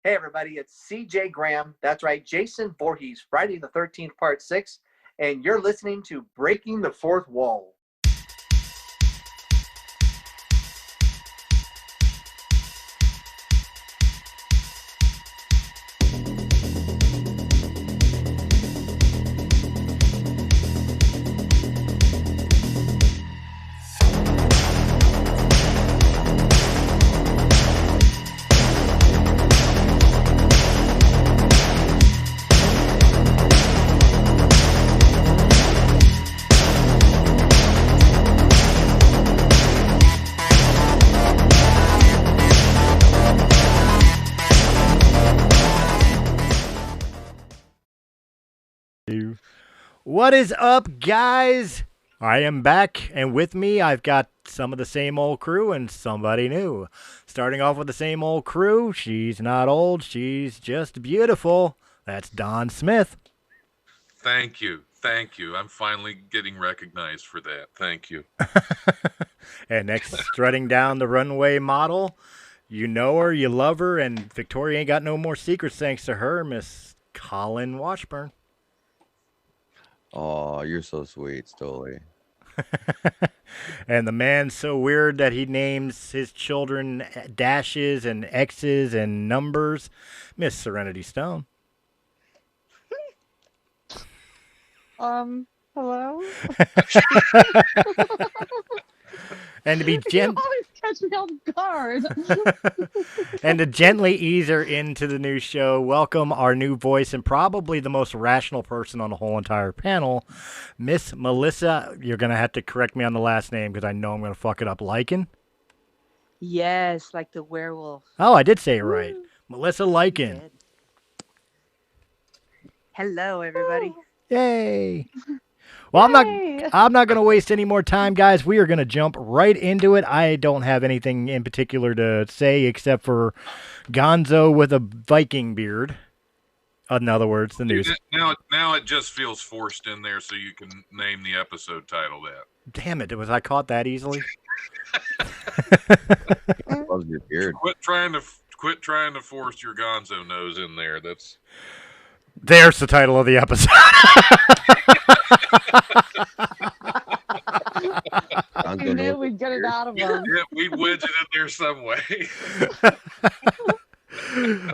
Hey, everybody, it's CJ Graham. That's right, Jason Voorhees, Friday the 13th, Part 6. And you're listening to Breaking the Fourth Wall. What is up, guys? I am back, and with me, I've got some of the same old crew and somebody new. Starting off with the same old crew, she's not old, she's just beautiful. That's Dawn Smith. Thank you. Thank you. I'm finally getting recognized for that. Thank you. And next, strutting down the runway model, you know her, you love her, and Victoria ain't got no more secrets thanks to her, Miss Colin Washburn. Oh, you're so sweet, Stoli. And the man so weird that he names his children dashes and X's and numbers, Miss Serenity Stone. Hello? And to be You always catch me off guard. and to gently ease her into the new show, welcome our new voice and probably the most rational person on the whole entire panel, Miss Melissa. You're going to have to correct me on the last name because I know I'm going to fuck it up. Lycan? Yes, like the werewolf. Oh, I did say it right. Melissa Lycan. Hello, everybody. Yay. Well, I'm not going to waste any more time, guys. We are going to jump right into it. I don't have anything in particular to say except for Gonzo with a Viking beard. In other words, the news. Now it just feels forced in there so you can name the episode title that. Damn it. Was I caught that easily? Loves your beard. Quit trying to force your Gonzo nose in there. There's the title of the episode. You knew we'd get it out of him. Yeah, we'd wedge it in there some way.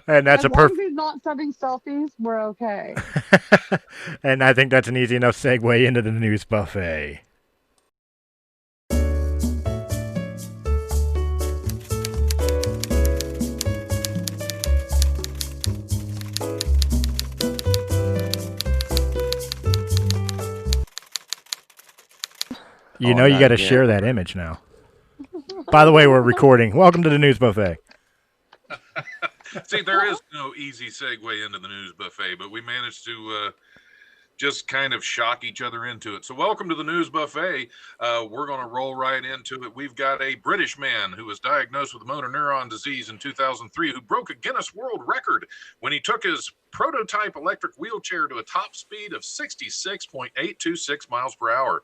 And that's as long as he's not sending selfies, we're okay. And I think that's an easy enough segue into the news buffet. You know you got to share that image now. By the way, we're recording. Welcome to the news buffet. See, there is no easy segue into the news buffet, but we managed to just kind of shock each other into it. So welcome to the news buffet. We're going to roll right into it. We've got a British man who was diagnosed with motor neuron disease in 2003 who broke a Guinness World Record when he took his prototype electric wheelchair to a top speed of 66.826 miles per hour.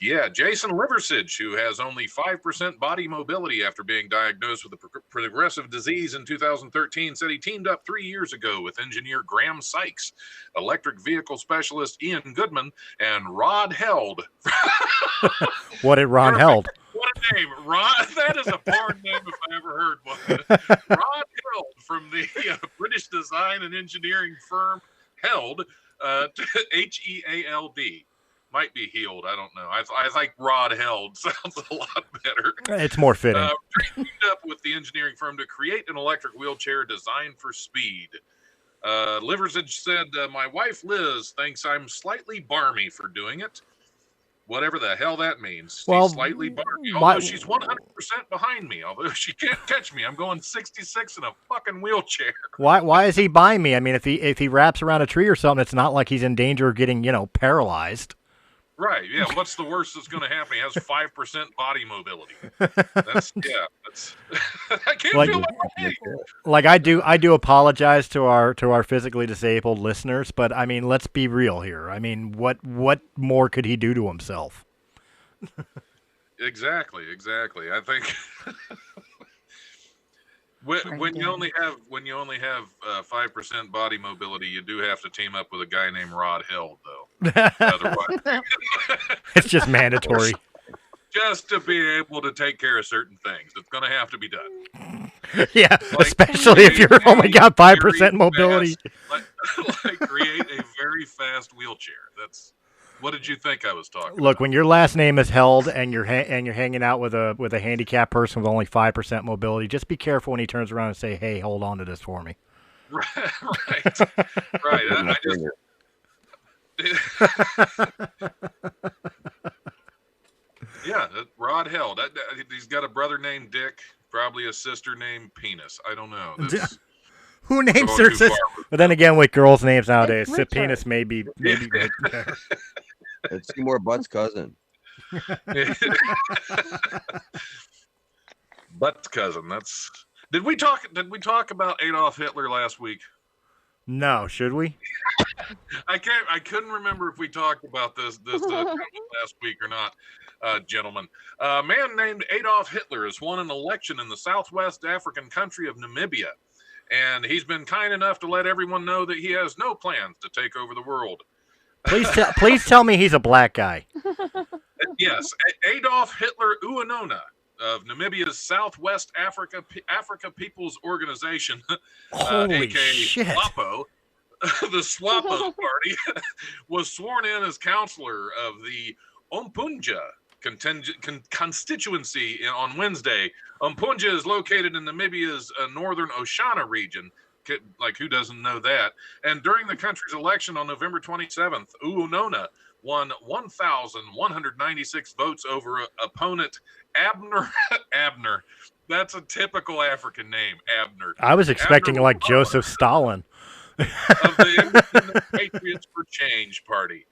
Yeah, Jason Liversidge, who has only 5% body mobility after being diagnosed with a progressive disease in 2013, said he teamed up 3 years ago with engineer Graham Sykes, electric vehicle specialist Ian Goodman, and Rod Held. What did Ron Held? What a name. Rod, that is a barn name if I ever heard one. Rod Held from the British design and engineering firm Held, Heald. Might be healed. I don't know. I think Rod Held sounds a lot better. It's more fitting. Teamed up with the engineering firm to create an electric wheelchair designed for speed. Liversidge said, my wife Liz thinks I'm slightly barmy for doing it. Whatever the hell that means. Well, she's slightly barmy. Although she's 100% behind me. Although she can't catch me. I'm going 66 in a fucking wheelchair. Why is he by me? I mean, if he wraps around a tree or something, it's not like he's in danger of getting, paralyzed. Right, yeah. What's the worst that's going to happen? He has 5% body mobility. That's I can't feel like I do apologize to our physically disabled listeners, but I mean, let's be real here. I mean, what more could he do to himself? Exactly. I think When you only have 5% body mobility, you do have to team up with a guy named Rod Held, though. Otherwise, It's just mandatory. just to be able to take care of certain things, it's going to have to be done. Yeah, Like, especially if you're only got 5% mobility. Like create a very fast wheelchair. That's what did you think I was talking Look, about? when your last name is Held and you're hanging out with a handicapped person with only 5% mobility, just be careful when he turns around and say, "Hey, hold on to this for me." Right. I yeah, Rod Held. He's got a brother named Dick, probably a sister named Penis. I don't know. Who names their sister? But then again, with girls' names nowadays, Penis may be better. It's Seymour Butt's cousin. Butt's cousin. That's. Did we talk about Adolf Hitler last week? No, should we? I couldn't remember if we talked about this last week or not, gentlemen. A man named Adolf Hitler has won an election in the southwest African country of Namibia, and he's been kind enough to let everyone know that he has no plans to take over the world. Please tell me he's a black guy. Yes, Adolf Hitler Uanona of Namibia's Southwest Africa People's Organization, Holy aka shit. SWAPO, the SWAPO party, was sworn in as counselor of the Umpunja constituency on Wednesday. Umpunja is located in Namibia's northern Oshana region. Like, who doesn't know that? And during the country's election on November 27th, Uanona won 1,196 votes over opponent Abner. Abner. That's a typical African name, Abner. I was expecting Abner like Joseph Stalin. Of the Independent Patriots for Change Party.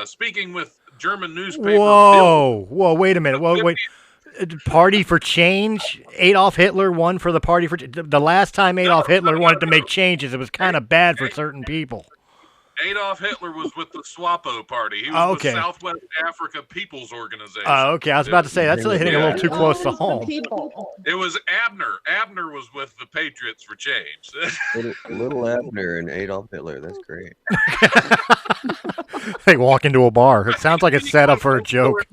Speaking with German newspaper. Whoa, wait a minute. Wait. Party for Change? Adolf Hitler won for the Party for Change. The last time Adolf Hitler wanted to make changes, it was kind of bad for certain people. Adolf Hitler was with the SWAPO party. He was with Southwest Africa People's Organization. Oh, okay. I was about to say, that's hitting a little too close to home. It was Abner. Abner was with the Patriots for Change. Little Abner and Adolf Hitler. That's great. They walk into a bar. It sounds like it's set up for a joke.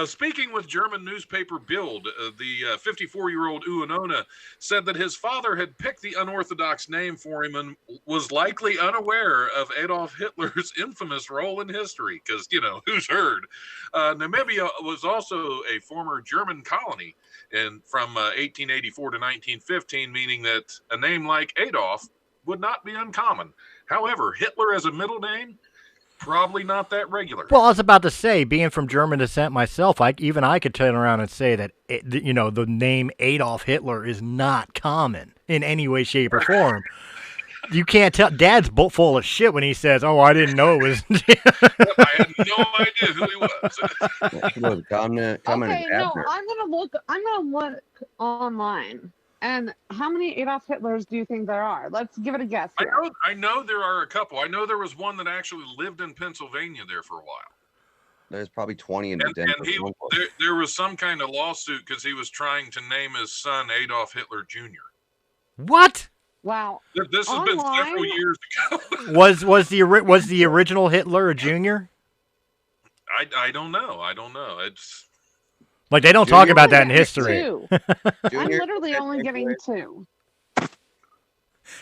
Speaking with German newspaper Bild, the 54-year-old Uanona said that his father had picked the unorthodox name for him and was likely unaware of Adolf Hitler's infamous role in history, because, who's heard? Namibia was also a former German colony from 1884 to 1915, meaning that a name like Adolf would not be uncommon. However, Hitler as a middle name, probably not that regular. Well, I was about to say, being from German descent myself, I could turn around and say that the name Adolf Hitler is not common in any way, shape, or form. You can't tell. Dad's full of shit when he says, "Oh, I didn't know it was." I had no idea who he was. Okay, no, I'm gonna look online. And how many Adolf Hitlers do you think there are? Let's give it a guess here. I know there are a couple. I know there was one that actually lived in Pennsylvania there for a while. There's probably 20 in Denver. And there was some kind of lawsuit because he was trying to name his son Adolf Hitler Jr. What? Wow. This has been several years ago. was the original Hitler a junior? I don't know. It's like they don't talk about that in history. I'm literally only getting 2.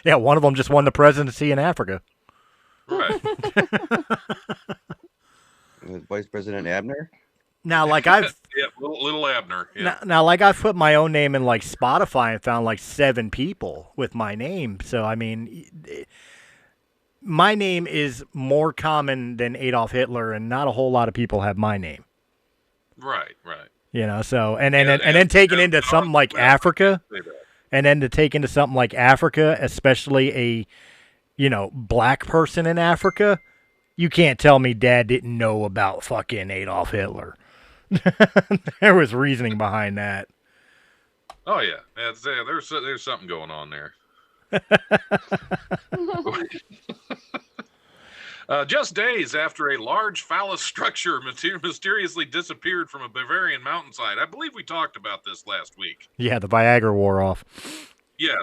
Yeah, one of them just won the presidency in Africa. Right. Vice President Abner? Now, like I've little Abner. Yeah. Now, like I've put my own name in like Spotify and found like 7 people with my name. So I mean, my name is more common than Adolf Hitler, and not a whole lot of people have my name. Right. So and then taking into something like Africa, and then to take into something like Africa, especially a black person in Africa, you can't tell me Dad didn't know about fucking Adolf Hitler. There was reasoning behind that. Oh yeah, there's something going on there. Just days after a large phallus structure mysteriously disappeared from a Bavarian mountainside. I believe we talked about this last week. Yeah, the Viagra wore off. Yeah,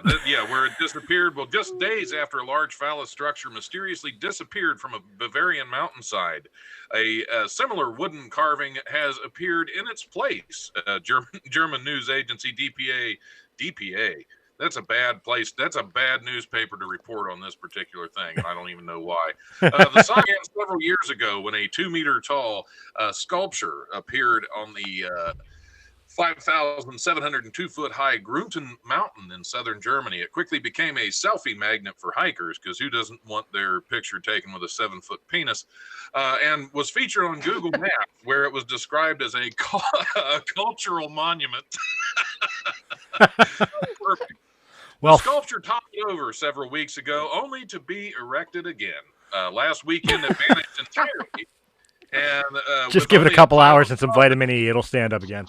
where it disappeared. Well, just days after a large phallus structure mysteriously disappeared from a Bavarian mountainside, a similar wooden carving has appeared in its place. German news agency DPA. That's a bad place. That's a bad newspaper to report on this particular thing, and I don't even know why. The saga began several years ago when a 2-meter tall sculpture appeared on the 5,702 foot high Grunten Mountain in southern Germany. It quickly became a selfie magnet for hikers, because who doesn't want their picture taken with a 7-foot penis? And was featured on Google Maps, where it was described as a cultural monument. Perfect. Well, the sculpture topped over several weeks ago, only to be erected again. Last weekend, it vanished entirely. And just give it a couple hours and some vitamin E. It'll stand up again.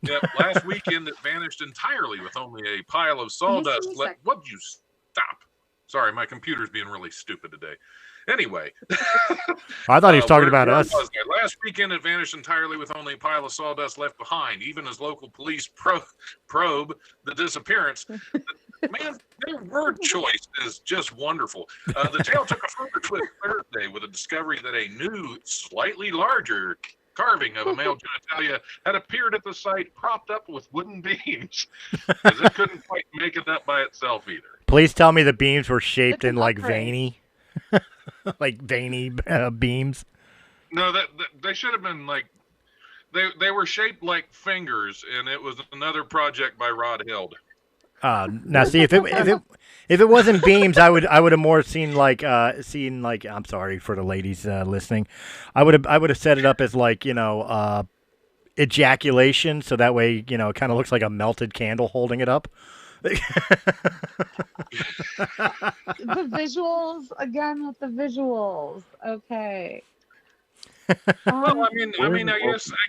Yep, last weekend it vanished entirely with only a pile of sawdust left. What'd you stop? Sorry, my computer's being really stupid today. Anyway. I thought he was talking about us. Last weekend it vanished entirely with only a pile of sawdust left behind, even as local police probe the disappearance. Man, their word choice is just wonderful. The tale took a further twist Thursday with a discovery that a new, slightly larger carving of a male genitalia had appeared at the site, propped up with wooden beams, because it couldn't quite make it up by itself either. Please tell me the beams were shaped in like veiny, like veiny beams. No, that they should have been like they were shaped like fingers, and it was another project by Rod Held. Now see if it wasn't beams, I would have more seen like I'm sorry for the ladies listening, I would have set it up as like ejaculation, so that way it kind of looks like a melted candle holding it up. The visuals again with the visuals. Okay. Well, I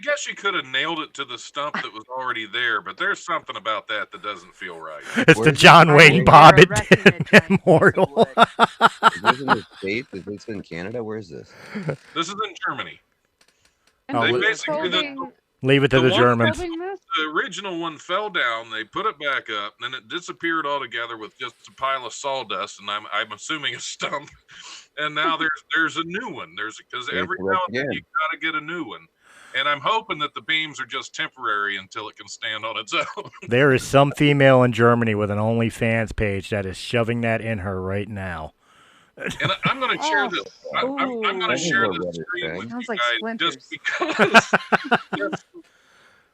guess you could have nailed it to the stump that was already there, but there's something about that doesn't feel right. It's the John Wayne Bobbitt Memorial. Is this in the States? Is this in Canada? Where is this? This is in Germany. And They basically leave it to the Germans. The original one fell down. They put it back up, and then it disappeared altogether with just a pile of sawdust, and I'm assuming a stump. And now there's a new one. Because every now and then you got to get a new one. And I'm hoping that the beams are just temporary until it can stand on its own. There is some female in Germany with an OnlyFans page that is shoving that in her right now. And I'm going to share this. I'm going to share this screen with you like guys splinters.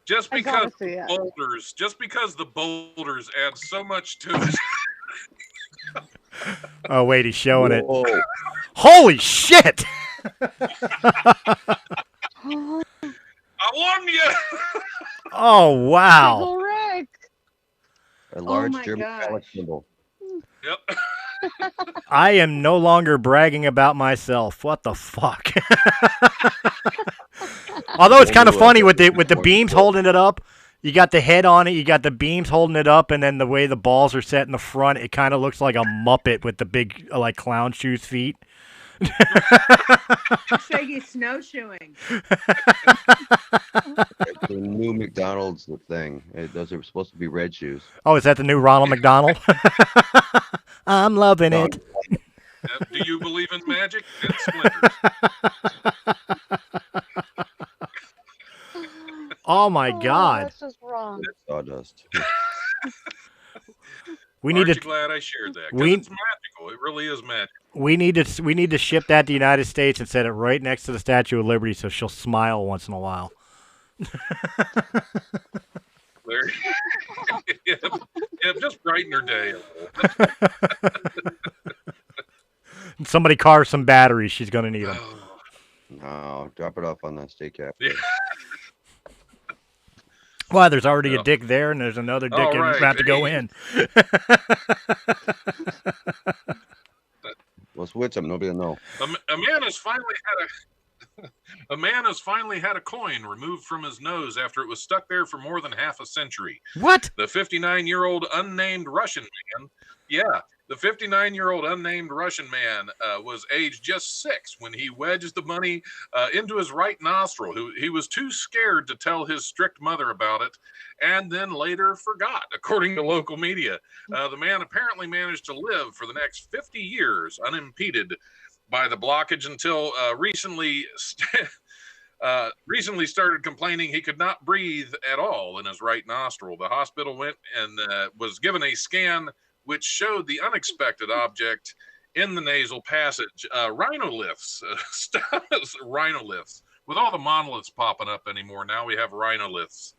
just because the boulders add so much to it. Oh wait, he's showing it. Whoa. Holy shit! I won you. Oh wow! Uncle Rick. A large my German gosh. phallic symbol. Yep. I am no longer bragging about myself. What the fuck? Although it's kind of funny with the beams holding it up. You got the head on it, you got the beams holding it up, and then the way the balls are set in the front, it kind of looks like a Muppet with the big like clown shoes feet. Looks like he's snowshoeing. It's the new McDonald's thing. Those are supposed to be red shoes. Oh, is that the new Ronald McDonald? I'm loving it. Do you believe in magic and splinters? Oh my God! That's just wrong. Sawdust. Aren't you glad I shared that? Because it's magical. It really is magical. We need to ship that to the United States and set it right next to the Statue of Liberty, so she'll smile once in a while. There. Yeah, just brighten her day. Somebody carve some batteries. She's gonna need them. No, drop it off on that state cap. Yeah. Well, there's already a dick there, and there's another dick about to go in. We'll switch them. Nobody will know. A man has finally had a coin removed from his nose after it was stuck there for more than half a century. What? The 59-year-old unnamed Russian man, The 59-year-old unnamed Russian man was aged just 6 when he wedged the money into his right nostril. He was too scared to tell his strict mother about it and then later forgot, according to local media. The man apparently managed to live for the next 50 years unimpeded by the blockage until recently started complaining he could not breathe at all in his right nostril. The hospital went and was given a scan which showed the unexpected object in the nasal passage. Rhinoliths, rhinoliths. With all the monoliths popping up anymore, now we have rhinoliths.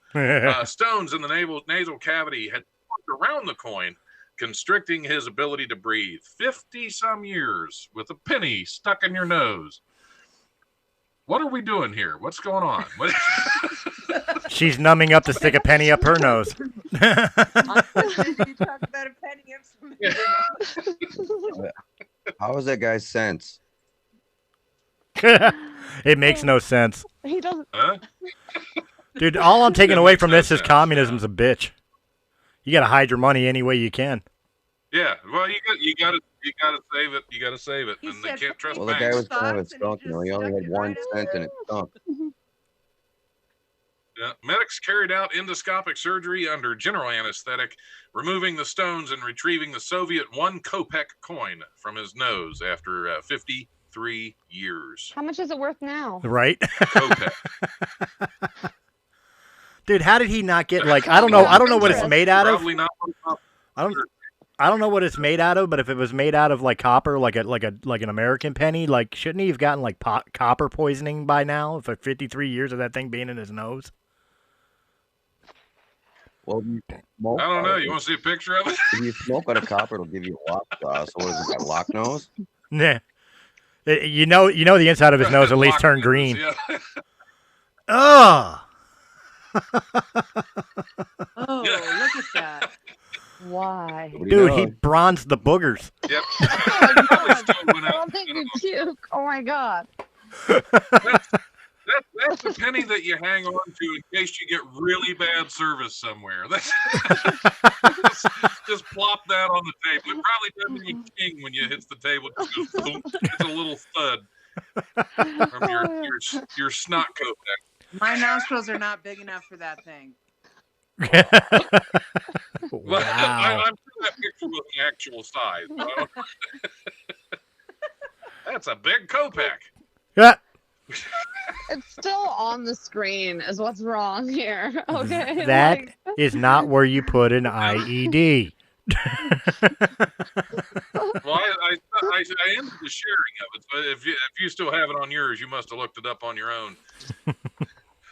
Stones in the nasal cavity had formed around the coin, constricting his ability to breathe. 50-some years with a penny stuck in your nose. What are we doing here? What's going on? She's numbing up to stick a penny up her nose. You talk about a penny of something. How was that guy's sense? It makes no sense. He doesn't. Huh? Dude, all I'm taking away from this is sense, communism's a bitch. You got to hide your money any way you can. Yeah, well, you got to save it. You got to save it, He and they said, can't trust Well, the banks. guy was kind of Thoughts, and he skunk. You know, he just only stuck had it 1 right cent up and it stunk. Yeah. Medics carried out endoscopic surgery under general anesthetic, removing the stones and retrieving the Soviet 1 kopeck coin from his nose after 53 years. How much is it worth now? Right? Kopeck. Dude, how did he not get like I don't know what it's made out of. Probably not. I don't know what it's made out of, but if it was made out of like copper, like an American penny, like shouldn't he have gotten like copper poisoning by now for 53 years of that thing being in his nose? Well, you smoke I don't know. out of You it. want to see a picture of it? If you smoke out of copper, it'll give you a lock. So what is it, got lock nose? Nah. You know the inside of his nose at least turned green. Yeah. Ugh. Oh, look at that. Why? Nobody Dude, knows. he bronzed the boogers. Yep. Oh, Probably God. still went I out. don't think you puke. Oh my God. That's the penny that you hang on to in case you get really bad service somewhere. Just plop that on the table. It probably doesn't even king when you hits the table. It just goes boom. It's a little thud from your snot coat. My nostrils are not big enough for that thing. Well, Wow. I'm sure that picture was the actual size. So. That's a big Kopeck. Yeah. It's still on the screen is what's wrong here. Okay. That like- is not where you put an IED. Well, I ended the sharing of it. So if you still have it on yours, you must have looked it up on your own.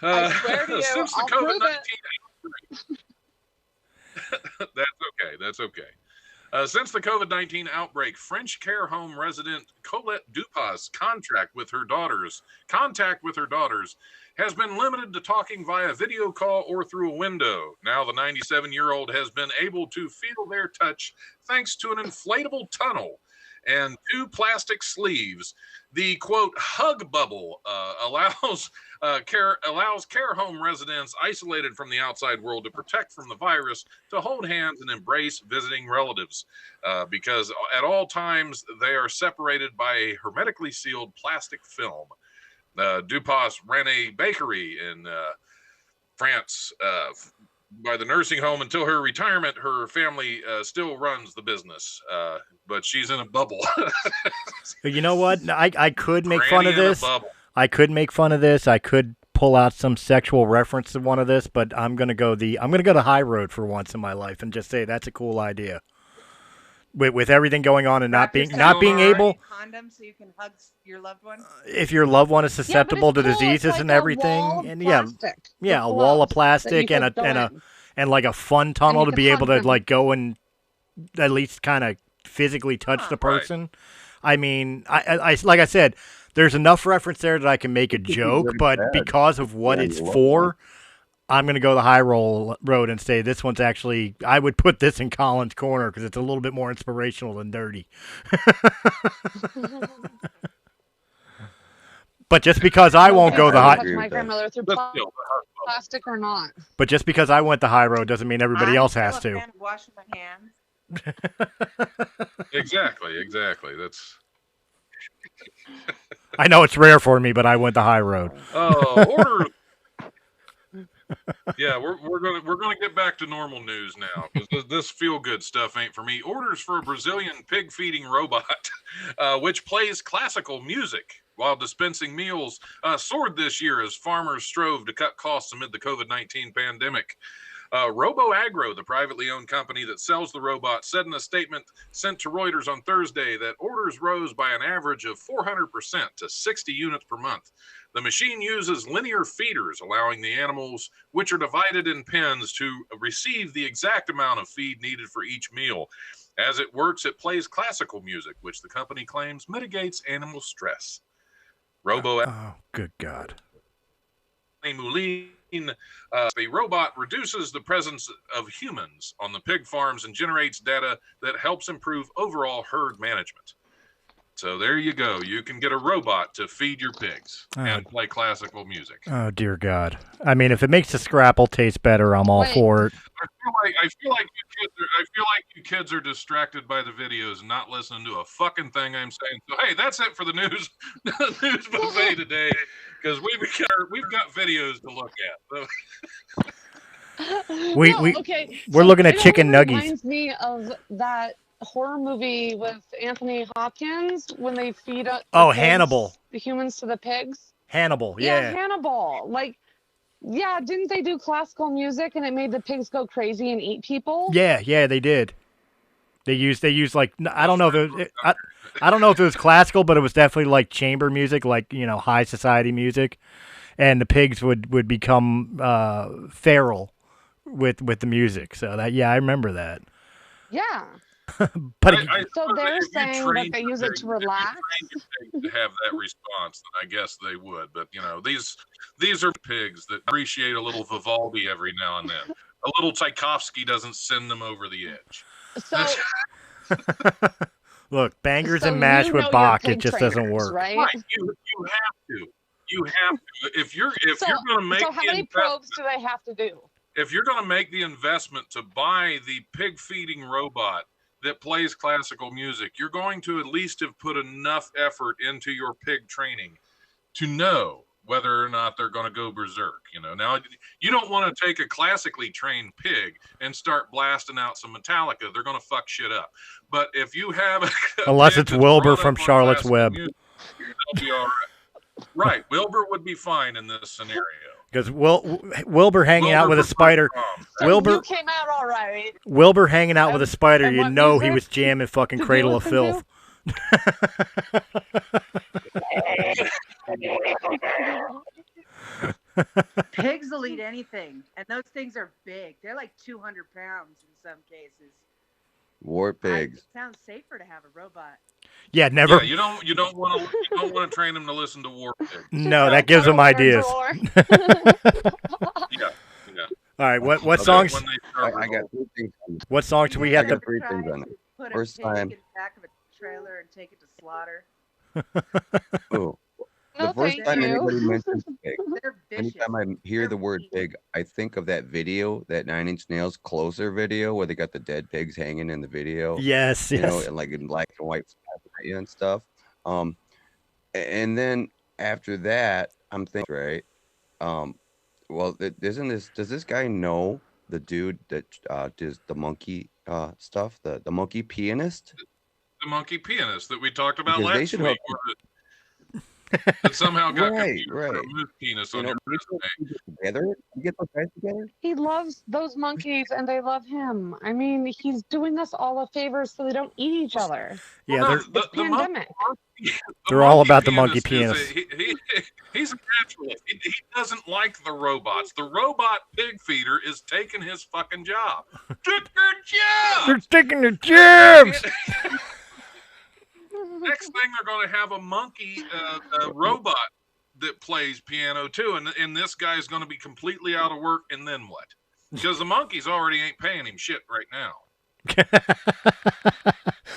I swear to you, Since the I'll prove COVID-19 it. That's okay. Since the COVID-19 outbreak, French care home resident Colette Dupas' contact with her daughters has been limited to talking via video call or through a window. Now the 97-year-old has been able to feel their touch thanks to an inflatable tunnel and 2 plastic sleeves. The quote hug bubble allows care home residents isolated from the outside world to protect from the virus to hold hands and embrace visiting relatives because at all times they are separated by a hermetically sealed plastic film. Dupas ran a bakery in France. By the nursing home until her retirement, her family still runs the business, but she's in a bubble. You know what? I could make fun of Granny in a this. bubble. I could make fun of this. I could pull out some sexual reference to one of this, but I'm gonna go the high road for once in my life and just say that's a cool idea. With everything going on and not being able, Condom so you can hug your loved one. if your loved one is Yeah, but susceptible it's to cool. It's diseases like and a everything, wall of and plastic. yeah, a The wall of gloves that you plastic and could go in. and like a fun tunnel you to could be able hug to them. like go and at least kind of physically touch the Right. person. I mean, I like I said, there's enough reference there that I can make a joke, really but bad. because of what Yeah, it's you love for, I'm going to go the high road and say this one's actually, I would put this in Colin's corner because it's a little bit more inspirational than dirty. But just because I won't go the I high, agree My with that. grandmother through But still, plastic or not. but just because I went the high road doesn't mean everybody I'm else still has a to. fan of washing my hands. Exactly. That's I know it's rare for me, but I went the high road. order. Yeah, we're gonna get back to normal news now because this feel good stuff ain't for me. Orders for a Brazilian pig feeding robot, which plays classical music while dispensing meals, soared this year as farmers strove to cut costs amid the COVID-19 pandemic. RoboAgro, the privately owned company that sells the robot, said in a statement sent to Reuters on Thursday that orders rose by an average of 400% to 60 units per month. The machine uses linear feeders, allowing the animals, which are divided in pens, to receive the exact amount of feed needed for each meal. As it works, it plays classical music, which the company claims mitigates animal stress. Oh, good God. Moulin, the robot reduces the presence of humans on the pig farms and generates data that helps improve overall herd management. So there you go. You can get a robot to feed your pigs and play classical music. Oh, dear God. I mean, if it makes the scrapple taste better, I'm all for it. I feel like you kids are distracted by the videos and not listening to a fucking thing I'm saying. So hey, that's it for the news buffet today, because we've got videos to look at. So. We're looking at chicken nuggies. It reminds me of that horror movie with Anthony Hopkins when they feed up Hannibal, the humans to the pigs. Hannibal, yeah, Hannibal. Didn't they do classical music and it made the pigs go crazy and eat people? Yeah, they did. They used like, I don't know if I don't know if it was classical, but it was definitely like chamber music, like, high society music, and the pigs would become feral with the music. So that, I remember that. Yeah. But so they're saying that they use it to relax. To have that response, then I guess they would. But these are pigs that appreciate a little Vivaldi every now and then. A little Tchaikovsky doesn't send them over the edge. So look, bangers and mash with Bach, it just doesn't work. Right? You have to. If you're going to make. So how many probes do they have to do? If you're going to make the investment to buy the pig feeding robot that plays classical music, you're going to at least have put enough effort into your pig training to know whether or not they're going to go berserk. Now you don't want to take a classically trained pig and start blasting out some Metallica. They're going to fuck shit up. But if you have unless it's Wilbur from Charlotte's Web, music, they'll be all right. Right, Wilbur would be fine in this scenario. Because Wilbur hanging out with a spider. You came out all right. Wilbur hanging out with a spider, he was jamming fucking Cradle of Filth. Pigs will eat anything, and those things are big. They're like 200 pounds in some cases. War pigs. It sounds safer to have a robot. Yeah, never. Yeah, you don't want to train them to listen to war pigs. No, that gives them ideas. Yeah. All right, what songs? I got 3 things. What songs do we have to? 3 things on it. Put First a pig time. in the back of a trailer and take it to slaughter. Oh. No, The first time anybody mentions pig, They're vicious. anytime I hear the word pig, I think of that video, that 9 Inch Nails Closer video, where they got the dead pigs hanging in the video. Yes, you know, and like in black and white and stuff. And then after that, I'm thinking, right? Well, does this guy know the dude that does the monkey stuff, the monkey pianist? The monkey pianist that we talked about Because last week. That somehow got right. penis on your resume. Together, you get those guys together. He loves those monkeys, and they love him. I mean, he's doing us all a favor so they don't eat each other. Yeah, it's pandemic. They're all about the monkey pianist. He's a naturalist. He doesn't like the robots. The robot pig feeder is taking his fucking job. Took their job. They're taking their jobs. Next thing, they're going to have a monkey robot that plays piano too, and this guy's going to be completely out of work. And then what? Because the monkeys already ain't paying him shit right now.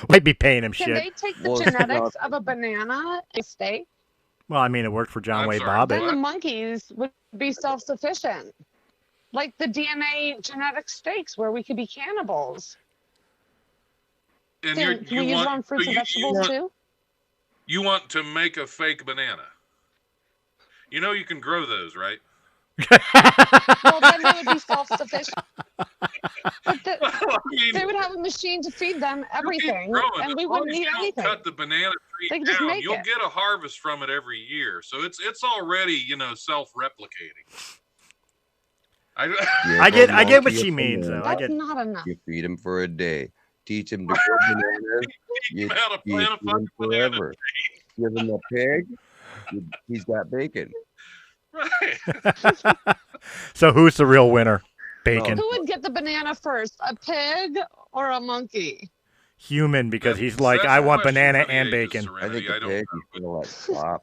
Might be paying him Can shit. they take the genetics of a banana and steak? Well, I mean, it worked for John Wayne Bobbitt. Then the monkeys would be self-sufficient, like the DNA genetic steaks, where we could be cannibals. And Dan, can we use it on fruits and vegetables too? You want to make a fake banana. You know you can grow those, right? Well, then they would be self-sufficient. But I mean, they would have a machine to feed them everything, and we wouldn't need anything. Cut the banana tree They could just down. make You'll it. get a harvest from it every year, so it's already self-replicating. I get what she means though. That's not enough. You feed him for a day. Teach him to grow bananas. You feed him forever. Give him a pig. He's got bacon. Right. So who's the real winner? Bacon. Who would get the banana first, a pig or a monkey? Human, because he's like, I want banana and bacon. I think the pig is gonna like flop.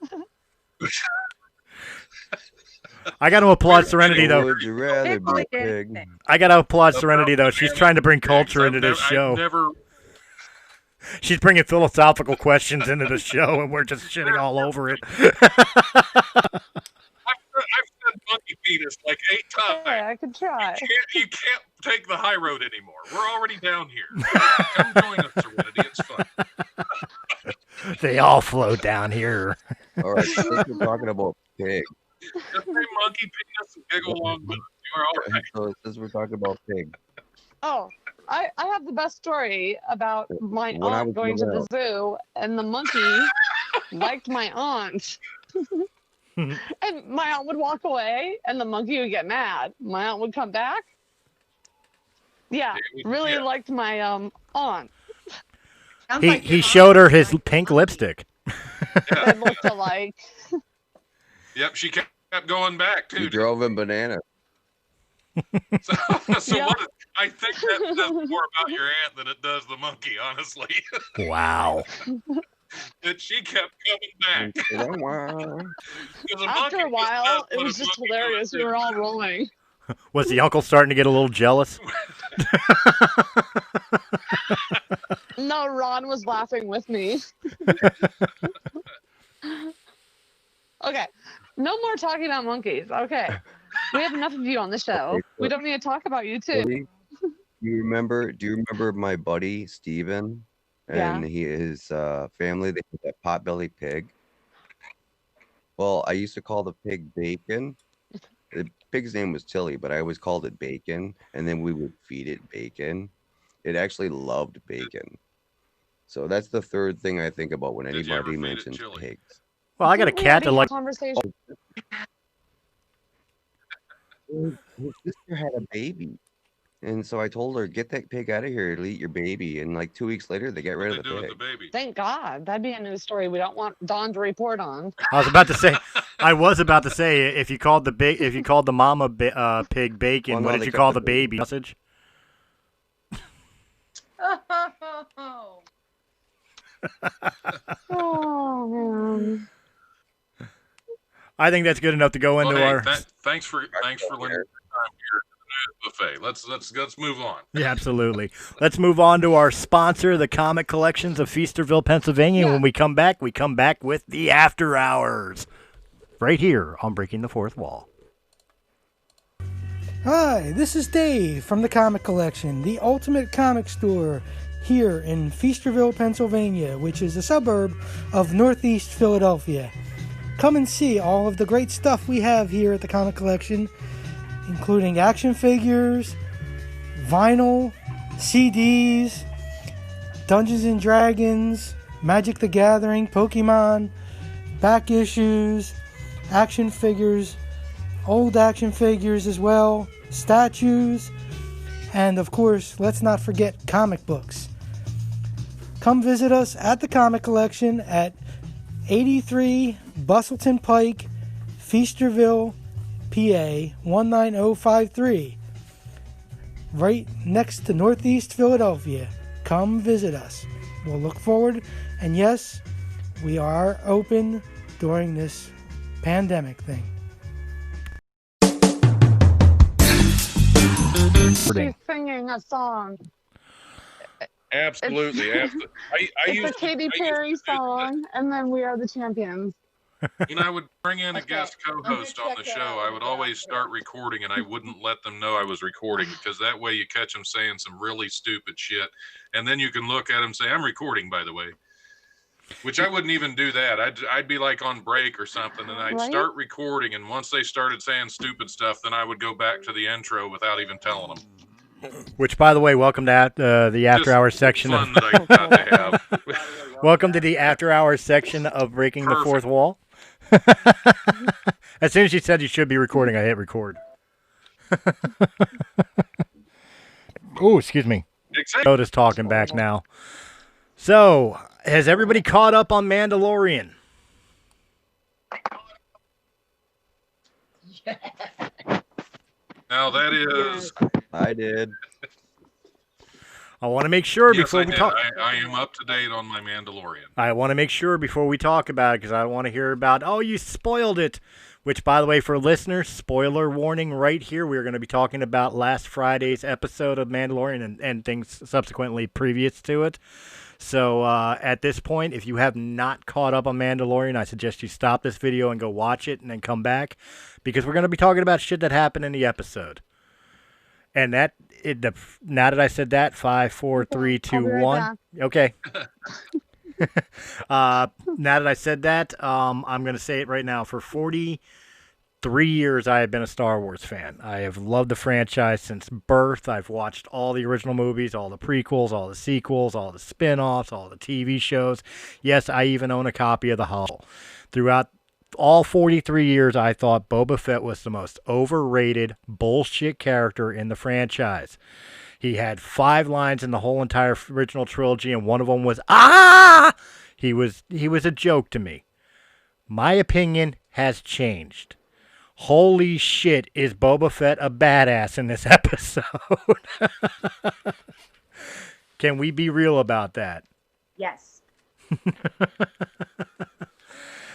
I got to applaud Serenity though. Would you rather be a pig? I got to applaud Serenity though. She's trying to bring culture into this show. She's bringing philosophical questions into the show, and we're just shitting all over it. I've said monkey penis like 8 times. Yeah, I could try. You can't take the high road anymore. We're already down here. Come join us, Serenity. It's fun. They all flow down here. All right, since we're talking about pigs. Just say monkey penis and giggle along with it. You are all right. So since we're talking about pigs. Oh, I have the best story about my aunt going to the zoo, and the monkey liked my aunt. And my aunt would walk away, and the monkey would get mad. My aunt would come back. Yeah, really liked my aunt. He showed her his pink lipstick. They looked alike. Yep, she kept going back too. You drove him banana. So Yeah. I think that says more about your aunt than it does the monkey, honestly. Wow. That she kept coming back. After a while, it was just hilarious. We were all rolling. Was the uncle starting to get a little jealous? No, Ron was laughing with me. Okay, no more talking about monkeys. Okay, we have enough of you on the show. We don't need to talk about you too. Do you remember my buddy Steven and his family? They had that potbelly pig. Well, I used to call the pig Bacon. The pig's name was Tilly, but I always called it Bacon, and then we would feed it bacon. It actually loved bacon. So that's the third thing I think about when anybody mentions pigs. Well, I got a cat that like. Conversation. His sister had a baby, and so I told her, "Get that pig out of here! It'll eat your baby." And like 2 weeks later, they got rid of the pig. Thank God. That'd be a news story we don't want Don to report on. I was about to say, if you called the mama pig bacon, Well, no, what did they you kept call the the baby? Sausage? Oh man. I think that's good enough to go into our. Thanks for lending your time here at the buffet. Let's move on. Yeah, absolutely. Let's move on to our sponsor, the Comic Collections of Feasterville, Pennsylvania. Yeah. When we come back with the After Hours, right here on Breaking the Fourth Wall. Hi, this is Dave from the Comic Collection, the ultimate comic store here in Feasterville, Pennsylvania, which is a suburb of Northeast Philadelphia. Come and see all of the great stuff we have here at the Comic Collection, including action figures, vinyl, CDs, Dungeons and Dragons, Magic the Gathering, Pokemon, back issues, action figures, old action figures as well, statues, and of course, let's not forget comic books. Come visit us at the Comic Collection at 83 Bustleton Pike, Feasterville, PA 19053, right next to Northeast Philadelphia. Come visit us. We'll look forward, and yes, we are open during this pandemic thing. She's singing a song. Absolutely. It's a Katy Perry song, and then We Are the Champions. When I would bring in a Okay, guest co-host on the check that show, out I when would we get always off start recording, and I wouldn't let them know I was recording, because that way you catch them saying some really stupid shit, and then you can look at them and say, "I'm recording, by the way." Which I wouldn't even do that. I'd be like on break or something, and I'd Right? start recording, and once they started saying stupid stuff, then I would go back to the intro without even telling them. Which, by the way, welcome to the after Just hours section fun of. that I got to have. Welcome to the after hours section of Breaking the Fourth Perfect. Wall. As soon as you said you should be recording, I hit record. Oh, excuse me. Exactly. Otis talking back now. So, has everybody caught up on Mandalorian? Now that is. I did. I want to make sure Yes, before I we did. talk. I am up to date on my Mandalorian. I want to make sure before we talk about it, because I want to hear about, oh, you spoiled it. Which, by the way, for listeners, spoiler warning right here. We're going to be talking about last Friday's episode of Mandalorian and things subsequently previous to it. So at this point, if you have not caught up on Mandalorian, I suggest you stop this video and go watch it and then come back, because we're going to be talking about shit that happened in the episode. And now that I said that, 5, 4, 3, 2, I'll be right 1. back. Okay. Now that I said that, I'm going to say it right now. For 43 years, I have been a Star Wars fan. I have loved the franchise since birth. I've watched all the original movies, all the prequels, all the sequels, all the spin-offs, all the TV shows. Yes, I even own a copy of The Hustle. Throughout all 43 years, I thought Boba Fett was the most overrated bullshit character in the franchise. He had 5 lines in the whole entire original trilogy, and one of them was, ah! He was a joke to me. My opinion has changed. Holy shit, is Boba Fett a badass in this episode? Can we be real about that? Yes.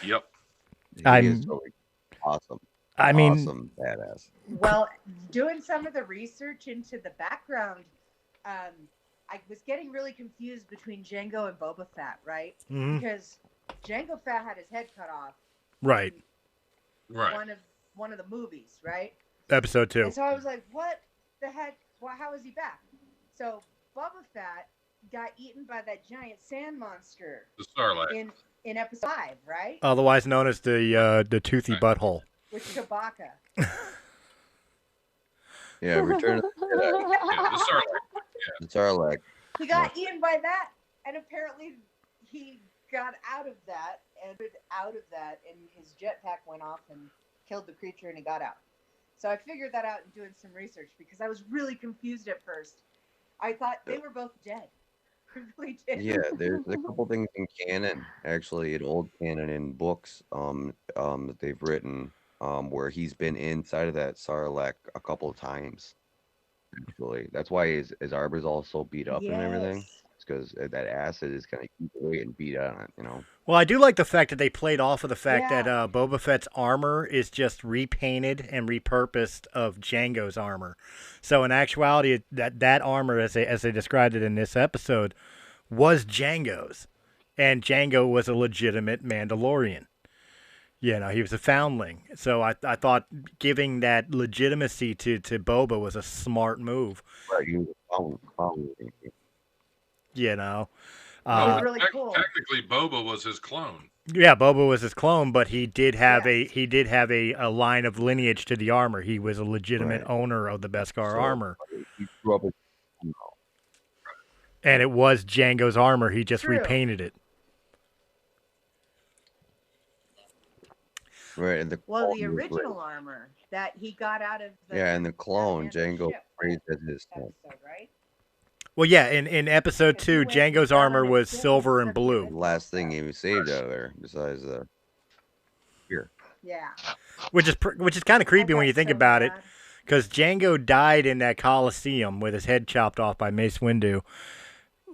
Yep. He is so awesome. I mean, awesome badass. Well, doing some of the research into the background, I was getting really confused between Jango and Boba Fett, right? Mhm. Because Jango Fett had his head cut off. Right. Right. One of the movies, right? Episode 2. And so I was like, what the heck? Well, how is he back? So Boba Fett got eaten by that giant sand monster The Sarlacc. in episode 5, right? Otherwise known as the toothy butthole. With Chewbacca. Yeah, Return of the Jedi. Yeah, the Sarlacc. The Sarlacc. He got eaten by that, and apparently he got out of that, and his jetpack went off and killed the creature, and he got out. So I figured that out in doing some research, because I was really confused at first. I thought they were both dead. I really did. Yeah, there's a couple things in canon, actually, in old canon in books, that they've written, where he's been inside of that Sarlacc a couple of times. Actually, that's why his armor's all so beat up and everything. Yes. It's because that acid is kind of keep away and beat on it, you know. Well, I do like the fact that they played off of the fact Yeah. that Boba Fett's armor is just repainted and repurposed of Jango's armor. So in actuality, that armor, as they described it in this episode, was Jango's, and Jango was a legitimate Mandalorian. You know, he was a foundling. So I thought giving that legitimacy to Boba was a smart move. Right, he was a foundling. You know. It was really cool. Technically, Boba was his clone. Yeah, Boba was his clone, but he did have a line of lineage to the armor. He was a legitimate owner of the Beskar armor. He grew up as, And it was Jango's armor. He just True. repainted it. right, and the original armor that he got out of the and the clone Jango ship praised as his episode, right? Well, yeah, in episode 2, Because he went Jango's down armor on was his silver ship and blue. and last thing he saved out of there, besides the spear. Yeah. Which is kind of creepy when you think about it, bad. because Jango died in that Coliseum with his head chopped off by Mace Windu.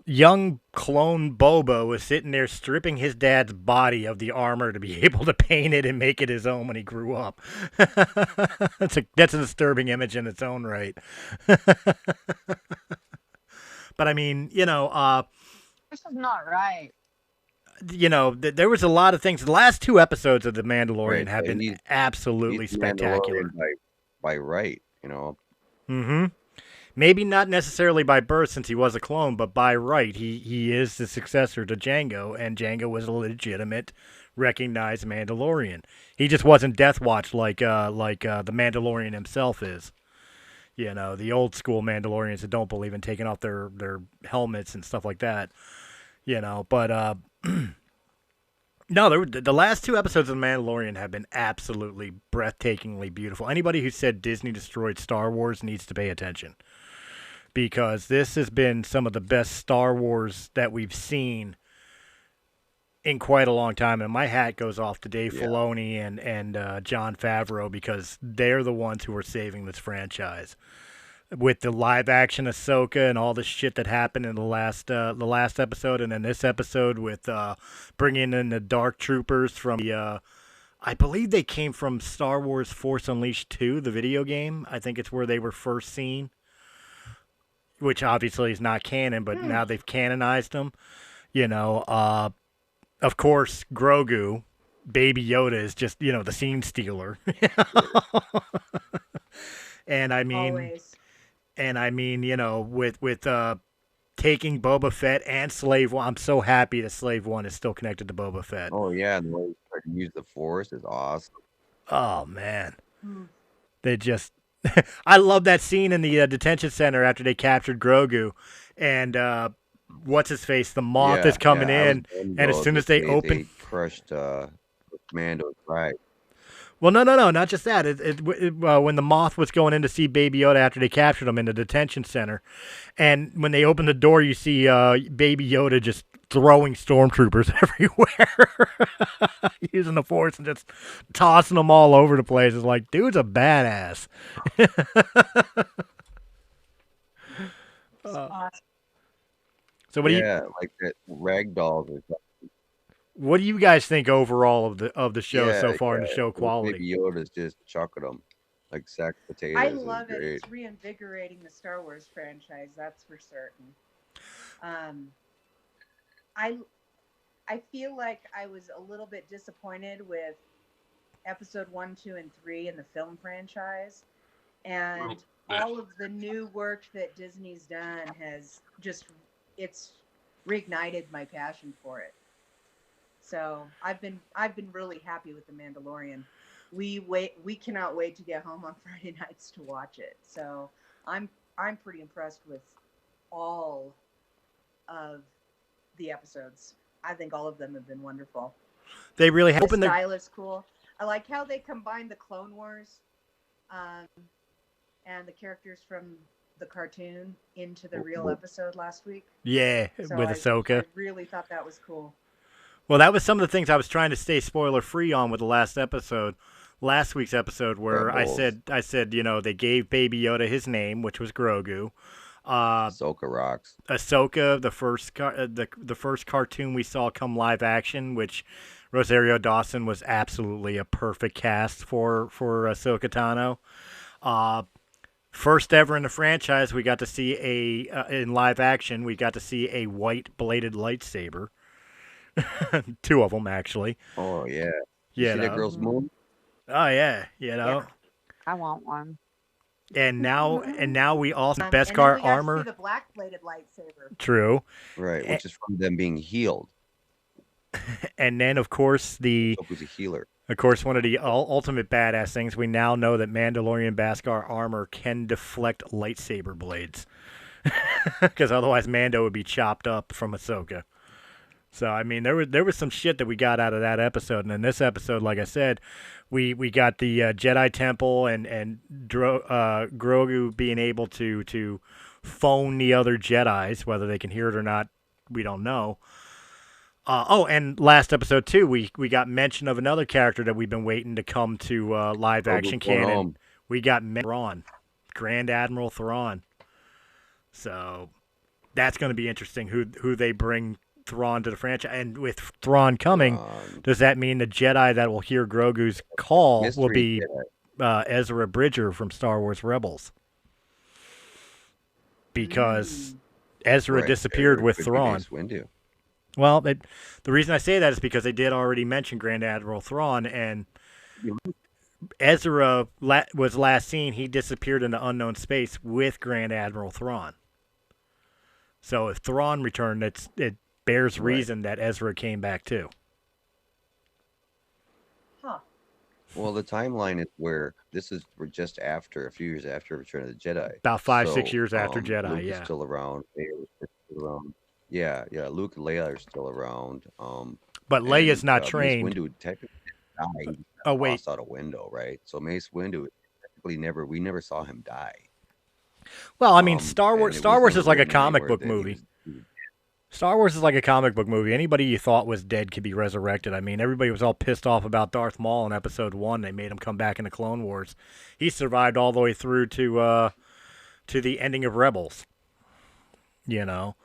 Young clone Boba was sitting there stripping his dad's body of the armor to be able to paint it and make it his own when he grew up. That's a disturbing image in its own right. But I mean, you know, This is not right. there was a lot of things. The last 2 episodes of The Mandalorian have been he's absolutely spectacular. Mandalorian by right, Mm-hmm. Maybe not necessarily by birth, since he was a clone, but by right, he is the successor to Jango, and Jango was a legitimate, recognized Mandalorian. He just wasn't Death Watch like the Mandalorian himself is. The old school Mandalorians that don't believe in taking off their helmets and stuff like that. But no, the last 2 episodes of The Mandalorian have been absolutely breathtakingly beautiful. Anybody who said Disney destroyed Star Wars needs to pay attention, because this has been some of the best Star Wars that we've seen in quite a long time. And my hat goes off to Dave Filoni and Jon Favreau, because they're the ones who are saving this franchise. With the live action Ahsoka and all the shit that happened in the last episode, and then this episode with bringing in the Dark Troopers from the, I believe they came from Star Wars Force Unleashed 2, the video game. I think it's where they were first seen, which obviously is not canon, but now they've canonized them. Of course, Grogu, Baby Yoda, is just the scene stealer. And I mean. Always. And I mean, with taking Boba Fett and Slave One, I'm so happy that Slave One is still connected to Boba Fett. Oh yeah, and the way they to use the Force is awesome. Oh man, they just. I love that scene in the detention center after they captured Grogu, and what's his face? The Moth is coming in, and as soon as they open, they crushed Mando's pride. Well, no, not just that. When the Moth was going in to see Baby Yoda after they captured him in the detention center, and when they open the door, you see Baby Yoda just throwing stormtroopers everywhere, using the Force and just tossing them all over the place. It's like, dude's a badass. So what do you? Yeah, like that ragdolls or something. What do you guys think overall of the show so far, and the show quality? Baby Yoda's just chucking them like sacked potatoes. I love it. It's reinvigorating the Star Wars franchise. That's for certain. I feel like I was a little bit disappointed with episode 1, 2, and 3 in the film franchise, and all of the new work that Disney's done has it's reignited my passion for it. So I've been really happy with The Mandalorian. We cannot wait to get home on Friday nights to watch it. So I'm pretty impressed with all of the episodes. I think all of them have been wonderful. They really have. The style is cool. I like how they combined the Clone Wars and the characters from the cartoon into the real episode last week. Yeah, so with Ahsoka. I really thought that was cool. Well, that was some of the things I was trying to stay spoiler-free on with the last week's episode, where I said, they gave Baby Yoda his name, which was Grogu. Ahsoka rocks. Ahsoka, the first cartoon we saw come live action, which Rosario Dawson was absolutely a perfect cast for Ahsoka Tano. First ever in the franchise, we got to see in live action, we got to see a white bladed lightsaber. 2 of them, actually. Oh yeah. You see that girl's moon? Oh yeah, Yeah. I want one. And now we also Beskar armor. See the black bladed lightsaber. True. Right, which is from them being healed. And then of course Ahsoka's a healer. Of course, one of the ultimate badass things, we now know that Mandalorian Beskar armor can deflect lightsaber blades. Because otherwise Mando would be chopped up from Ahsoka. So, I mean, there was some shit that we got out of that episode. And in this episode, like I said, we got the Jedi Temple and Grogu being able to phone the other Jedis. Whether they can hear it or not, we don't know. And last episode, too, we got mention of another character that we've been waiting to come to live-action canon. We got Thrawn, Grand Admiral Thrawn. So that's going to be interesting, who they bring Thrawn to the franchise. And with Thrawn coming, does that mean the Jedi that will hear Grogu's call will be Ezra Bridger from Star Wars Rebels? Because Ezra disappeared with Thrawn. Well, the reason I say that is because they did already mention Grand Admiral Thrawn, and Ezra was last seen. He disappeared into unknown space with Grand Admiral Thrawn. So if Thrawn returned, it bears reason that Ezra came back too. Huh. Well, the timeline is where we're just after, a few years after Return of the Jedi. About 5-6 years after Jedi, Luke yeah. is still around. Vader's still around. Yeah. Luke and Leia are still around. But Leia's not trained. Mace Windu technically died. Oh wait, lost out a window, right? So Mace Windu technically we never saw him die. Well, I mean, Star Wars is like a comic book movie. Star Wars is like a comic book movie. Anybody you thought was dead could be resurrected. I mean, everybody was all pissed off about Darth Maul in Episode 1. They made him come back in the Clone Wars. He survived all the way through to the ending of Rebels. You know,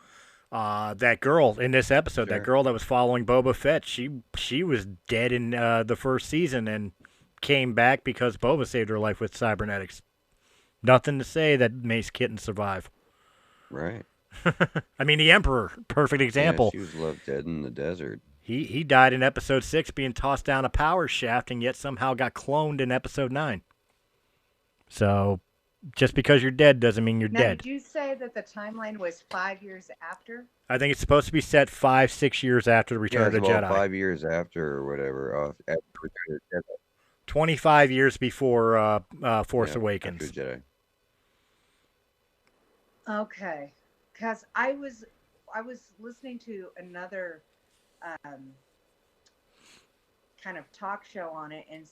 that girl in this episode, that girl that was following Boba Fett, she was dead in the first season and came back because Boba saved her life with cybernetics. Nothing to say that Mace couldn't survive. Right. I mean, the Emperor, perfect example. Yeah, she was left dead in the desert. He died in Episode 6 being tossed down a power shaft and yet somehow got cloned in Episode 9. So, just because you're dead doesn't mean you're dead. Did you say that the timeline was 5 years after? I think it's supposed to be set 5-6 years after the Return of the Jedi. 5 years after or whatever. After Return of the Jedi. 25 years before Force Awakens. After Jedi. Okay. Because I was listening to another kind of talk show on it, and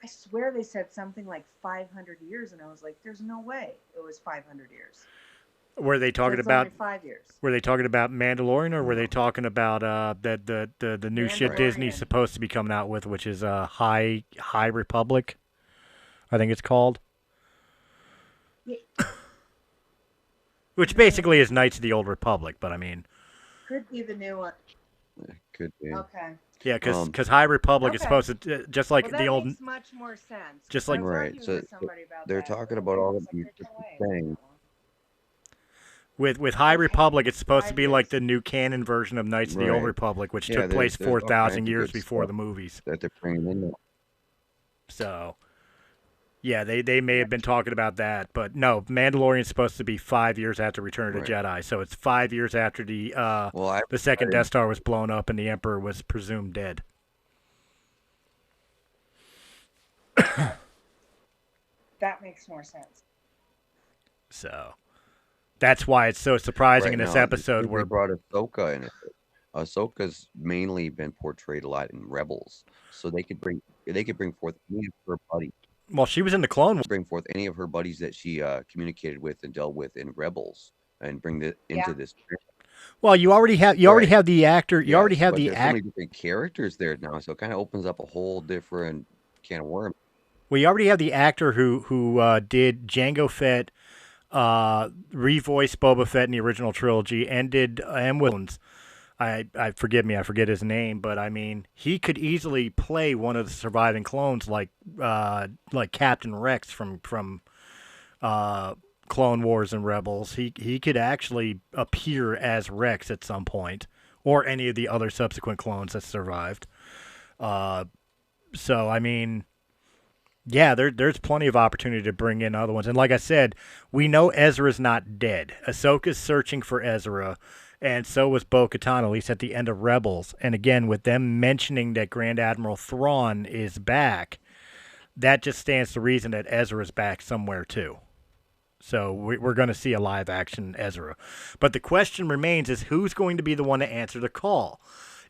I swear they said something like 500 years, and I was like, "There's no way it was 500 years." Were they talking about only 5 years? Were they talking about Mandalorian, or were they talking about the new shit Disney's supposed to be coming out with, which is High Republic, I think it's called. Yeah. Which basically is Knights of the Old Republic, but I mean... Could be the new one. It could be. Okay. Yeah, because High Republic is supposed to... Just like that the old... makes much more sense. Just like... Right, so they're talking about all of these things. With High Republic, it's supposed to be like the new canon version of Knights of the Old Republic, which took place 4,000 years before the movies. That they're bringing in. So... Yeah, they may have been talking about that, but no, Mandalorian's supposed to be 5 years after Return of the Jedi, so it's 5 years after the second Death Star was blown up and the Emperor was presumed dead. That makes more sense. So that's why it's so surprising in this episode where they brought Ahsoka in it. Ahsoka's mainly been portrayed a lot in Rebels, so they could bring forth any of her buddies. Well, she was in the Clone Wars. Bring forth any of her buddies that she communicated with and dealt with in Rebels, and bring it into this. Well, you already have the actor. You already have the actor. So many different characters there now, so it kind of opens up a whole different can of worms. Well, you already have the actor who did Jango Fett, revoiced Boba Fett in the original trilogy, and did Williams. I forget his name, but I mean, he could easily play one of the surviving clones, like Captain Rex from Clone Wars and Rebels. He could actually appear as Rex at some point, or any of the other subsequent clones that survived. So I mean, yeah, there's plenty of opportunity to bring in other ones, and like I said, we know Ezra's not dead. Ahsoka's searching for Ezra. And so was Bo-Katan, at least at the end of Rebels. And again, with them mentioning that Grand Admiral Thrawn is back, that just stands to reason that Ezra's back somewhere too. So we're going to see a live-action Ezra. But the question remains is who's going to be the one to answer the call?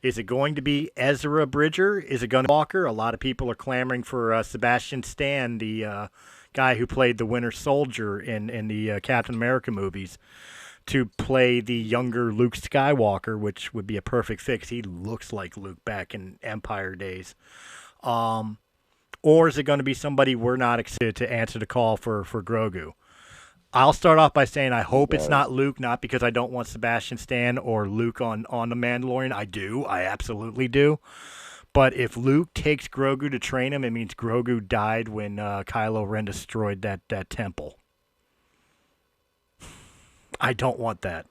Is it going to be Ezra Bridger? Is it going to be Walker? A lot of people are clamoring for Sebastian Stan, the guy who played the Winter Soldier in the Captain America movies, to play the younger Luke Skywalker, which would be a perfect fix. He looks like Luke back in Empire days. Or is it going to be somebody we're not excited to answer the call for Grogu? I'll start off by saying I hope it's not Luke, not because I don't want Sebastian Stan or Luke on The Mandalorian. I absolutely do. But if Luke takes Grogu to train him, it means Grogu died when Kylo Ren destroyed that temple. I don't want that.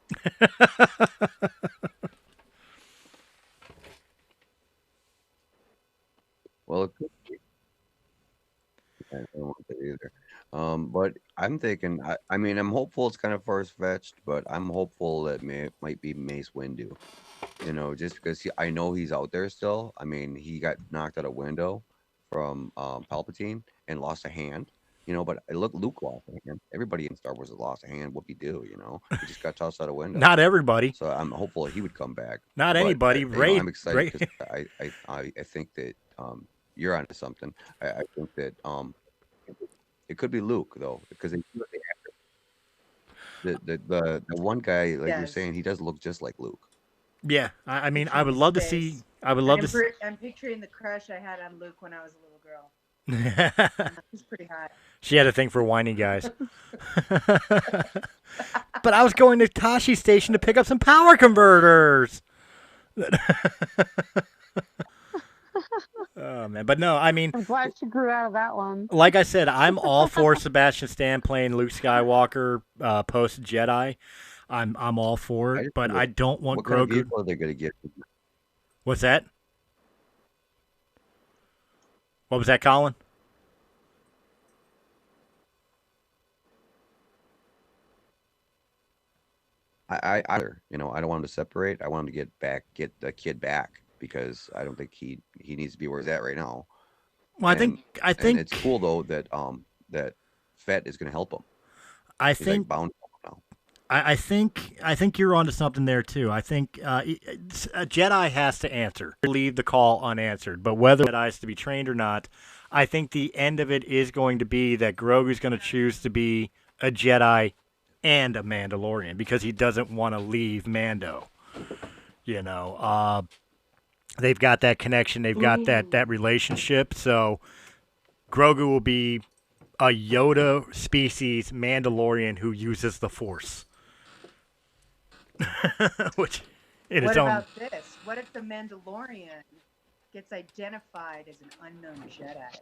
I'm thinking. I mean, I'm hopeful it's kind of far-fetched, but I'm hopeful that it might be Mace Windu. Just because I know he's out there still. I mean, he got knocked out a window from Palpatine and lost a hand. But Luke lost a hand. Everybody in Star Wars has lost a hand. What he do? He just got tossed out a window. Not everybody. So I'm hopeful he would come back. Not But anybody. Ray. I'm excited because I think that you're onto something. I think that it could be Luke though, because the one guy, like you're saying, he does look just like Luke. Yeah, I mean, I would love to see. I would love to. I'm picturing the crush I had on Luke when I was a little girl. He's pretty hot. She had a thing for whiny guys. But I was going to Tashi's station to pick up some power converters. Oh man, but no, I mean, I'm glad she grew out of that one. Like I said, I'm all for Sebastian Stan playing Luke Skywalker post Jedi. I'm all for it, but I don't want what Grogu. Kind of vehicle are they going to get? What's that? What was that, Colin? I don't want him to separate. I want him to get the kid back, because I don't think he needs to be where he's at right now. Well, I think and it's cool though that that Fett is going to help him. He's like bound now. I think you're onto something there too. I think a Jedi has to answer, leave the call unanswered. But whether Jedi is to be trained or not, I think the end of it is going to be that Grogu's going to choose to be a Jedi and a Mandalorian, because he doesn't want to leave Mando. They've got that connection. They've got that relationship. So Grogu will be a Yoda species Mandalorian who uses the Force. Which, in its own. What about this? What if the Mandalorian gets identified as an unknown Jedi?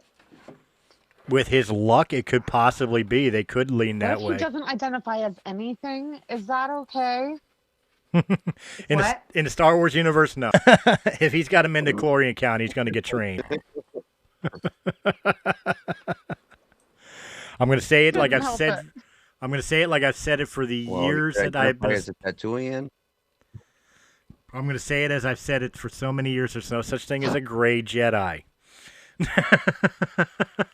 With his luck, it could possibly be. They could lean that way. He doesn't identify as anything. Is that okay? In the Star Wars universe, no. If he's got a midichlorian account, he's going to get trained. I'm going to say it like I've said. I'm going to say it like I've said it for the years that I've been. As a Tatooine. I'm going to say it as I've said it for so many years. There's no such thing as a gray Jedi.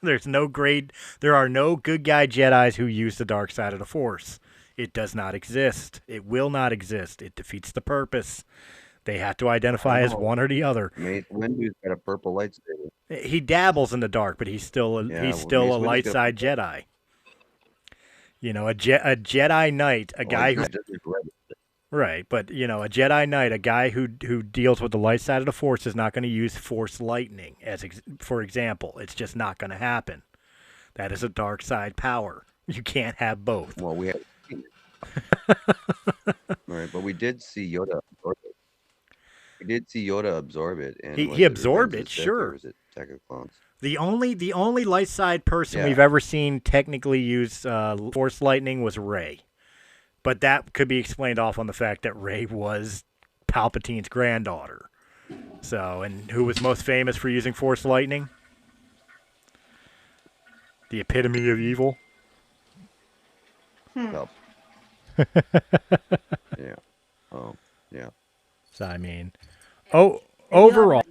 There are no good guy Jedis who use the dark side of the Force. It does not exist. It will not exist. It defeats the purpose. They have to identify as one or the other. Mace Windu's got a purple lightsaber. He dabbles in the dark, but he's still a light side Jedi. A Jedi Knight, a guy who right, but a Jedi Knight, a guy who deals with the light side of the Force is not going to use Force lightning for example. It's just not going to happen. That is a dark side power. You can't have both. Well, we have. Right, but we did see Yoda absorb it. We did see Yoda absorb it, and he absorbed it. Sure. Was it Attack of the Clones? The only light side person we've ever seen technically use Force lightning was Rey, but that could be explained off on the fact that Rey was Palpatine's granddaughter. So, and who was most famous for using Force lightning? The epitome of evil. Yeah. Oh, yeah. So I mean, overall,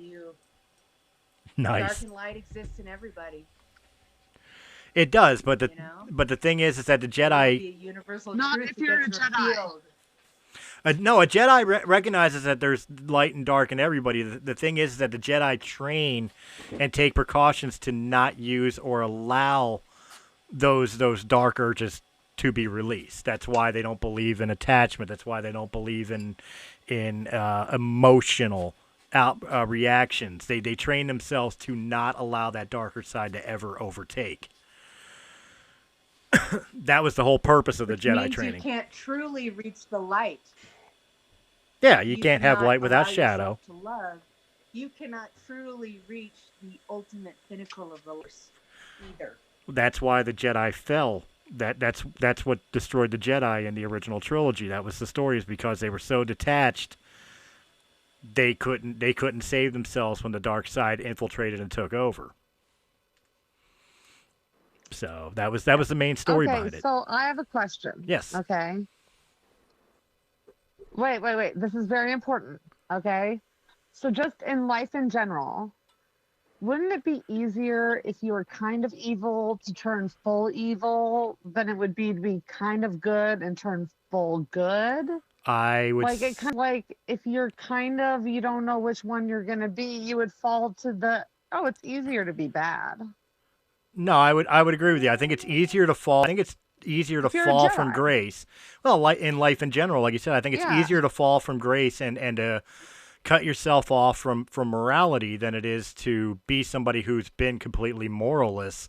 nice. Dark and light exists in everybody. It does, but the thing is that the Jedi. Not if you're a Jedi. No, a Jedi recognizes that there's light and dark in everybody. The thing is that the Jedi train and take precautions to not use or allow those dark urges to be released. That's why they don't believe in attachment. That's why they don't believe in emotional reactions. They train themselves to not allow that darker side to ever overtake. That was the whole purpose of the Jedi training. You can't truly reach the light. Yeah, you can't have light without shadow. To love, you cannot truly reach the ultimate pinnacle of the Force either. That's why the Jedi fell. That's what destroyed the Jedi in the original trilogy. That was the story, is because they were so detached. They couldn't save themselves when the dark side infiltrated and took over. So that was the main story behind it. So I have a question. Yes. Okay. Wait. This is very important. Okay. So just in life in general, wouldn't it be easier if you were kind of evil to turn full evil than it would be to be kind of good and turn full good? I would like it kind of like if you're kind of you don't know which one you're gonna be, you would fall to the it's easier to be bad. No, I would agree with you. I think it's easier to fall. I think it's easier to If you're a fall Jedi. from grace. Well, in life in general, like you said, I think it's easier to fall from grace and to cut yourself off from morality than it is to be somebody who's been completely moralless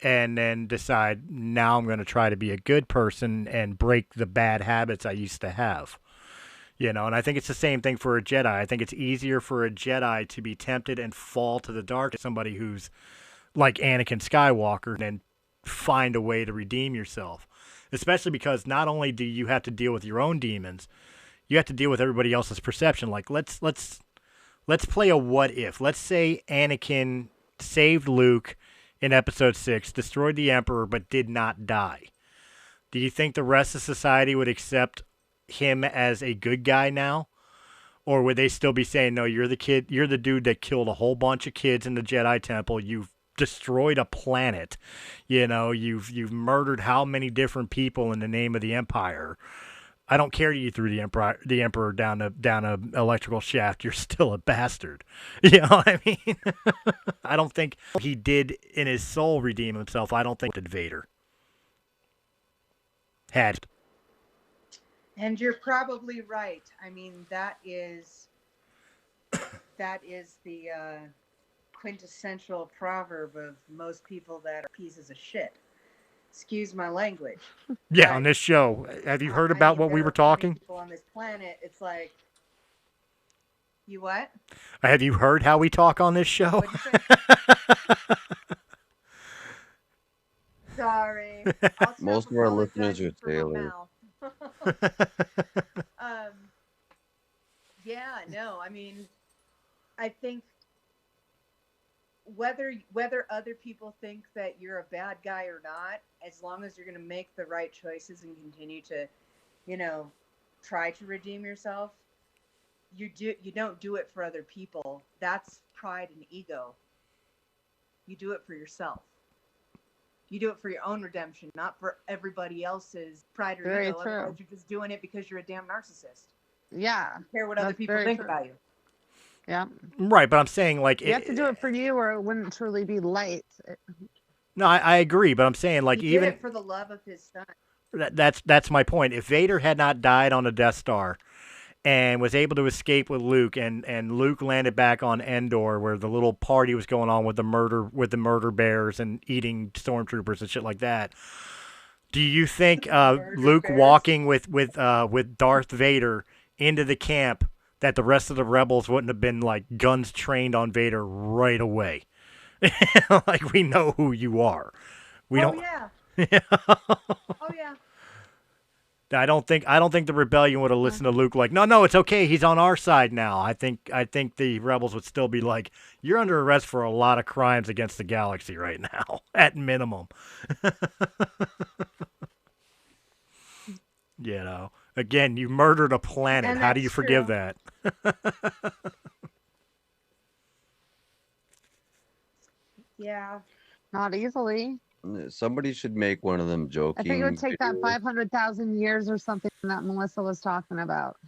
and then decide, now I'm going to try to be a good person and break the bad habits I used to have. You know, and I think it's the same thing for a Jedi. I think it's easier for a Jedi to be tempted and fall to the dark than somebody who's like Anakin Skywalker and find a way to redeem yourself. Especially because not only do you have to deal with your own demons, you have to deal with everybody else's perception. Like let's play a what if. Let's say Anakin saved Luke in episode 6, destroyed the Emperor, but did not die. Do you think the rest of society would accept him as a good guy now? Or would they still be saying, no, you're the dude that killed a whole bunch of kids in the Jedi Temple. You've destroyed a planet. You know, you've murdered how many different people in the name of the Empire. I don't care that you threw the emperor down a electrical shaft. You're still a bastard. You know what I mean? I don't think he did in his soul redeem himself. I don't think did Vader had. And you're probably right. I mean, that is the quintessential proverb of most people that are pieces of shit. Excuse my language. Yeah, on this show. Have you heard about what we were talking? People on this planet, it's like, you what? Have you heard how we talk on this show? Sorry. Most of our listeners are sailors. Yeah, no, I mean, I think whether other people think that you're a bad guy or not, as long as you're going to make the right choices and continue to, try to redeem yourself, you don't do it for other people. That's pride and ego. You do it for yourself. You do it for your own redemption, not for everybody else's pride or ego. Otherwise, you're just doing it because you're a damn narcissist. Yeah. You don't care what other people think about you. Yeah. Right, but I'm saying like you have to do it for you, or it wouldn't truly be light. No, I agree, but I'm saying like he even did it for the love of his son. That's my point. If Vader had not died on the Death Star and was able to escape with Luke, and Luke landed back on Endor where the little party was going on with the murder bears and eating stormtroopers and shit like that, do you think Luke walking with Darth Vader into the camp, that the rest of the rebels wouldn't have been like guns trained on Vader right away? Like, we know who you are. Yeah. Oh yeah. I don't think the rebellion would have listened to Luke like, no, it's okay, he's on our side now. I think the rebels would still be like, you're under arrest for a lot of crimes against the galaxy right now, at minimum. Again, you murdered a planet. How do you forgive that? Yeah. Not easily. Somebody should make one of them joking. I think it would take that 500,000 years or something that Melissa was talking about.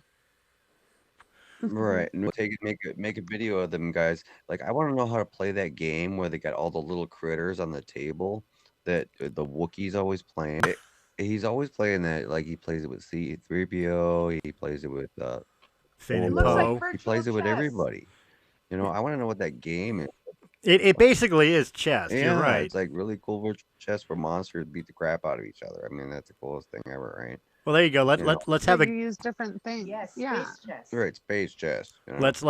Right. And make a video of them guys. Like, I want to know how to play that game where they got all the little critters on the table that the Wookiee's always playing. He's always playing that. Like, he plays it with C-3PO. He plays it with Finn and Poe. He plays it with everybody. I want to know what that game is. It basically is chess. Yeah, you're right. It's like really cool virtual chess where monsters beat the crap out of each other. I mean, that's the coolest thing ever, right? Well, there you go. Let's have you use different things. Yes, yeah. Space chess. Right, space chess. Let's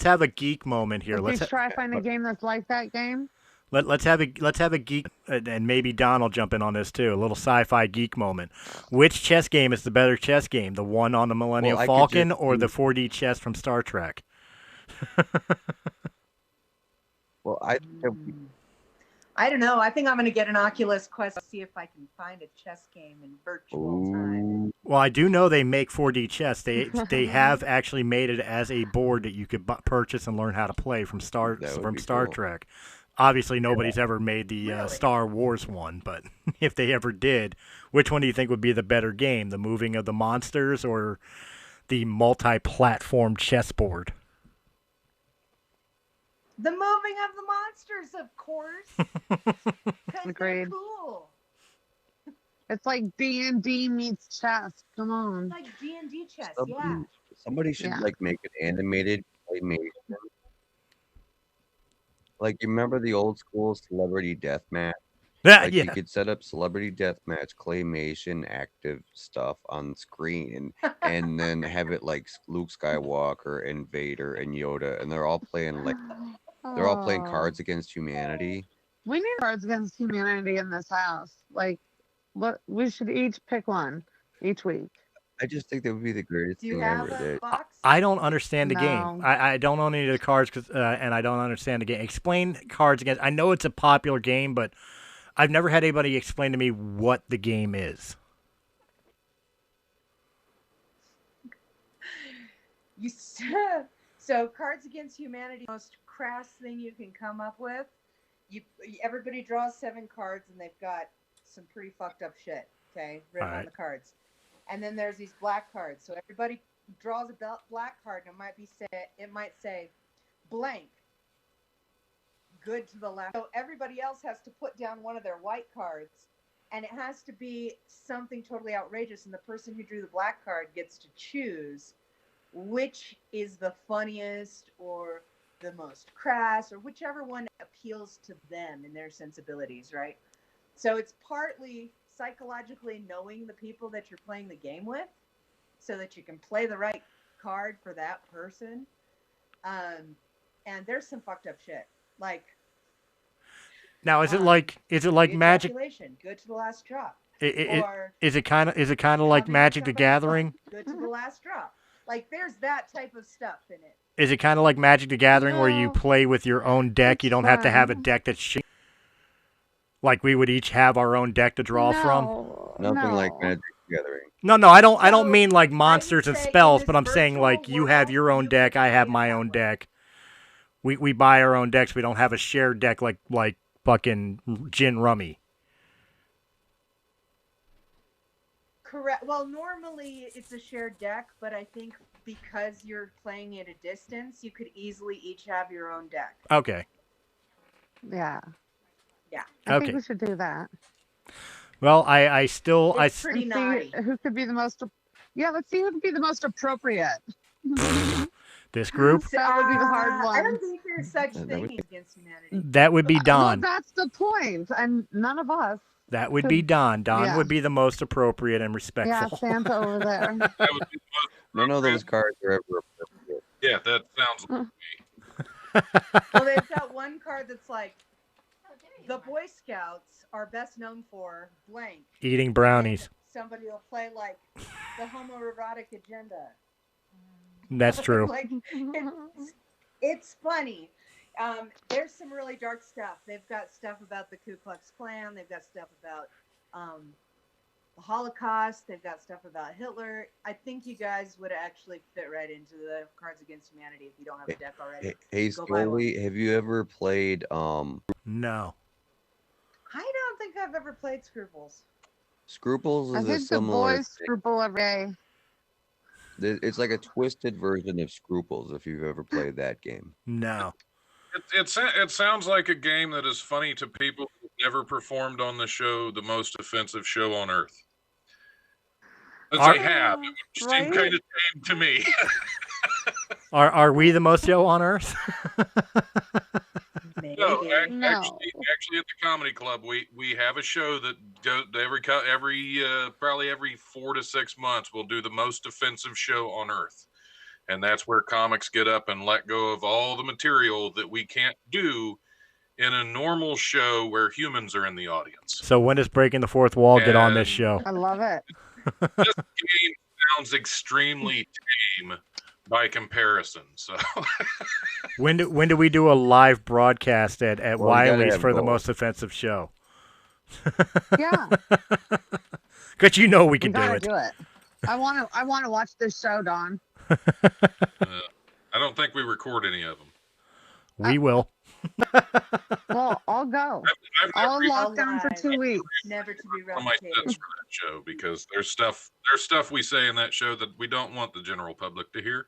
have a geek moment here. Let's try to find a game that's like that game. Let's have a geek, and maybe Don will jump in on this too. A little sci-fi geek moment. Which chess game is the better chess game? The one on the Millennium Falcon or the 4D chess from Star Trek? Well, I don't know. I think I'm going to get an Oculus Quest to see if I can find a chess game in virtual time. Well, I do know they make 4D chess. They have actually made it as a board that you could purchase and learn how to play from Star Trek. Obviously, nobody's ever made the Star Wars one, but if they ever did, which one do you think would be the better game, the moving of the monsters or the multi-platform chessboard? The moving of the monsters, of course. Agreed. Cool. It's like D&D meets chess. Come on. It's like D&D chess, Somebody should like make an animated claymation. Like, you remember the old school Celebrity Deathmatch? Like, you could set up Celebrity Deathmatch claymation active stuff on screen and then have it like Luke Skywalker and Vader and Yoda, and they're all playing Cards Against Humanity. We need Cards Against Humanity in this house. Like, we should each pick one each week. I just think that would be the greatest thing ever. I don't understand the game. I don't own any of the cards, and I don't understand the game. Explain Cards Against. I know it's a popular game, but I've never had anybody explain to me what the game is. So Cards Against Humanity, the most crass thing you can come up with. Everybody draws 7 cards, and they've got some pretty fucked up shit, written on the cards. And then there's these black cards. So everybody draws a black card, and it might say blank, good to the left. So everybody else has to put down one of their white cards, and it has to be something totally outrageous. And the person who drew the black card gets to choose which is the funniest or the most crass, or whichever one appeals to them and their sensibilities, right? So it's partly psychologically knowing the people that you're playing the game with so that you can play the right card for that person. And there's some fucked up shit. Like, now, is it like Magic? Good to the last drop. Is it kind of like Magic the Gathering? Good to the last drop. Like, there's that type of stuff in it. Is it kind of like Magic the Gathering where you play with your own deck? You don't have to have a deck that's like we would each have our own deck to draw from. Nothing like Magic the Gathering. No, I don't mean like monsters and spells, but I'm saying like you have your own deck, I have my own deck. We buy our own decks. We don't have a shared deck like fucking gin rummy. Correct. Well, normally it's a shared deck, but I think because you're playing at a distance, you could easily each have your own deck. Okay. Yeah. Yeah. I think we should do that. Well, it's pretty naughty. Who could be the most? Yeah, let's see who could be the most appropriate. This group? That would be the hard one. I don't think there's such thing against humanity. That would be Don. Well, that's the point, and none of us. That would be Don. Don would be the most appropriate and respectful. Yeah, Santa over there. That would be None of those cards are ever appropriate. Yeah, that sounds like me. Well, they've got one card that's like, the Boy Scouts are best known for blank. Eating brownies. Somebody will play like the homoerotic agenda. That's true. Like, it's funny. There's some really dark stuff. They've got stuff about the Ku Klux Klan. They've got stuff about the Holocaust. They've got stuff about Hitler. I think you guys would actually fit right into the Cards Against Humanity if you don't have a deck already. Hey, Scully, have you ever played? No. I don't think I've ever played Scruples. Scruples is a similar. I think the boys scruple every day. It's like a twisted version of Scruples. If you've ever played that game. No. It sounds like a game that is funny to people who've never performed on the show, the most offensive show on earth. As they have, it would seem kind of tame to me. Are we the most show on earth? No, actually, at the comedy club, we have a show that goes probably every 4 to 6 months. We'll do the most offensive show on earth. And that's where comics get up and let go of all the material that we can't do in a normal show where humans are in the audience. So when does Breaking the Fourth Wall get on this show? I love it. This game sounds extremely tame, by comparison. So When do we do a live broadcast at Well, we gotta Wiley's have for the both. most offensive show? Yeah, Because you know we we can do gotta it. do it. I want to watch this show, Don. I don't think we record any of them. We will. Well, I'll go. I've I'll never lock down for 2 weeks. Never to be on my replicated. sets for that show because there's stuff we say in that show that we don't want the general public to hear.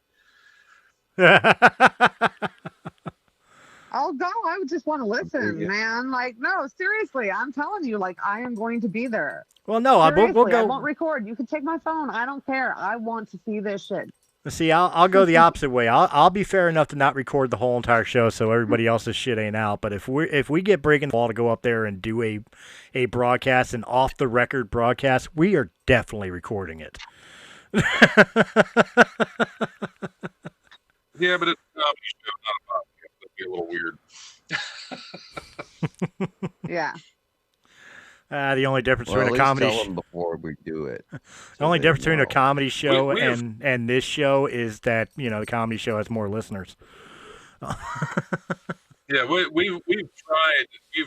I'll go. I would just want to listen, Yeah. man. Like, no, seriously, I'm telling you, like, I am going to be there. Well, no, Seriously, we'll I won't go. record. You can take my phone. I don't care. I want to see this shit. See, I'll go the opposite way. I'll be fair enough to not record the whole entire show so everybody else's shit ain't out. But if we get breaking the wall to go up there and do a broadcast, an off the record broadcast, we are definitely recording it. Yeah, but it's a comedy show, not a podcast. That'd be a little weird. Yeah. The only difference Well, at between a least comedy tell them before we do it. the only difference between a comedy show We have- and this show is that the comedy show has more listeners. Yeah, we've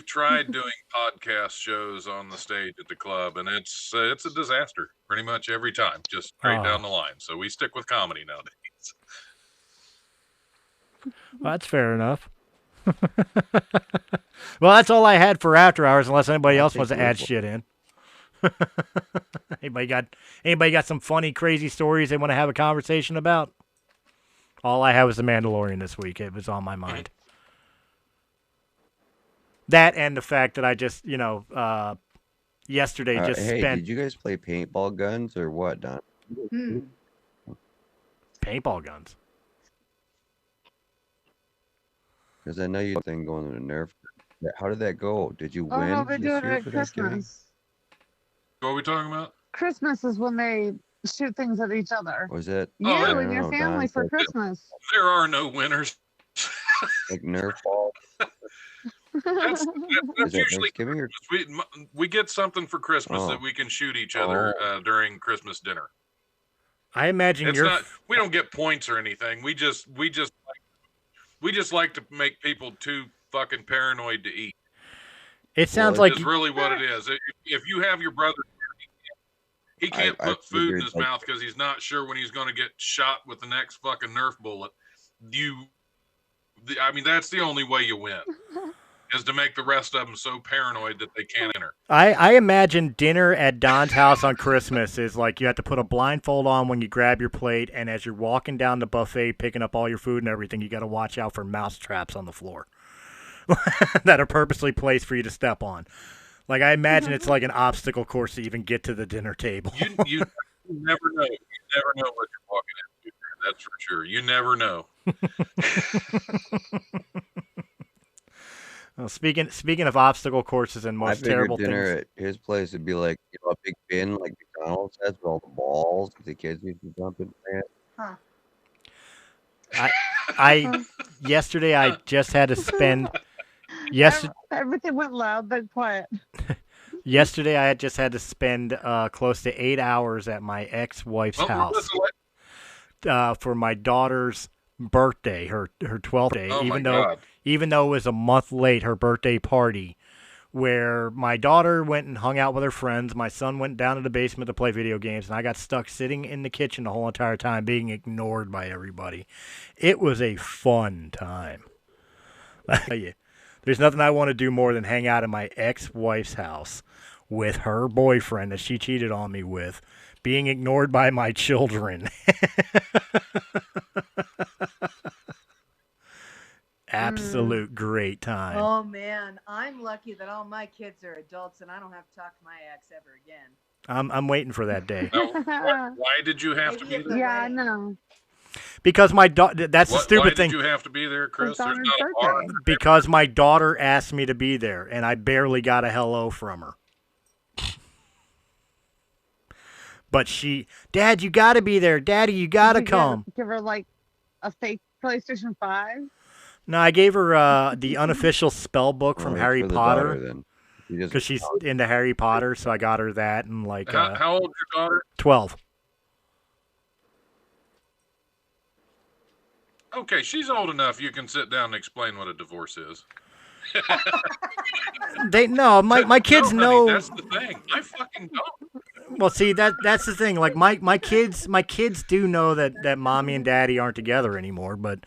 tried doing podcast shows on the stage at the club, and it's a disaster pretty much every time, just straight down the line. So we stick with comedy nowadays. Well, that's fair enough. Well, that's all I had for After Hours, unless anybody else wants to add shit in. Anybody got some funny, crazy stories they want to have a conversation about? All I had was The Mandalorian this week. It was on my mind. That and the fact that I just, yesterday just hey, spent did you guys play paintball guns or what, Don? paintball guns. Because I know you thing going to the Nerf. How did that go? Did you Oh, win no, they do this it year at for Thanksgiving? Christmas. What are we talking about? Christmas is when they shoot things at each other. Was it Oh, You I and don't your know, family Don, for but- Christmas. There are no winners. like Nerf ball? That's Is that usually Thanksgiving or we get something for Christmas Oh. that we can shoot each other during Christmas dinner. I imagine It's you're. not. We don't get points or anything. We just like to make people too fucking paranoid to eat. It sounds Well, like It's really what it is. If you have your brother, he can't I put food in figured, his like- mouth because he's not sure when he's going to get shot with the next fucking Nerf bullet. I mean, that's the only way you win, is to make the rest of them so paranoid that they can't enter. I imagine dinner at Don's house on Christmas is like you have to put a blindfold on when you grab your plate, and as you're walking down the buffet picking up all your food and everything, you got to watch out for mouse traps on the floor that are purposely placed for you to step on. Like, I imagine it's like an obstacle course to even get to the dinner table. You never know. You never know what you're walking into. That's for sure. You never know. Well, speaking of obstacle courses and I most figured terrible dinner things, at his place would be like a big bin like McDonald's has with all the balls that the kids used to jump in. yesterday I just had to spend Everything went loud, then quiet. yesterday I had just had to spend close to 8 hours at my ex-wife's house for my daughter's birthday, her 12th day, Oh my even God. though it was a month late, her birthday party, where my daughter went and hung out with her friends, my son went down to the basement to play video games, and I got stuck sitting in the kitchen the whole entire time being ignored by everybody. It was a fun time. I tell you, there's nothing I want to do more than hang out at my ex-wife's house with her boyfriend that she cheated on me with, being ignored by my children. Absolute great time. Oh man, I'm lucky that all my kids are adults and I don't have to talk to my ex ever again. I'm waiting for that day. Why did you have to Maybe be at the there? Yeah, I wedding. know. Because my daughter, that's the Why stupid thing. did you have to be there, Chris? It's There's Donna's not a bar. birthday. Because my daughter asked me to be there, and I barely got a hello from her. But Dad, you got to be there. Daddy, you got to Did you come. Give her like a fake PlayStation 5. No, I gave her the unofficial spell book from Well, Harry for the daughter, Potter then. You just- because she's into Harry Potter, so I got her that and like How old is your daughter? 12. Okay, she's old enough. You can sit down and explain what a divorce is. My kids no, know. Honey, that's the thing. I fucking don't. Well, see, that's the thing. Like my kids do know that mommy and daddy aren't together anymore, but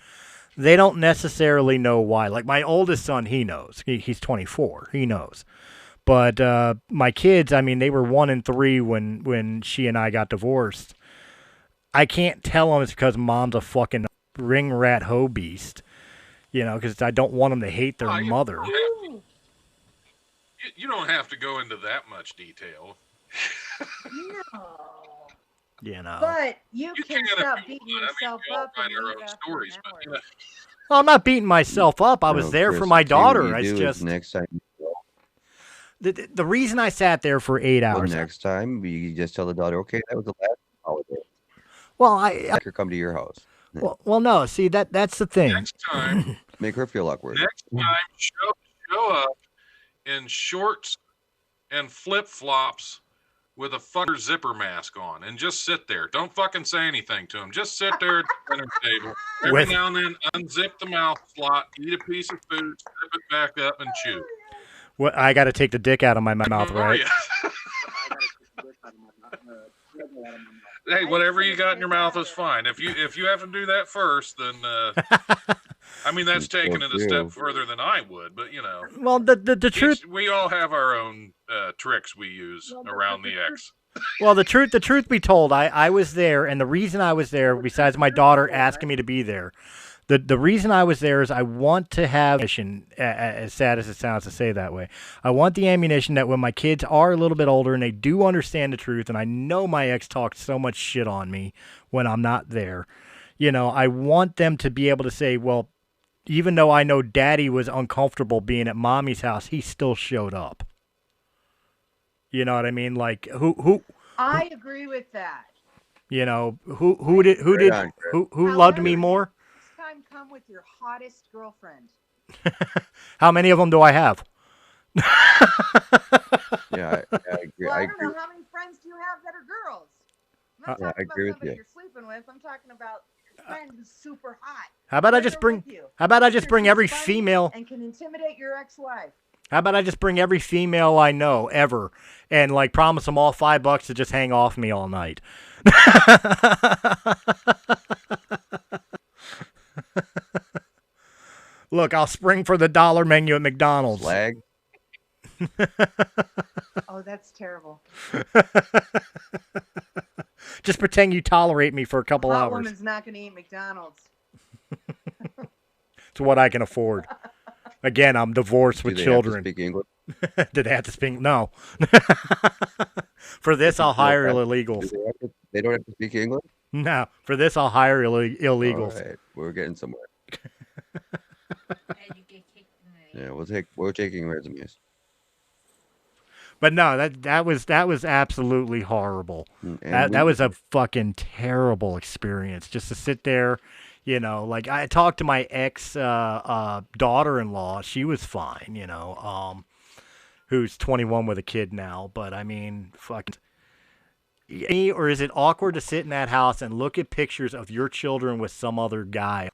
they don't necessarily know why. Like my oldest son, he knows. He's 24. He knows. But my kids, I mean, they were 1 and 3 when she and I got divorced. I can't tell them it's because mom's a fucking ring rat hoe beast, because I don't want them to hate their mother. You don't have to go into that much detail. No. But you can stop beating yourself up and leave after stories, an hour. Well, I'm not beating myself up. I was there for my daughter. It's just next time. The reason I sat there for 8 hours. Well, next time you just tell the daughter, okay, that was the last holiday. Well, make her come to your house. Well, no. See, that's the thing. Next time, make her feel awkward. Next time, show up in shorts and flip flops with a fucker zipper mask on, and just sit there. Don't fucking say anything to him. Just sit there at the dinner table. Every now and then, unzip the mouth slot, eat a piece of food, zip it back up, and chew. Well, I got to take the dick out of my mouth, right? Yeah. Hey, whatever you got in your mouth is fine. If you have to do that first, then I mean that's taking it a step further than I would. But well, the truth, we all have our own tricks we use around the X. Well, the truth be told, I was there, and the reason I was there, besides my daughter asking me to be there, the reason I was there is I want to have ammunition, as sad as it sounds to say that way. I want the ammunition that when my kids are a little bit older and they do understand the truth, and I know my ex talked so much shit on me when I'm not there, I want them to be able to say, well, even though I know daddy was uncomfortable being at mommy's house, he still showed up. You know what I mean? Like who I agree with that. Who loved me more? Next time, come with your hottest girlfriend. How many of them do I have? Yeah, I agree. Well, I don't know how many friends do you have that are girls. I'm not talking about somebody you're sleeping with. I'm talking about a friend who's super hot. How about I just bring every female and can intimidate your ex-wife? How about I just bring every female I know ever and like promise them all $5 to just hang off me all night? Look, I'll spring for the $1 menu at McDonald's. Slag. Oh, that's terrible. Just pretend you tolerate me for a couple Hot hours. woman's not going to eat McDonald's. It's what I can afford. Again, I'm divorced with children. Have to speak English? Did they have to speak? No. For this, I'll hire illegals. They don't have to speak English? No. For this, I'll hire illegals. All right. We're getting somewhere. Yeah, we're taking resumes. But no, that was absolutely horrible. That was a fucking terrible experience. Just to sit there, like I talked to my ex daughter-in-law. She was fine, who's 21 with a kid now. But I mean, fucking. Or is it awkward to sit in that house and look at pictures of your children with some other guy?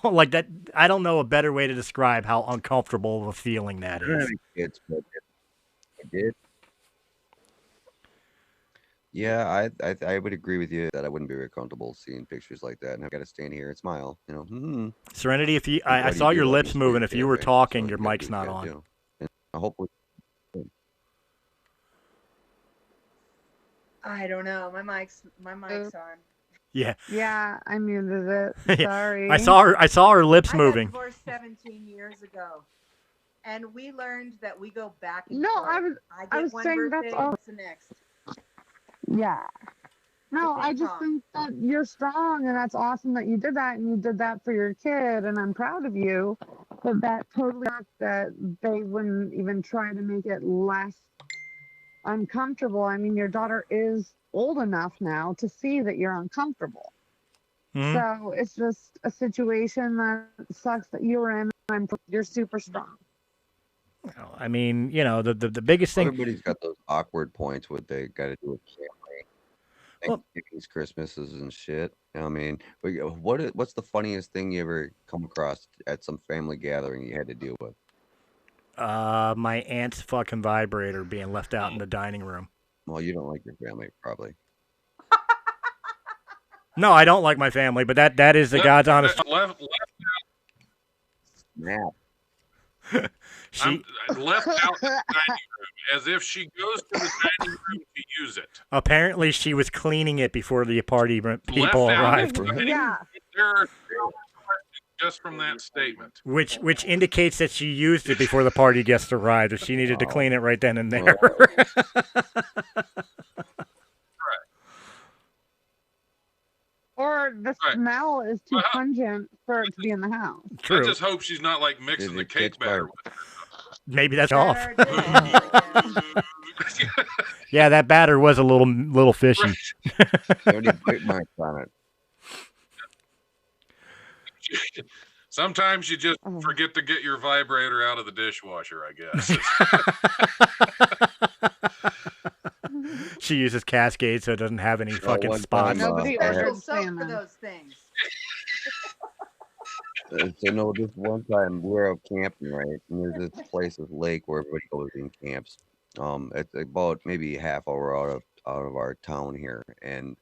Like that. I don't know a better way to describe how uncomfortable of a feeling that is. I did. Yeah, I would agree with you that I wouldn't be very comfortable seeing pictures like that, and I've got to stand here and smile. Serenity, if I saw your lips moving. If you were talking, your mic's not on. Hopefully. I don't know. My mic's on. Yeah. Yeah, I muted it. Sorry. I saw her lips moving. I got divorced 17 years ago. And we learned that we go back and No, forth. I was saying that's all. What's the next? Yeah. No, I just think that you're strong, and that's awesome that you did that, and you did that for your kid, and I'm proud of you. But that totally not that they wouldn't even try to make it less uncomfortable. I mean, your daughter is old enough now to see that you're uncomfortable. Mm-hmm. So it's just a situation that sucks that you were in, and you're super strong. Well, I mean, the biggest thing. Everybody's got those awkward points what they got to do with family. Thanksgivings, Christmases, and shit. I mean, what's the funniest thing you ever come across at some family gathering you had to deal with? My aunt's fucking vibrator being left out in the dining room. Well, you don't like your family, probably. No, I don't like my family, but that is the God's honest. Left Snap. She left out in the dining room, as if she goes to the dining room to use it. apparently she was cleaning it before the party people Left out arrived, in the dining room. There are questions just from that statement. which indicates that she used it before the party guests arrived. If she needed to clean it right then and there. Or the smell is too pungent for it to be in the house. True. I just hope she's not like mixing the cake batter with it. Maybe that's off. Yeah, that batter was a little fishy. Only bite marks on it. Sometimes you just forget to get your vibrator out of the dishwasher, I guess. She uses Cascade so it doesn't have any fucking spots. Nobody ordered soap for those things. So no, this one time we were out camping, right? And there's this place, this lake where everybody goes and camps. It's about maybe half hour out of our town here, and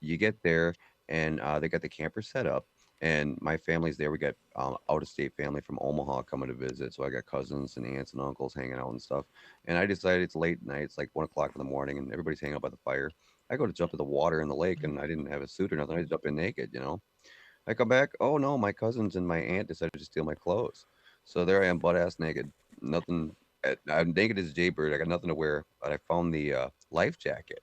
you get there, and they got the camper set up, and my family's there. We got out of state family from Omaha coming to visit, so I got cousins and aunts and uncles hanging out and stuff. And I decided it's late night, it's like 1 o'clock in the morning, and everybody's hanging out by the fire. I go to jump in the water in the lake, and I didn't have a suit or nothing. I just jumped in naked, you know. I come back. Oh no, my cousins and my aunt decided to steal my clothes. So there I am, butt ass naked. Nothing. I'm naked as Jaybird. I got nothing to wear. But I found the life jacket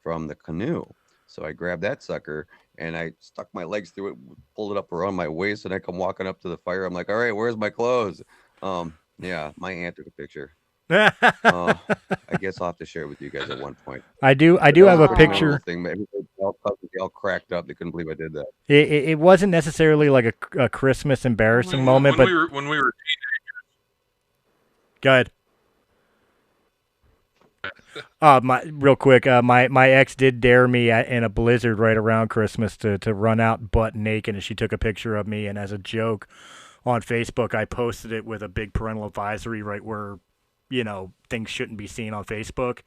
from the canoe. So I grabbed that sucker and I stuck my legs through it, pulled it up around my waist, and I come walking up to the fire. I'm like, all right, where's my clothes? Yeah, my aunt took a picture. I guess I'll have to share it with you guys at one point. I do have a picture. Thing, but everybody all cracked up. They couldn't believe I did that. It wasn't necessarily like a Christmas embarrassing moment, but when we were teenagers. Go ahead. Real quick, my ex did dare me in a blizzard right around Christmas to run out butt naked, and she took a picture of me, and as a joke on Facebook, I posted it with a big parental advisory right where, you know, things shouldn't be seen on Facebook.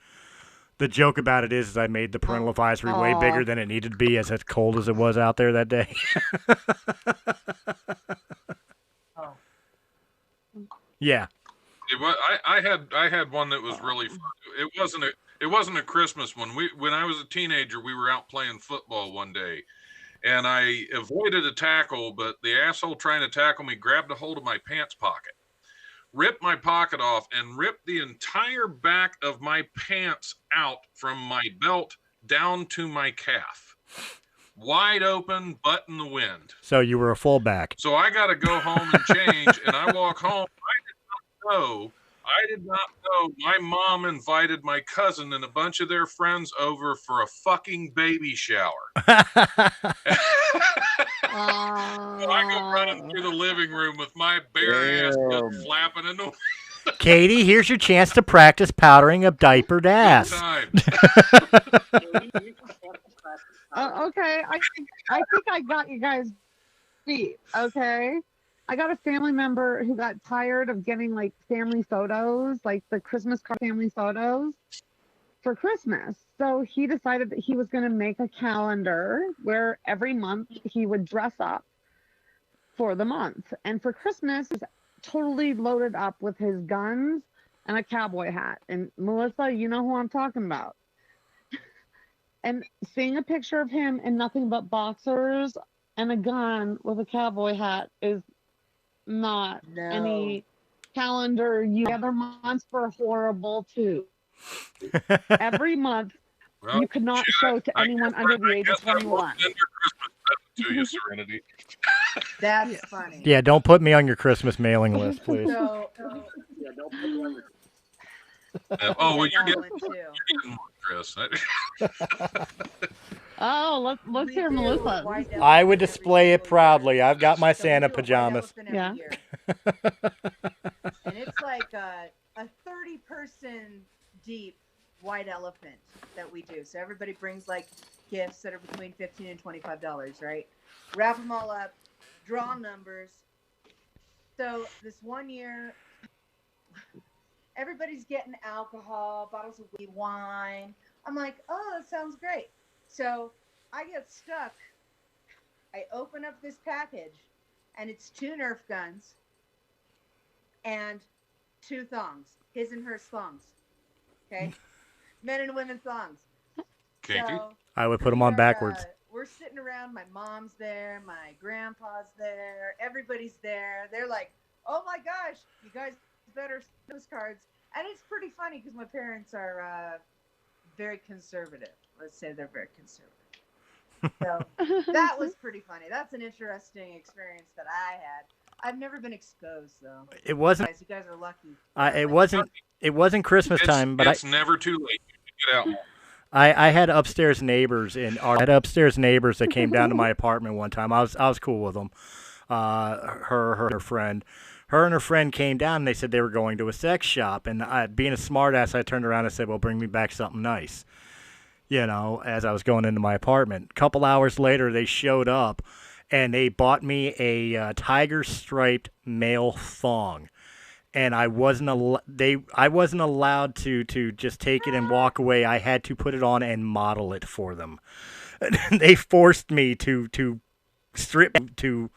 The joke about it is I made the parental advisory way bigger than it needed to be, as cold as it was out there that day. Yeah. I had one that was really fun. It wasn't a Christmas one. When I was a teenager, we were out playing football one day, and I avoided a tackle, but the asshole trying to tackle me grabbed a hold of my pants pocket, ripped my pocket off, and ripped the entire back of my pants out from my belt down to my calf. Wide open, butt in the wind. So you were a fullback. So I got to go home and change, and I walk home. I did not know my mom invited my cousin and a bunch of their friends over for a fucking baby shower. So I go running through the living room with my bare ass flapping in the wind. Katie, here's your chance to practice powdering a diapered ass. Okay, I think I got you guys beat. Okay, I got a family member who got tired of getting like family photos, like the Christmas card family photos for Christmas. So he decided that he was going to make a calendar where every month he would dress up for the month. And for Christmas, he was totally loaded up with his guns and a cowboy hat. And Melissa, you know who I'm talking about. And seeing a picture of him in nothing but boxers and a gun with a cowboy hat is not any calendar. The other months were horrible too. Every month, you could not show to anyone under the age of 21. To you, Serenity. That's funny. Yeah, don't put me on your Christmas mailing list, please. Yeah, don't put me on your well, you're getting more, Chris. Oh, let's hear Melissa. I would display it proudly. I've got my Santa pajamas. Yeah. And it's like a 30-person deep white elephant that we do. So everybody brings like gifts that are between $15 and $25, right? Wrap them all up, draw numbers. So this one year, everybody's getting alcohol, bottles of wine. I'm like, oh, that sounds great. So I get stuck. I open up this package, and it's 2 Nerf guns and 2 thongs, his and hers thongs. Okay, men and women thongs. Kinky. So I would put them on backwards. We're sitting around. My mom's there. My grandpa's there. Everybody's there. They're like, "Oh my gosh, you guys better those cards." And it's pretty funny because my parents are very conservative. Let's say they're very conservative. So that was pretty funny. That's an interesting experience that I had. I've never been exposed though. It wasn't. You guys are lucky. It wasn't. It wasn't Christmas time, but it's never too late. You get out. I had upstairs neighbors that came down to my apartment one time. I was cool with them. Her friend. Her and her friend came down and they said they were going to a sex shop. And being a smartass, I turned around and said, well, bring me back something nice. You know, as I was going into my apartment. A couple hours later, they showed up and they bought me a tiger striped male thong. And I wasn't allowed to just take it and walk away. I had to put it on and model it for them. They forced me to strip to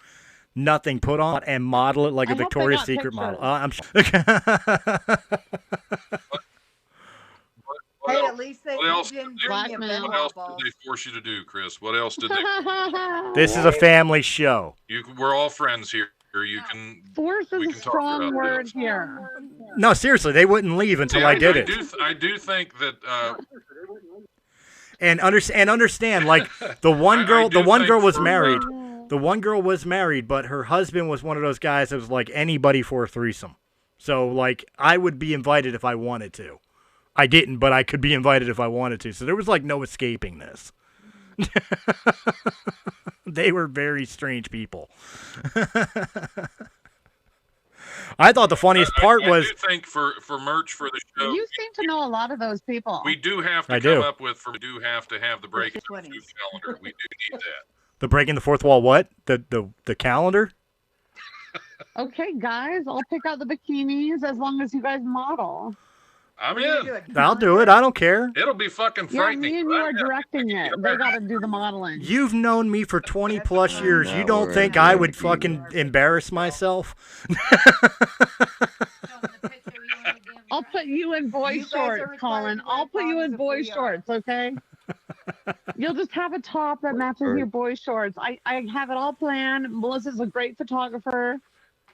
nothing, put on and model it like a Victoria's Secret model. Hey, at least they didn't bring you a What else did they force you to do, Chris? What else did they? This is a family show. We're all friends here. You can. Force is a strong word here. No, seriously, they wouldn't leave until I did it. I do think that. And understand, like the one girl was married. The one girl was married, but her husband was one of those guys that was like anybody for a threesome. So like I would be invited if I wanted to. I didn't, but I could be invited if I wanted to. So there was like no escaping this. They were very strange people. I thought the funniest part was. I do think for merch for the show. You seem to know a lot of those people. We do have to come up with. We do have to have the Breaking the Fourth calendar. We do need that. The Breaking the Fourth Wall. What? The calendar? Okay, guys, I'll pick out the bikinis as long as you guys model. I'm in. I'll do it. I don't care. It'll be fucking frightening. Yeah, me and you are directing it. They got to do the modeling. You've known me for 20 plus years. You don't think I would fucking embarrass myself? I'll put you in boy shorts, Colin. I'll put you in boy shorts, okay? You'll just have a top that matches your boy shorts. I have it all planned. Melissa's a great photographer.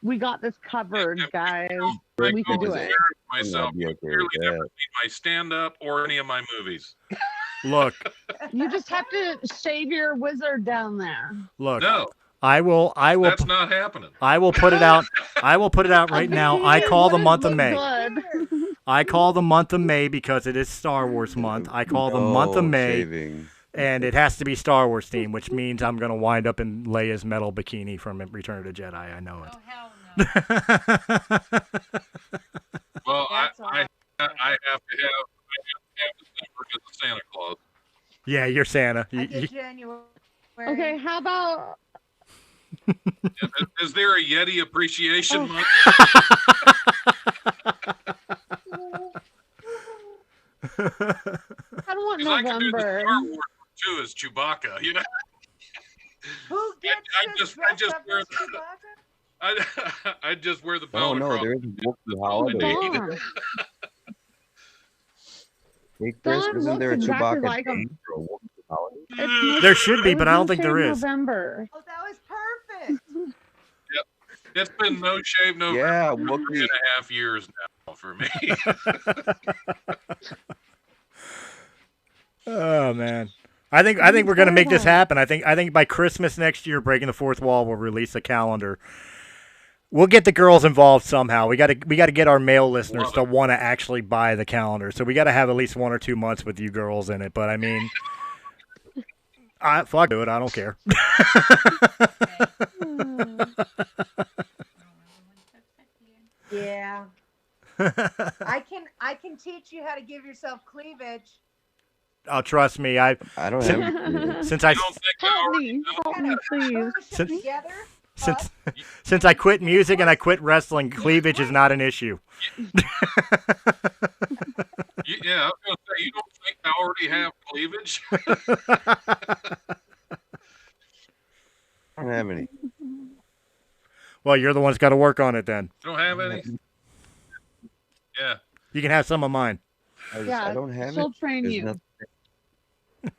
We got this covered, guys. We can do it. Myself, you clearly never seen my stand-up or any of my movies. Look. You just have to shave your wizard down there. Look. No. I will. That's not happening. I will put it out. I will put it out right now. I call the month of May. I call the month of May because it is Star Wars month. I call the month of May. And it has to be Star Wars themed, which means I'm going to wind up in Leia's metal bikini from Return of the Jedi. I know it. Oh, hell no. Well, I have to have December because of Santa Claus. Yeah, you're Santa. I get January. Okay, how about... Is there a Yeti appreciation month? I don't want I can do the November. Star Wars too as Chewbacca, you know. Who gets I just wear the I just wear the belt. Oh no, there is a Wookiee holiday. Hey Chris, Dawn isn't there a looks exactly Chewbacca like day him. for a Wookiee holiday? There should be, but I don't think there is. November. Oh, that was perfect. Yep. It's been no shave November Yeah, for Wookiee. 3.5 years now for me. Oh man. I think we're gonna make this happen. I think by Christmas next year, Breaking the Fourth Wall will release a calendar. We'll get the girls involved somehow. We got to get our male listeners to want to actually buy the calendar. So we got to have at least 1 or 2 months with you girls in it. But I mean, fuck do it. I don't care. Yeah. I can teach you how to give yourself cleavage. Oh, trust me, I don't have. since I don't think I Help already me, know? help me, please. Since- together. since since I quit music and I quit wrestling, cleavage is not an issue. Yeah, I was going to say, you don't think I already have cleavage? I don't have any. Well, you're the one that's got to work on it then. Don't have any? Yeah. You can have some of mine. I don't have she'll it. train There's you. nothing.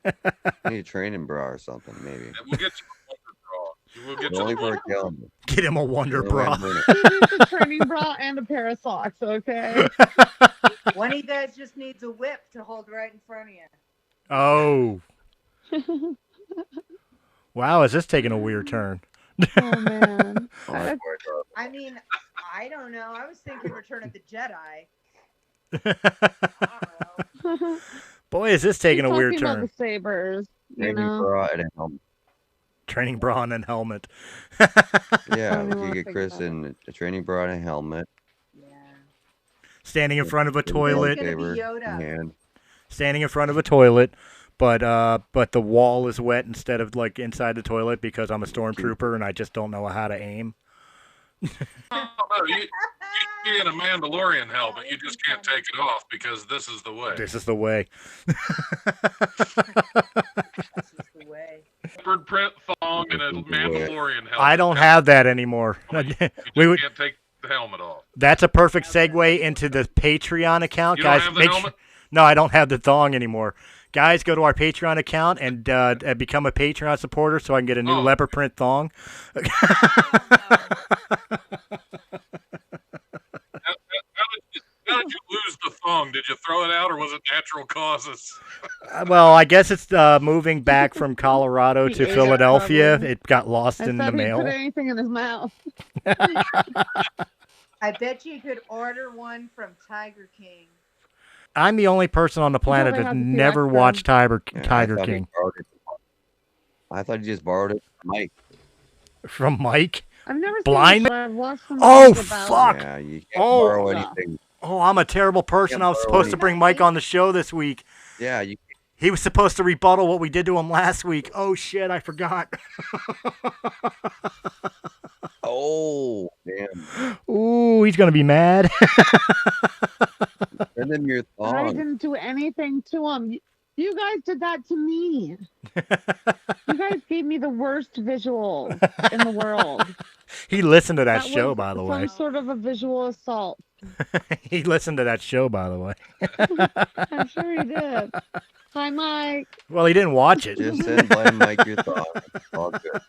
I need a training bra or something, maybe. We'll get you a wonder bra. We'll get But you only the for a wonder bra. calendar. Get him a wonder The only way bra. I'm doing it. He needs a training bra and a pair of socks, okay? One of you guys just needs a whip to hold right in front of you. Oh. Wow, is this taking a weird turn? Oh, man. Oh, that's where I draw. I mean, I don't know. I was thinking Return of the Jedi. Boy, is this taking a He's weird talking about turn. the sabers, you Training know? bra and a helmet. Training bra and helmet. Yeah, I we don't could wanna get think Chris about it. in a training bra and a helmet. Yeah. Standing in front of a Who's toilet. gonna be Lightsaber in Yoda? hand. Standing in front of a toilet, but the wall is wet instead of like inside the toilet because I'm a stormtrooper and I just don't know how to aim. Oh, no, you be in a Mandalorian helmet. You just can't take it off because this is the way. This is the way. This is the way. Leopard print thong and a This is the way. Mandalorian helmet. I don't have that anymore. You just We would. can't take the helmet off. That's a perfect segue into the Patreon account, You don't guys. have the make helmet? sure. No, I don't have the thong anymore. Guys, go to our Patreon account and become a Patreon supporter so I can get a new leopard print thong. How did you lose the thong? Did you throw it out or was it natural causes? Well, I guess it's moving back from Colorado He to ate it, Philadelphia. probably. It got lost I in the said he'd put mail. anything in his mouth. I bet you could order one from Tiger King. I'm the only person on the planet they that have to see never extra. watched Tiger I thought he King. borrowed it. I thought he just borrowed it from Mike. From Mike? I've never Blind seen it, but I've watched some Oh, things about fuck! Yeah, you can't Oh. borrow anything. Oh, I'm a terrible person. I was borrow supposed to anything. bring Mike on the show this week. Yeah, you. He was supposed to rebuttal what we did to him last week. Oh, shit, I forgot. Oh, damn. Ooh, he's going to be mad. Send him your I thong. didn't do anything to him. You guys did that to me. You guys gave me the worst visual in the world. He listened to that show, was by the way. some sort of a visual assault. He listened to that show, by the way. I'm sure he did. Hi, Mike. Well, he didn't watch it. Just send Blind Mike your thong. It's all good.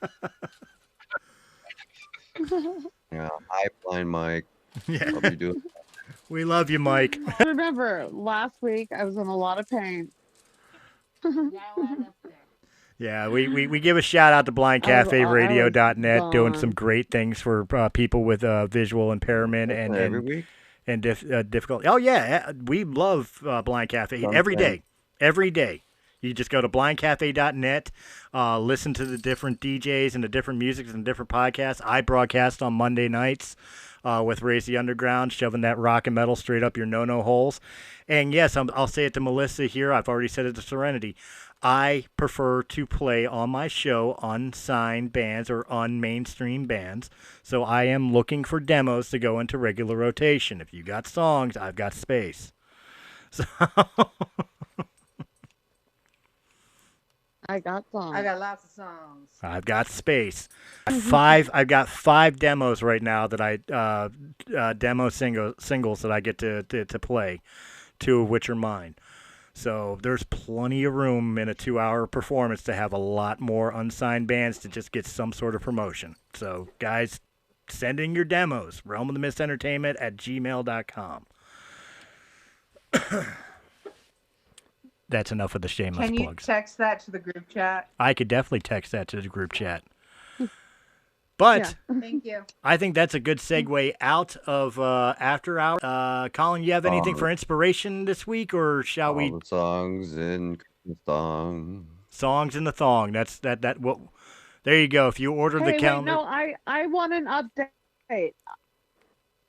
Yeah, hi, Blind Mike. Yeah. Hope you're doing. We love you, Mike. Remember, last week I was in a lot of pain. Yeah, we give a shout out to blindcaferadio.net doing some great things for people with visual impairment Every week. and difficult. Oh yeah, we love Blind Cafe every day. Every day. You just go to blindcafe.net, listen to the different DJs and the different musics and different podcasts. I broadcast on Monday nights with Raise the Underground, shoving that rock and metal straight up your no-no holes. And yes, I'll say it to Melissa here. I've already said it to Serenity. I prefer to play on my show unsigned bands or unmainstream bands. So I am looking for demos to go into regular rotation. If you got songs, I've got space. So I got songs. I got lots of songs. I've got space. I've got 5 demos right now that I demo singles that I get to play, 2 of which are mine. So there's plenty of room in a 2-hour performance to have a lot more unsigned bands to just get some sort of promotion. So guys, send in your demos. Realm of the Mist Entertainment at gmail.com. That's enough of the shameless Can you plugs. text that to the group chat? I could definitely text that to the group chat. But Thank you. I think that's a good segue out of After Hours. Colin, you have anything for inspiration this week, or shall we? All the songs in the thong. Songs in the thong. That's that. What? There you go. If you order the calendar. No, I want an update.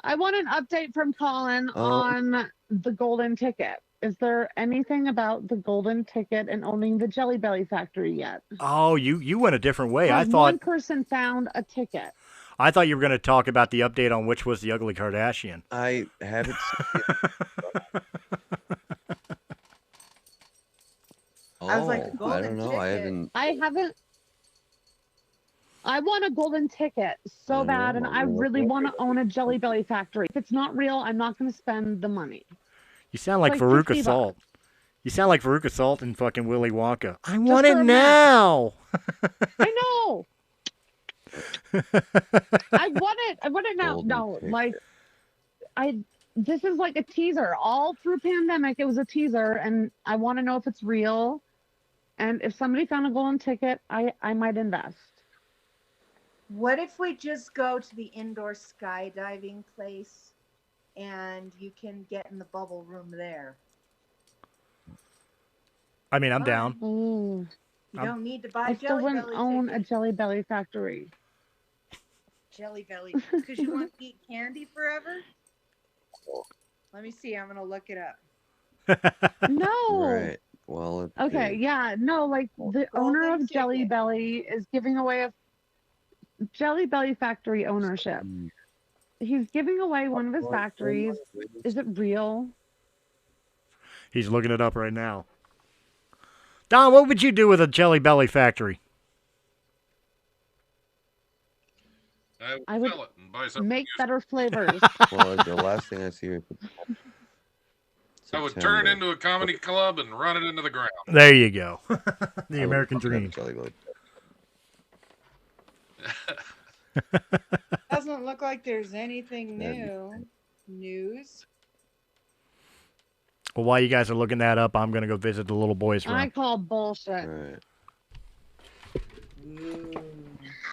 I want an update from Colin on the golden ticket. Is there anything about the golden ticket and owning the Jelly Belly factory yet? Oh, you went a different way. Has one person found a ticket? I thought you were going to talk about the update on which was the ugly Kardashian. I haven't seen it. I was like, Oh, I golden don't know. ticket. I haven't. I want a golden ticket so bad, and I really want to own a Jelly Belly factory. If it's not real, I'm not going to spend the money. You sound like Like Veruca $50. Salt. You sound like Veruca Salt and fucking Willy Wonka. I Just want it for a now. I know. I want it. I want it now. Golden No, ticket. like this is like a teaser. All through pandemic, it was a teaser, and I want to know if it's real. And if somebody found a golden ticket, I might invest. What if we just go to the indoor skydiving place and you can get in the bubble room there? I mean, I'm Fine. down. Ooh. You don't need to buy I a still Jelly wouldn't Belly own ticket. a Jelly Belly factory. Jelly Belly. Because you want to eat candy forever? Let me see. I'm going to look it up. No. Right. Well, Okay, yeah, no, like the owner Golden of Jelly ticket. Belly is giving away a Jelly Belly factory ownership. He's giving away one of his factories. Is it real? He's looking it up right now. Don, what would you do with a Jelly Belly factory? I would sell it and buy something make useful. better flavors. Well, the last thing I see is I would turn it into a comedy club and run it into the ground. There you go. The American dream. Doesn't look like there's anything new. News. Well, while you guys are looking that up, I'm going to go visit the little boy's room. I call bullshit. Right.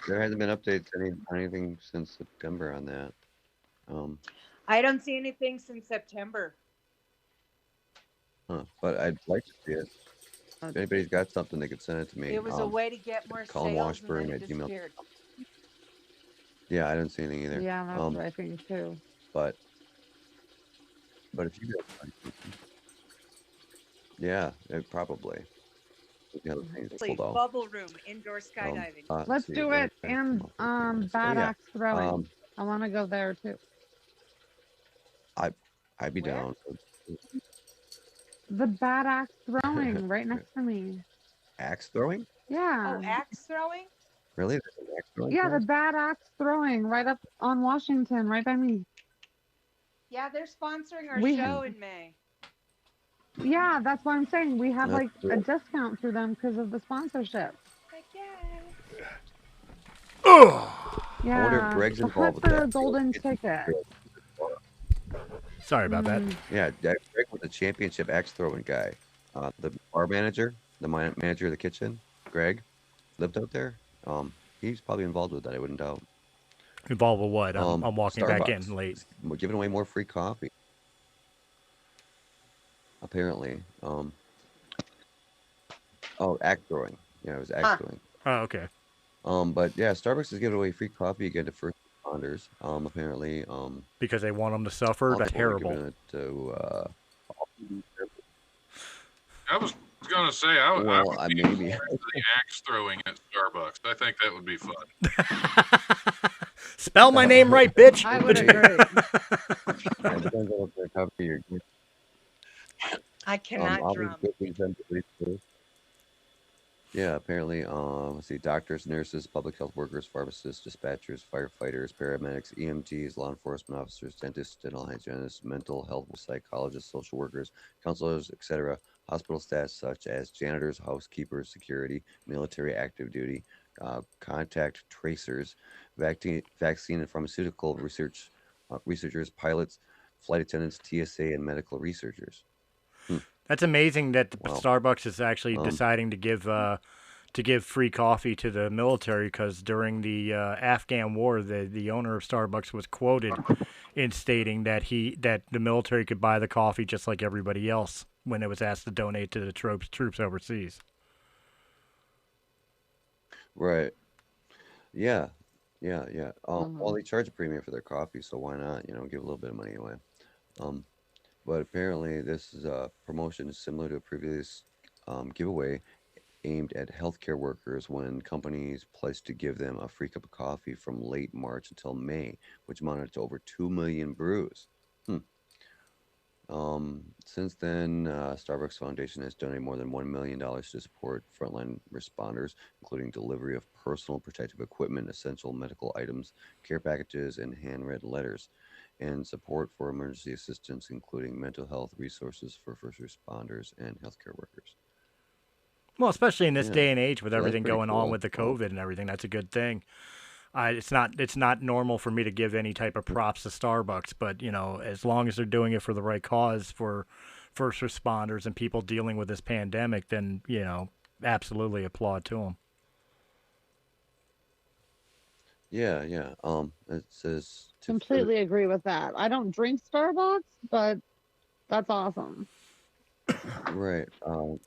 There hasn't been updates anything since September on that. I don't see anything since September. But I'd like to see it. If anybody's got something, they could send it to me. It was a way to get more sales, and then it disappeared. Yeah, I don't see anything either. Yeah, that's what I think too. But if you yeah, probably. Bubble room, indoor skydiving. Let's do it. And bad axe throwing. I want to go there too. I'd be down. The bad axe throwing right next to me. Axe throwing? Yeah. Oh, axe throwing? Really? There's an axe throwing Yeah, place? the bad axe throwing right up on Washington, right by me. Yeah, they're sponsoring our We show have- in May. Yeah, that's what I'm saying. We have That's like cool. a discount through them because of the sponsorship. Heck yeah. Yeah. I wonder if Greg's the involved hunt with for that. a golden ticket. Sorry about that. Yeah, Greg was the championship axe throwing guy. The bar manager, the manager of the kitchen, Greg, lived out there. He's probably involved with that, I wouldn't doubt. Involved with what? I'm walking back Starbucks. in late. We're giving away more free coffee. Apparently. Axe throwing. Yeah, it was axe throwing. Oh, okay. But yeah, Starbucks is giving away free coffee again to first responders. Apparently. Because they want them to suffer? That's terrible. Giving it to, I was going to say, I would be maybe. more into the axe throwing at Starbucks. I think that would be fun. Spell my name right, bitch. I would agree. It depends on what their coffee you're getting. I cannot drum. Yeah, apparently, let's see, doctors, nurses, public health workers, pharmacists, dispatchers, firefighters, paramedics, EMTs, law enforcement officers, dentists, dental hygienists, mental health psychologists, social workers, counselors, etc., hospital staff such as janitors, housekeepers, security, military active duty, contact tracers, vaccine and pharmaceutical researchers, pilots, flight attendants, TSA, and medical researchers. That's amazing that Starbucks is actually deciding to give free coffee to the military, because during the Afghan war, the owner of Starbucks was quoted in stating that the military could buy the coffee just like everybody else when it was asked to donate to the troops overseas. Right. Yeah. Well, they charge a premium for their coffee, so why not? Give a little bit of money away. but apparently this is a promotion similar to a previous giveaway aimed at healthcare workers when companies pledged to give them a free cup of coffee from late March until May, which amounted to over 2 million brews. Hmm. Since then, Starbucks Foundation has donated more than $1 million to support frontline responders, including delivery of personal protective equipment, essential medical items, care packages, and handwritten letters, and support for emergency assistance, including mental health resources for first responders and healthcare workers. Well, especially in this Yeah, day and age with so that's everything pretty going on cool. with the COVID and everything, that's a good thing. It's not normal for me to give any type of props to Starbucks, but as long as they're doing it for the right cause for first responders and people dealing with this pandemic, then absolutely applaud to them. Yeah, yeah. It says to Completely agree with that. I don't drink Starbucks, but that's awesome. right.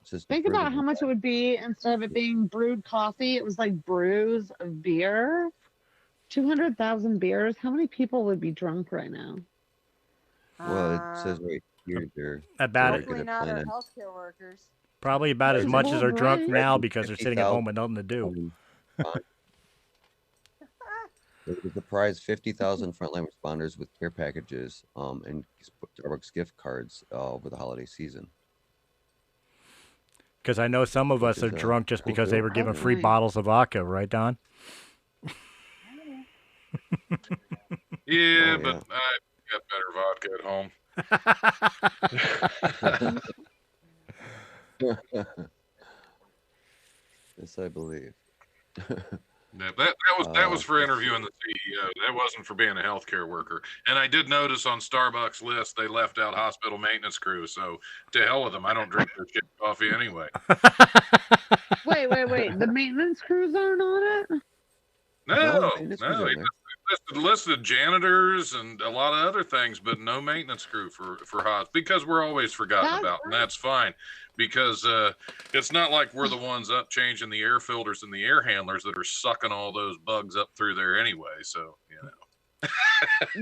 Just to Think further about how much it would be instead of it being brewed coffee, it was like brews of beer. 200,000 beers. How many people would be drunk right now? well, it says right here About they're it. Hopefully going to not our plan healthcare workers. Probably about as Good much as hope, are drunk right? now on because they're sitting at 50,000 home with nothing to do. They could surprise 50,000 frontline responders with care packages and Starbucks gift cards over the holiday season. Because I know some of Which us are is a drunk just cool because they deal. were given free Definitely. bottles of vodka, right, Don? Yeah, Oh, but yeah. I got better vodka at home. Yes, I believe. Yeah, that was for Let's see. interviewing the CEO. That wasn't for being a healthcare worker. And I did notice on Starbucks list they left out hospital maintenance crew. So to hell with them. I don't drink their shit coffee anyway. Wait. The maintenance crews aren't on it? No, No, maintenance crews no. on He there. listed janitors and a lot of other things, but no maintenance crew for hot because we're always forgotten That's about, and that's fine because it's not like we're the ones up changing the air filters and the air handlers that are sucking all those bugs up through there anyway. So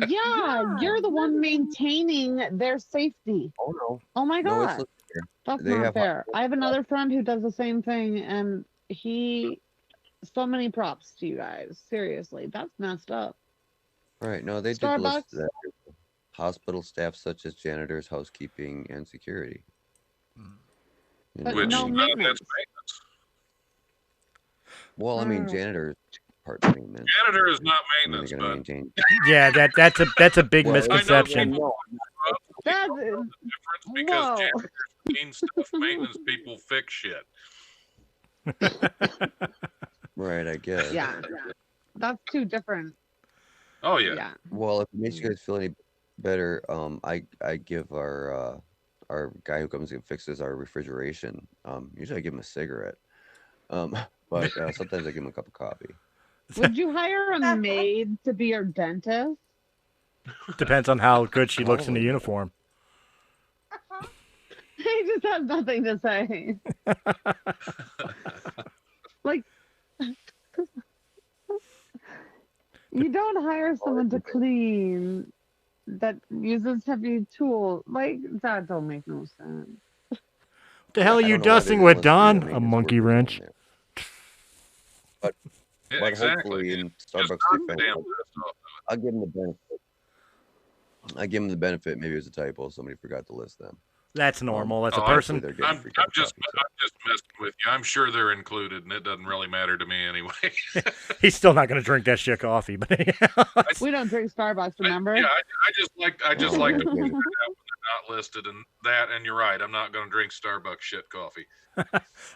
yeah, you're the one maintaining their safety. Oh, no. Oh my No, it's God. listed here. That's They not have fair. I have another friend who does the same thing, and so many props to you guys. Seriously, that's messed up. right. No, they did list Starbucks, that hospital staff such as janitors, housekeeping, and security. but which no I mean, that's maintenance. maintenance. well, I mean, janitors part maintenance. Janitor is not I mean, maintenance, they're going but to maintain. Yeah, that's a big Well, misconception. I know That's the difference because whoa. janitors mean stuff. Maintenance people fix shit. Right, I guess. Yeah, that's two different. Oh yeah. Yeah. Well, if it makes you guys feel any better, I give our guy who comes and fixes our refrigeration. Usually I give him a cigarette. But sometimes I give him a cup of coffee. Would you hire a maid to be your dentist? Depends on how good she looks in the Probably. uniform. He just has nothing to say. Like, you don't hire someone to clean that uses heavy tools. Like, that don't make no sense. What the hell are I you don't know why they dusting didn't with, list the, Don? A maintenance monkey workers on wrench. there. But Yeah, exactly. hopefully in Just Starbucks turn the defense, damn dust off. I'll give them the benefit. I give them the benefit. Maybe it was a typo. Somebody forgot to list them. That's normal. That's a Oh, person. They're getting I'm free cup of just coffee, I'm just messing with you. I'm sure they're included, and it doesn't really matter to me anyway. He's still not going to drink that shit coffee, but We don't drink Starbucks, remember? Yeah, I just like to yeah. point that out when they're not listed, and that. And you're right. I'm not going to drink Starbucks shit coffee.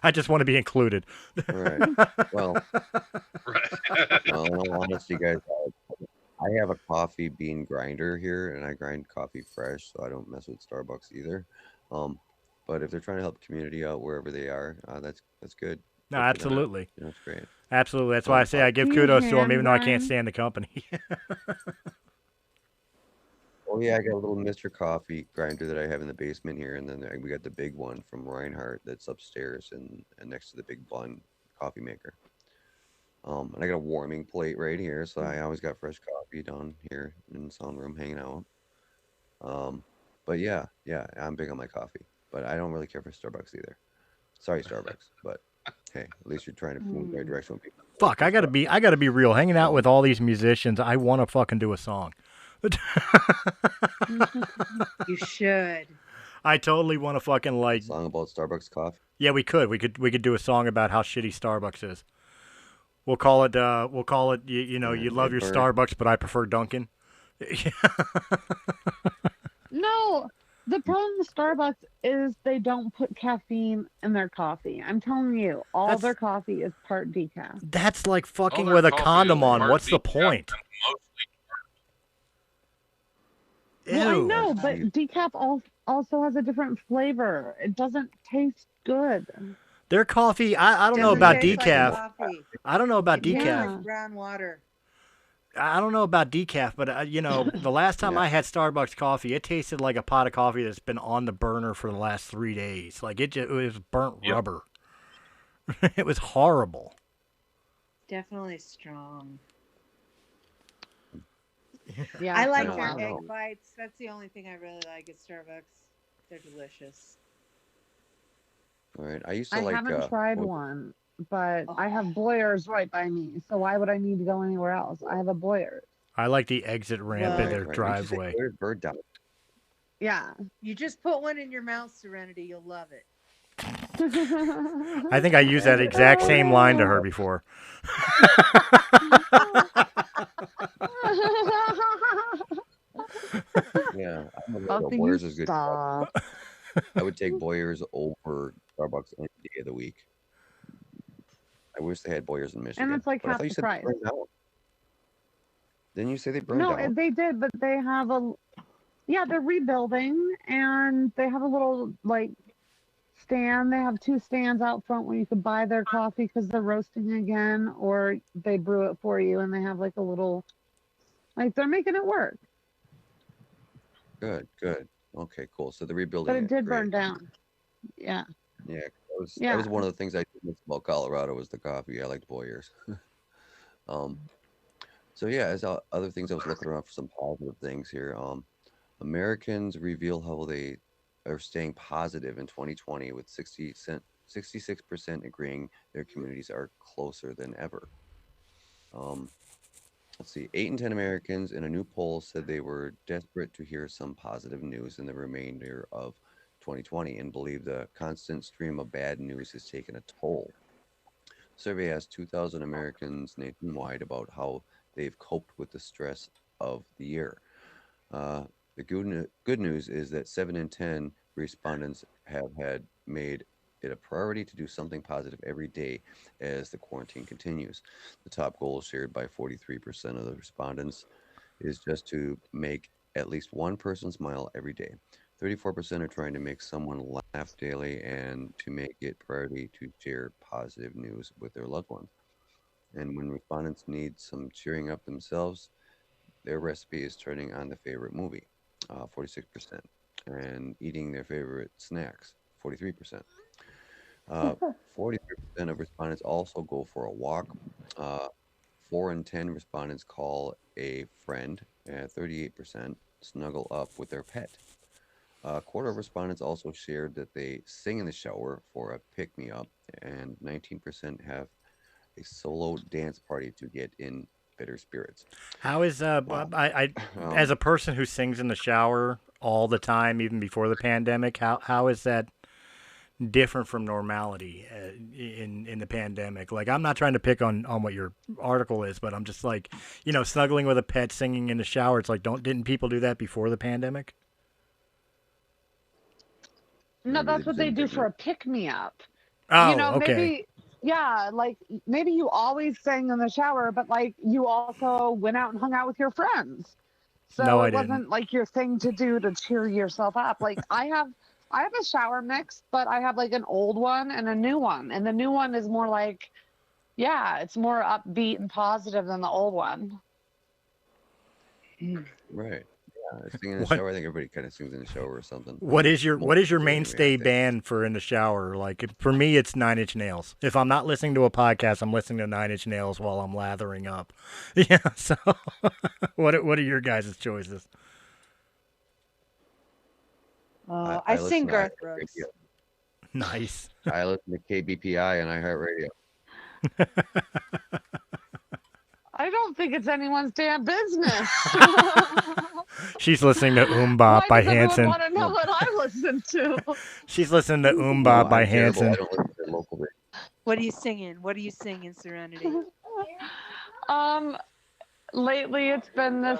I just want to be included. Right. Well, Right. in all honesty, guys, I have a coffee bean grinder here, and I grind coffee fresh, so I don't mess with Starbucks either. But if they're trying to help the community out wherever they are, that's good. No, Good for them. absolutely. You know, it's great. Absolutely. That's why I say I give Do you kudos to him, hand even though I can't grind? stand the company. Oh yeah, I got a little Mr. Coffee grinder that I have in the basement here, and then we got the big one from Reinhardt that's upstairs and next to the big bun coffee maker. And I got a warming plate right here, so I always got fresh coffee down here in the sound room hanging out. But yeah, I'm big on my coffee, but I don't really care for Starbucks either. Sorry, Starbucks, but hey, at least you're trying to move in the right direction with people. Fuck, I gotta be real. Hanging out with all these musicians, I want to fucking do a song. You should. I totally want to fucking like song about Starbucks coffee. Yeah, we could do a song about how shitty Starbucks is. We'll call it you know, you love your Starbucks, but I prefer Dunkin'. No, the problem with Starbucks is they don't put caffeine in their coffee. I'm telling you, all their coffee is part decaf. That's like fucking with a condom on. What's the point? Well, I know, but decaf also has a different flavor. It doesn't taste good. Their coffee, I don't know about decaf. Like I don't know about it decaf. like brown water. I don't know about decaf, but you know, the last time I had Starbucks coffee, it tasted like a pot of coffee that's been on the burner for the last 3 days. Like it was burnt rubber. It was horrible. Definitely strong. Yeah, I like their egg bites. That's the only thing I really like at Starbucks. They're delicious. All right, I haven't tried one, but I have Boyers right by me. So why would I need to go anywhere else? I have a Boyers. I like the exit ramp in their driveway. Bird down. Yeah. You just put one in your mouth, Serenity. You'll love it. I think I used that exact same line to her before. Yeah, Boyers is good. I would take Boyers over Starbucks any day of the week. I wish they had Boyers in Michigan. And it's like half the price. Didn't you say they burned down? No, they did, but they have they're rebuilding, and they have a little like stand. They have 2 stands out front where you could buy their coffee because they're roasting again, or they brew it for you, and they have like a little, like they're making it work. Good. Okay, cool. So the rebuilding. But it did burn down. Yeah. Yeah, that was one of the things I did about Colorado was the coffee. I liked Boyers. So yeah, as other things, I was looking around for some positive things here. Americans reveal how they are staying positive in 2020, with 66% agreeing their communities are closer than ever. Let's see, 8 in 10 Americans in a new poll said they were desperate to hear some positive news in the remainder of 2020 and believe the constant stream of bad news has taken a toll. The survey asked 2,000 Americans nationwide about how they've coped with the stress of the year. The good news is that 7 in 10 respondents have made it a priority to do something positive every day as the quarantine continues. The top goal shared by 43% of the respondents is just to make at least one person smile every day. 34% are trying to make someone laugh daily and to make it priority to share positive news with their loved ones. And when respondents need some cheering up themselves, their recipe is turning on their favorite movie, 46%, and eating their favorite snacks, 43%. 43% of respondents also go for a walk. 4 in 10 respondents call a friend, 38% snuggle up with their pet. A quarter of respondents also shared that they sing in the shower for a pick-me-up, and 19% have a solo dance party to get in better spirits. How is I as a person who sings in the shower all the time, even before the pandemic, how is that different from normality in the pandemic? Like, I'm not trying to pick on what your article is, but I'm just like, you know, snuggling with a pet, singing in the shower. It's like, didn't people do that before the pandemic? No, that's what they do for a pick-me-up. Oh, you know, okay. Maybe you always sang in the shower, but like you also went out and hung out with your friends. So no, it wasn't like your thing to do to cheer yourself up. Like I have a shower mix, but I have like an old one and a new one. And the new one is more like, it's more upbeat and positive than the old one. Right. Yeah, singing in the shower. I think everybody kind of sings in the shower or something. What is your mainstay band for in the shower? Like, for me, it's 9 Inch Nails. If I'm not listening to a podcast, I'm listening to 9 Inch Nails while I'm lathering up. Yeah. So, what are your guys' choices? I sing Garth Brooks. Radio. Nice. I listen to KBPI and iHeartRadio. I don't think it's anyone's damn business. She's listening to Oomba Why by does everyone Hanson. want to know what I listen to? She's listening to Oomba by Hanson. I don't listen to local radio. What are you singing? What are you singing, Serenity? Lately it's been this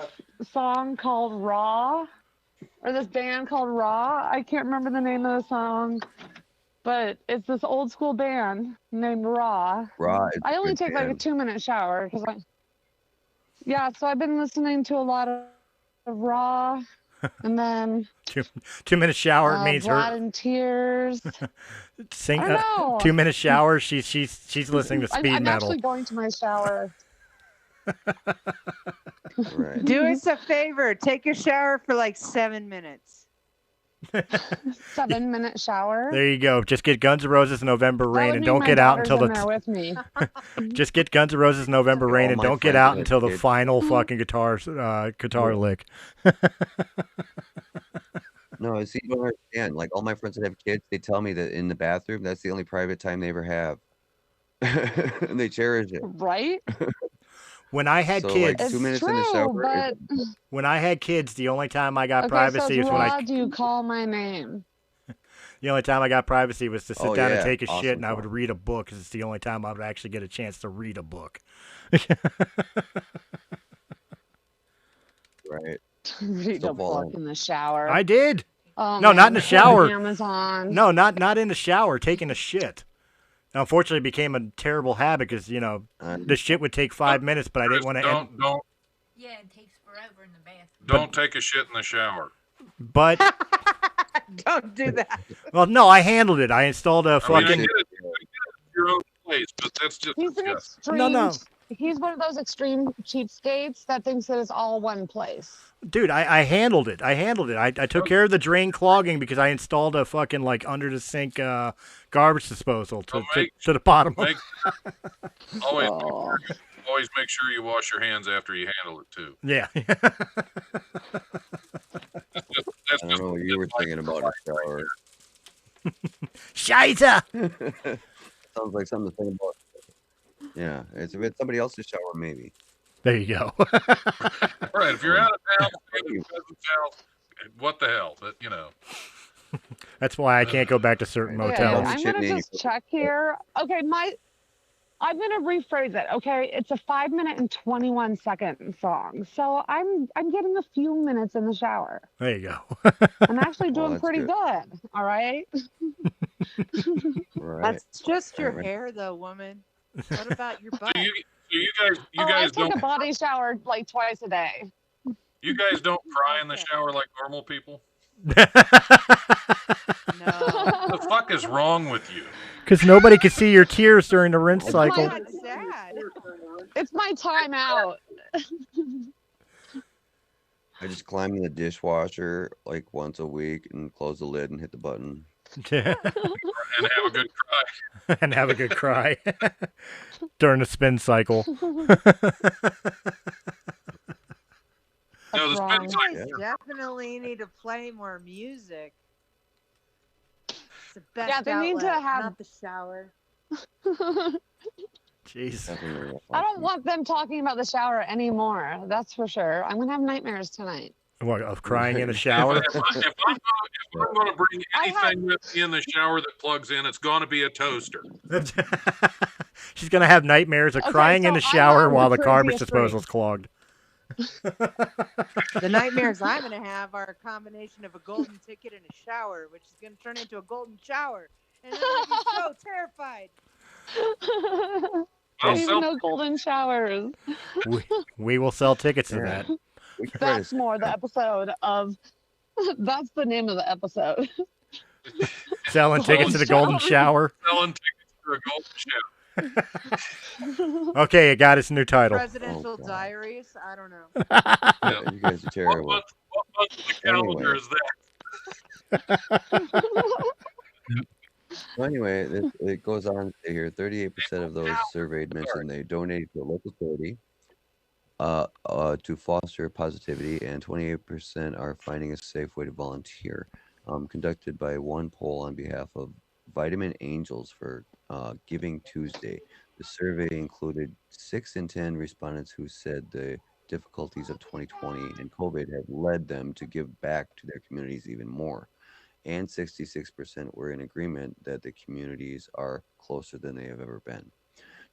song called Raw, or this band called Raw. I can't remember the name of the song, but it's this old school band named Raw. Raw. I only take like a 2-minute shower because so I've been listening to a lot of Raw, and then 2-minute shower means Blood her and Tears. sing. I don't know. 2-minute shower. She's listening to speed I'm metal. actually going to my shower. Right. Do us a favor. Take a shower for like 7 minutes. 7-minute shower. There you go. Just get Guns N' Roses November That Rain would and mean don't my get out daughter's until in there with me. Just get Guns N' Roses November Rain All and my don't get friends out have until the kids. final fucking guitar lick. No, see, you don't understand. Like all my friends that have kids, they tell me that in the bathroom, that's the only private time they ever have, and they cherish it. Right? When I had So, kids, like, 2 minutes in the True, shower. but when I had kids, the only time I got okay, privacy so was it's when Raw, do you call my name? the only time I got privacy was to sit Oh, down and yeah. take a Awesome shit, and I would song. read a book because it's the only time I would actually get a chance to read a book. Right. Read Still a fall book in. in the shower. I did. Oh, No, man, not in the shower. Amazon. No, not in the shower, taking a shit. Now, unfortunately, it became a terrible habit because the shit would take 5 minutes, but I didn't want to end. Don't Yeah, it takes forever in the bathroom. don't take a shit in the shower. But Don't do that. well, no, I handled it. I installed a I mean, I fucking. get it your own place, but that's just He's an disgusting. extreme. No. He's one of those extreme cheapskates that thinks that it's all one place. Dude, I handled it. I took care of the drain clogging because I installed a fucking like under the sink garbage disposal to the bottom. Always make sure you wash your hands after you handle it too. Yeah. That's I don't know what you were thinking about a shower. Scheisse! Sounds like something to think about. Yeah, it's if it's somebody else's shower, maybe. There you go. All right, if you're out of town, what the hell? But That's why I can't go back to certain motels. I'm gonna just check here. Okay, I'm gonna rephrase it. Okay, it's a 5-minute and 21-second song, so I'm getting a few minutes in the shower. There you go. I'm actually doing pretty good. All right. Right. That's just your hair, though, woman. What about your butt? You guys I take don't a body shower like twice a day. you guys don't cry in the shower like normal people? No. What the fuck is wrong with you? Because nobody can see your tears during the rinse cycle. That's sad. It's my time out. I just climb in the dishwasher like once a week and close the lid and hit the button. And have a good cry. And have a good cry during the spin cycle. No, the spin You cycle. guys definitely need to play more music. It's the best Yeah, they need to outlet, have- not the shower. Jeez. I don't want them talking about the shower anymore. That's for sure. I'm gonna have nightmares tonight. What, of crying in the shower? If I'm going to bring anything with me in the shower that plugs in, it's going to be a toaster. She's going to have nightmares of Okay, crying in so the I shower have while the the garbage craziest disposal's clogged. The nightmares I'm going to have are a combination of a golden ticket and a shower, which is going to turn into a golden shower. And I'm going to be so terrified. Even no golden showers. We will sell tickets to that. That's more the episode of. That's the name of the episode. Selling tickets to the golden shower. Selling tickets for a golden shower. Okay, it got its new title. Presidential Diaries? I don't know. Yeah, you guys are terrible. What month of the calendar is that? So anyway, it goes on to here. 38% of those surveyed mentioned they donated to a local charity to foster positivity, and 28% are finding a safe way to volunteer. conducted by one poll on behalf of Vitamin Angels for Giving Tuesday. The survey included 6 in 10 respondents who said the difficulties of 2020 and COVID had led them to give back to their communities even more. And 66% were in agreement that the communities are closer than they have ever been.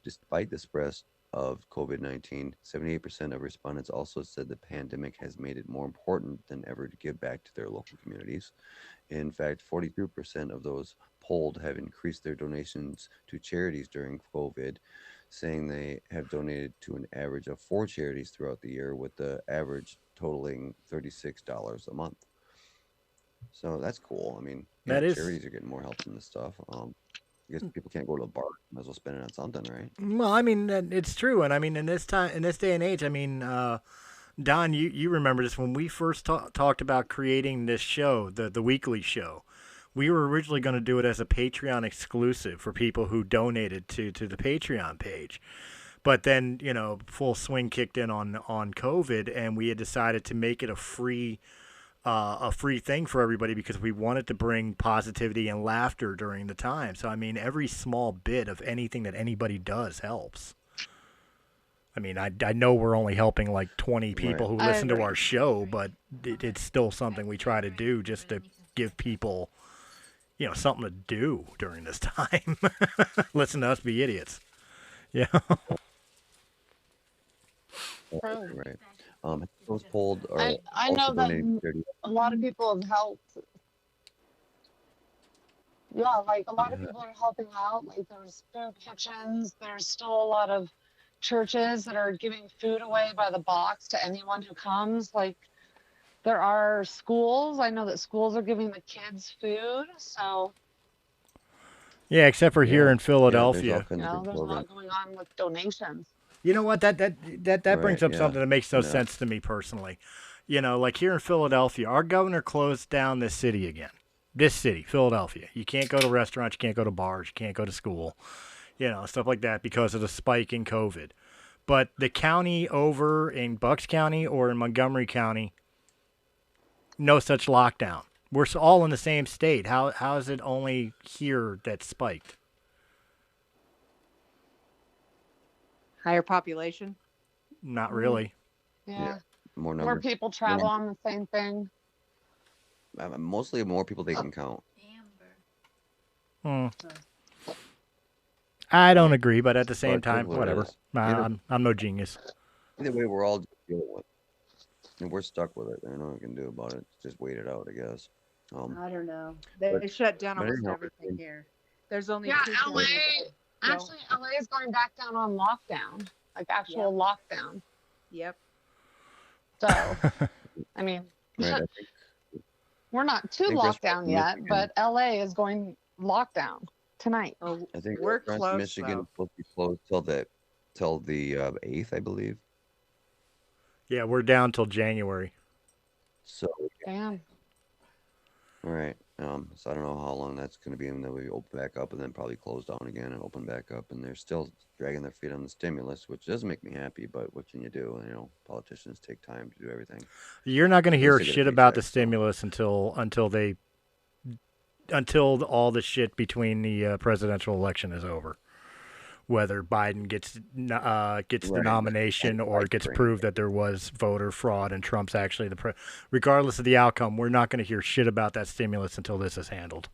Despite the spread of COVID-19, 78% of respondents also said the pandemic has made it more important than ever to give back to their local communities. In fact, 43% of those polled have increased their donations to charities during COVID, saying they have donated to an average of 4 charities throughout the year, with the average totaling $36 a month. So that's cool. I mean, yeah, That is. charities are getting more help from this stuff. I guess people can't go to the bar. Might as well spend it on something, right? Well, I mean, it's true, and I mean, in this day and age, I mean, Don, you remember this when we first talked about creating this show, the weekly show. We were originally going to do it as a Patreon exclusive for people who donated to the Patreon page. But then, full swing kicked in on COVID, and we had decided to make it a free thing for everybody because we wanted to bring positivity and laughter during the time. So, I mean, every small bit of anything that anybody does helps. I mean, I know we're only helping like 20 people who listen to our show, but it's still something we try to do just to give people, something to do during this time. Listen to us be idiots. Yeah. Right. Those polled are I know that a lot of people have helped. Yeah, like a lot of people are helping out. Like there's food kitchens. There's still a lot of churches that are giving food away by the box to anyone who comes. Like there are schools. I know that schools are giving the kids food. So yeah, except for here in Philadelphia. There's a lot going on with donations. You know what? That brings up something that makes no sense to me personally. Like here in Philadelphia, our governor closed down this city again. This city, Philadelphia. You can't go to restaurants, you can't go to bars, you can't go to school, stuff like that because of the spike in COVID. But the county over in Bucks County or in Montgomery County, no such lockdown. We're all in the same state. How is it only here that spiked? Higher population? Not really. Yeah. More people travel on the same thing. Mostly more people they can count. I don't agree, but at the same time, whatever. I'm no genius. Either way, we're all just dealing with it. And we're stuck with it. There's nothing we can do about it. Just wait it out, I guess. I don't know. They shut down almost everything here. There's only two LA. Actually, LA is going back down on lockdown, like actual lockdown. Yep. So, I mean, we're not too locked down yet, but LA is going lockdown tonight. Oh, I think we're close. Michigan will be closed till the 8th, I believe. Yeah, we're down till January. So. Damn. All right. So I don't know how long that's going to be, and then we open back up, and then probably close down again and open back up, and they're still dragging their feet on the stimulus, which doesn't make me happy. But what can you do? Politicians take time to do everything. You're not going to hear shit about the stimulus until all the shit between the presidential election is over. Whether Biden gets the nomination or gets proved that there was voter fraud and Trump's actually regardless of the outcome, we're not going to hear shit about that stimulus until this is handled.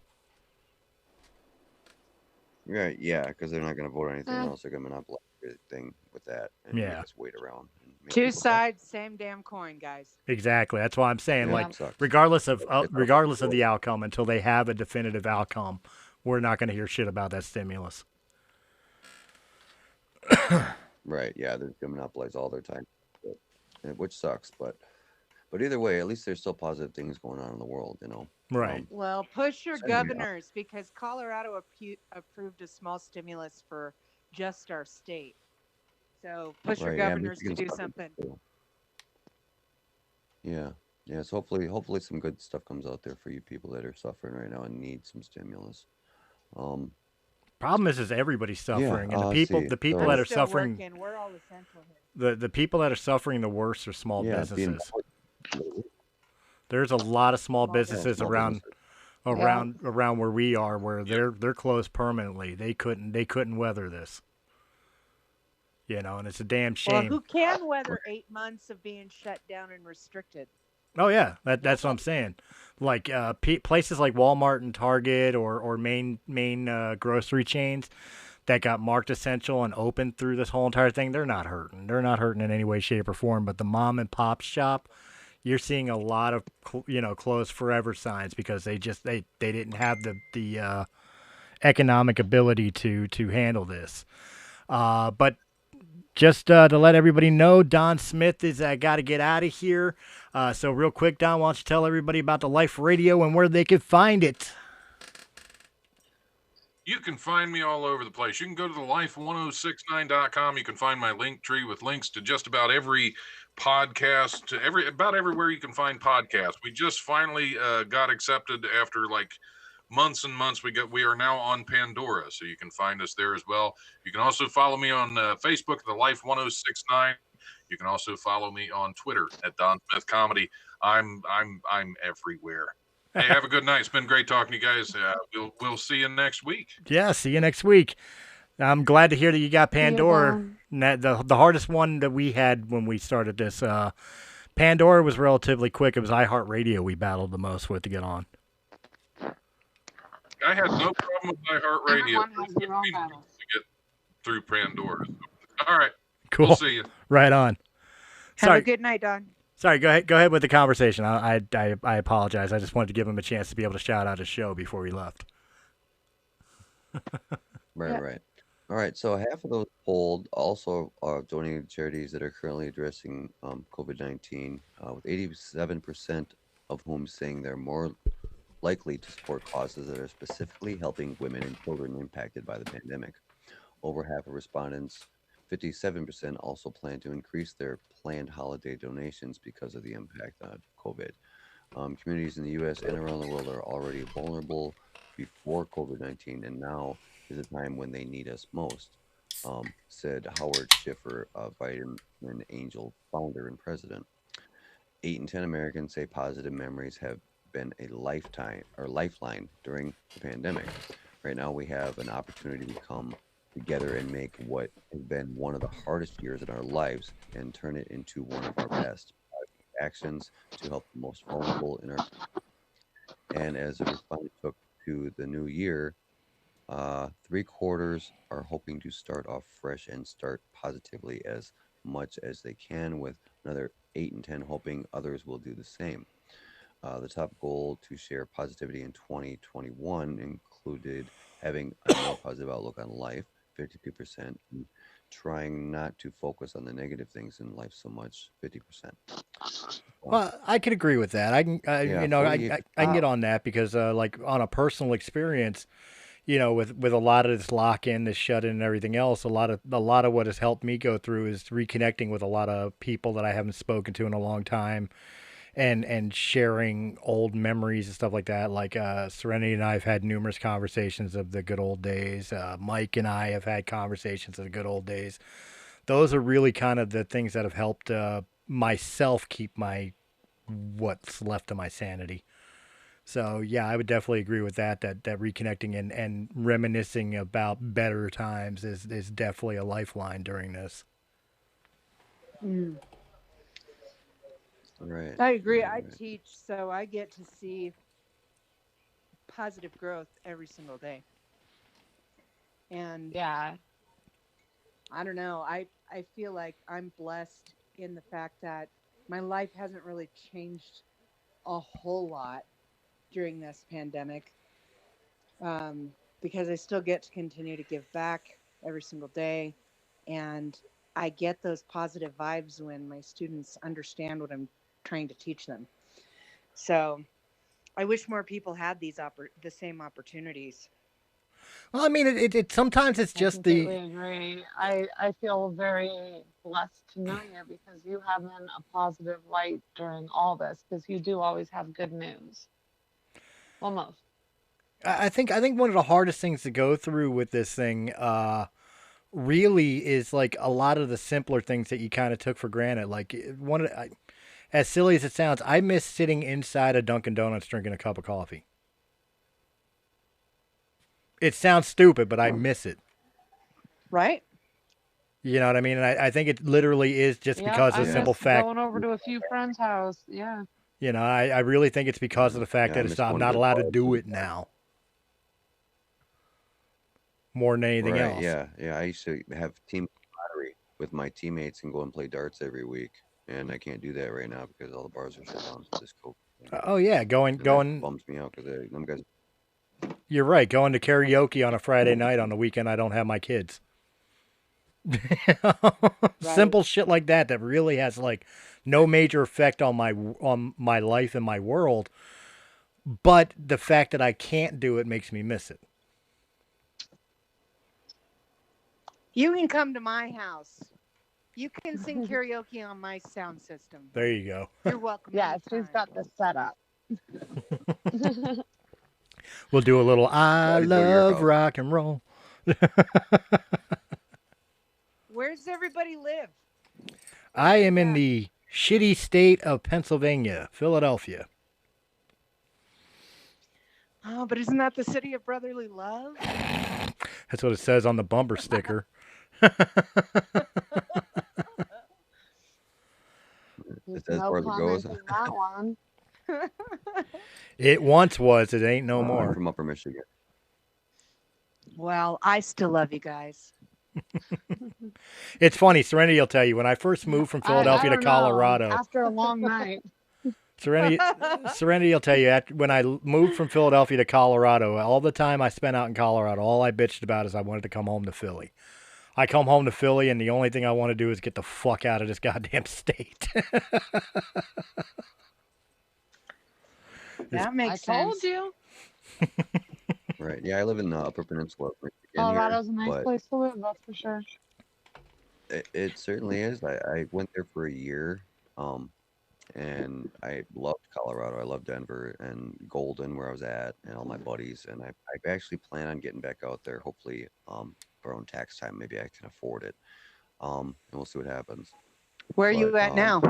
Right, yeah, because they're not going to vote on anything else. They're going to monopolize everything with that and just wait around. Two sides, same damn coin, guys. Exactly. That's why I'm saying, regardless of the outcome, until they have a definitive outcome, we're not going to hear shit about that stimulus. Right, yeah, they're going to monopolize all their time, which sucks, but either way, at least there's still positive things going on in the world, Right. Well, push your governors, because Colorado approved a small stimulus for just our state. So push your governors to do something. Yeah. So hopefully some good stuff comes out there for you people that are suffering right now and need some stimulus. Problem is everybody's suffering, and the people that are suffering. We're all essential here. The people that are suffering the worst are small businesses. There's a lot of small businesses around around where we are, where they're closed permanently. They couldn't weather this. And it's a damn shame. Well, who can weather 8 months of being shut down and restricted? Oh yeah, that's what I'm saying. Like places like Walmart and Target or main grocery chains that got marked essential and open through this whole entire thing, they're not hurting. They're not hurting in any way, shape, or form. But the mom and pop shop, you're seeing a lot of closed forever signs because they didn't have the economic ability to handle this. But just to let everybody know, Don Smith is got to get out of here. So real quick, Don, why don't you tell everybody about the Life Radio and where they can find it? You can find me all over the place. You can go to thelife1069.com. You can find my link tree with links to just about every podcast, to about everywhere you can find podcasts. We just finally got accepted after like months and months. We are now on Pandora, so you can find us there as well. You can also follow me on Facebook, The Life 1069. You can also follow me on Twitter at Don Smith Comedy. I'm everywhere. Hey, have a good night. It's been great talking to you guys. We'll see you next week. Yeah, see you next week. I'm glad to hear that you got Pandora. The hardest one that we had when we started this, Pandora was relatively quick. It was iHeartRadio we battled the most with to get on. I had no problem with iHeartRadio. To get through Pandora. All right. Cool. We'll see you. Right on. Have a good night, Don. Sorry, go ahead with the conversation. I apologize. I just wanted to give him a chance to be able to shout out his show before he left. Right. All right, so half of those polled also are donating to charities that are currently addressing COVID-19, with 87% of whom saying they're more likely to support causes that are specifically helping women and children impacted by the pandemic. Over half of respondents, 57%, also plan to increase their planned holiday donations because of the impact of COVID. Communities in the U.S. and around the world are already vulnerable before COVID-19, and now is a time when they need us most, said Howard Schiffer, Vitamin Angel founder and president. 8 in 10 Americans say positive memories have been a lifeline during the pandemic. Right now, we have an opportunity to come together and make what has been one of the hardest years in our lives and turn it into one of our best actions to help the most vulnerable in our. And as a response took to the new year, 3/4 are hoping to start off fresh and start positively as much as they can, with another 8 in 10 hoping others will do the same. The top goal to share positivity in 2021 included having a more positive outlook on life, 52%, and trying not to focus on the negative things in life so much, 50%. Well, I could agree with that. I can get on that because, like, on a personal experience, with a lot of this lock-in, this shut-in, and everything else, a lot of what has helped me go through is reconnecting with a lot of people that I haven't spoken to in a long time, and sharing old memories and stuff like that. Like Serenity and I have had numerous conversations of the good old days. Mike and I have had conversations of the good old days. Those are really kind of the things that have helped myself keep what's left of my sanity. So yeah, I would definitely agree with that reconnecting and reminiscing about better times is definitely a lifeline during this. Right. I agree. I teach, so I get to see positive growth every single day. And yeah, I don't know. I feel like I'm blessed in the fact that my life hasn't really changed a whole lot during this pandemic, because I still get to continue to give back every single day, and I get those positive vibes when my students understand what I'm trying to teach them. So I wish more people had the same opportunities. Well, I mean, it sometimes it's just I completely agree. I feel very blessed to know you because you have been a positive light during all this, because you do always have good news. Almost. I think one of the hardest things to go through with this thing really is like a lot of the simpler things that you kind of took for granted. Like as silly as it sounds, I miss sitting inside a Dunkin' Donuts drinking a cup of coffee. it sounds stupid, but I miss it. Right? You know what I mean? And I think it literally is just because of the simple fact. Going over to a few friends' house. Yeah. You know, I really think it's because of the fact that I'm not allowed to do it now. More than anything else. Yeah. I used to have team camaraderie with my teammates and go and play darts every week, and I can't do that right now because all the bars are shut down. This COVID. Oh yeah, going. Bums me out because them guys. You're right. Going to karaoke on a Friday night on the weekend, I don't have my kids. Simple shit like that really has like no major effect on my life and my world, but the fact that I can't do it makes me miss it. You can come to my house. You can sing karaoke on my sound system. There you go. You're welcome. Yeah, she's got this set up. We'll do a little I love rock and roll. Where's everybody live? I am in the shitty state of Pennsylvania, Philadelphia. Oh, but isn't that the city of brotherly love? That's what it says on the bumper sticker. As far as it goes. That one. It once was. It ain't no more. I'm from Upper Michigan. Well, I still love you guys. It's funny. Serenity will tell you, when I first moved from Philadelphia to Colorado. After a long night. Serenity will tell you, when I moved from Philadelphia to Colorado, all the time I spent out in Colorado, all I bitched about is I wanted to come home to Philly. I come home to Philly, and the only thing I want to do is get the fuck out of this goddamn state. That makes sense. I told you. Right. Yeah, I live in the Upper Peninsula. Colorado's a nice place to live, that's for sure. It certainly is. I went there for a year, and I loved Colorado. I loved Denver and Golden, where I was at, and all my buddies. And I actually plan on getting back out there, hopefully, around tax time. Maybe I can afford it. And we'll see what happens. Where are you at now?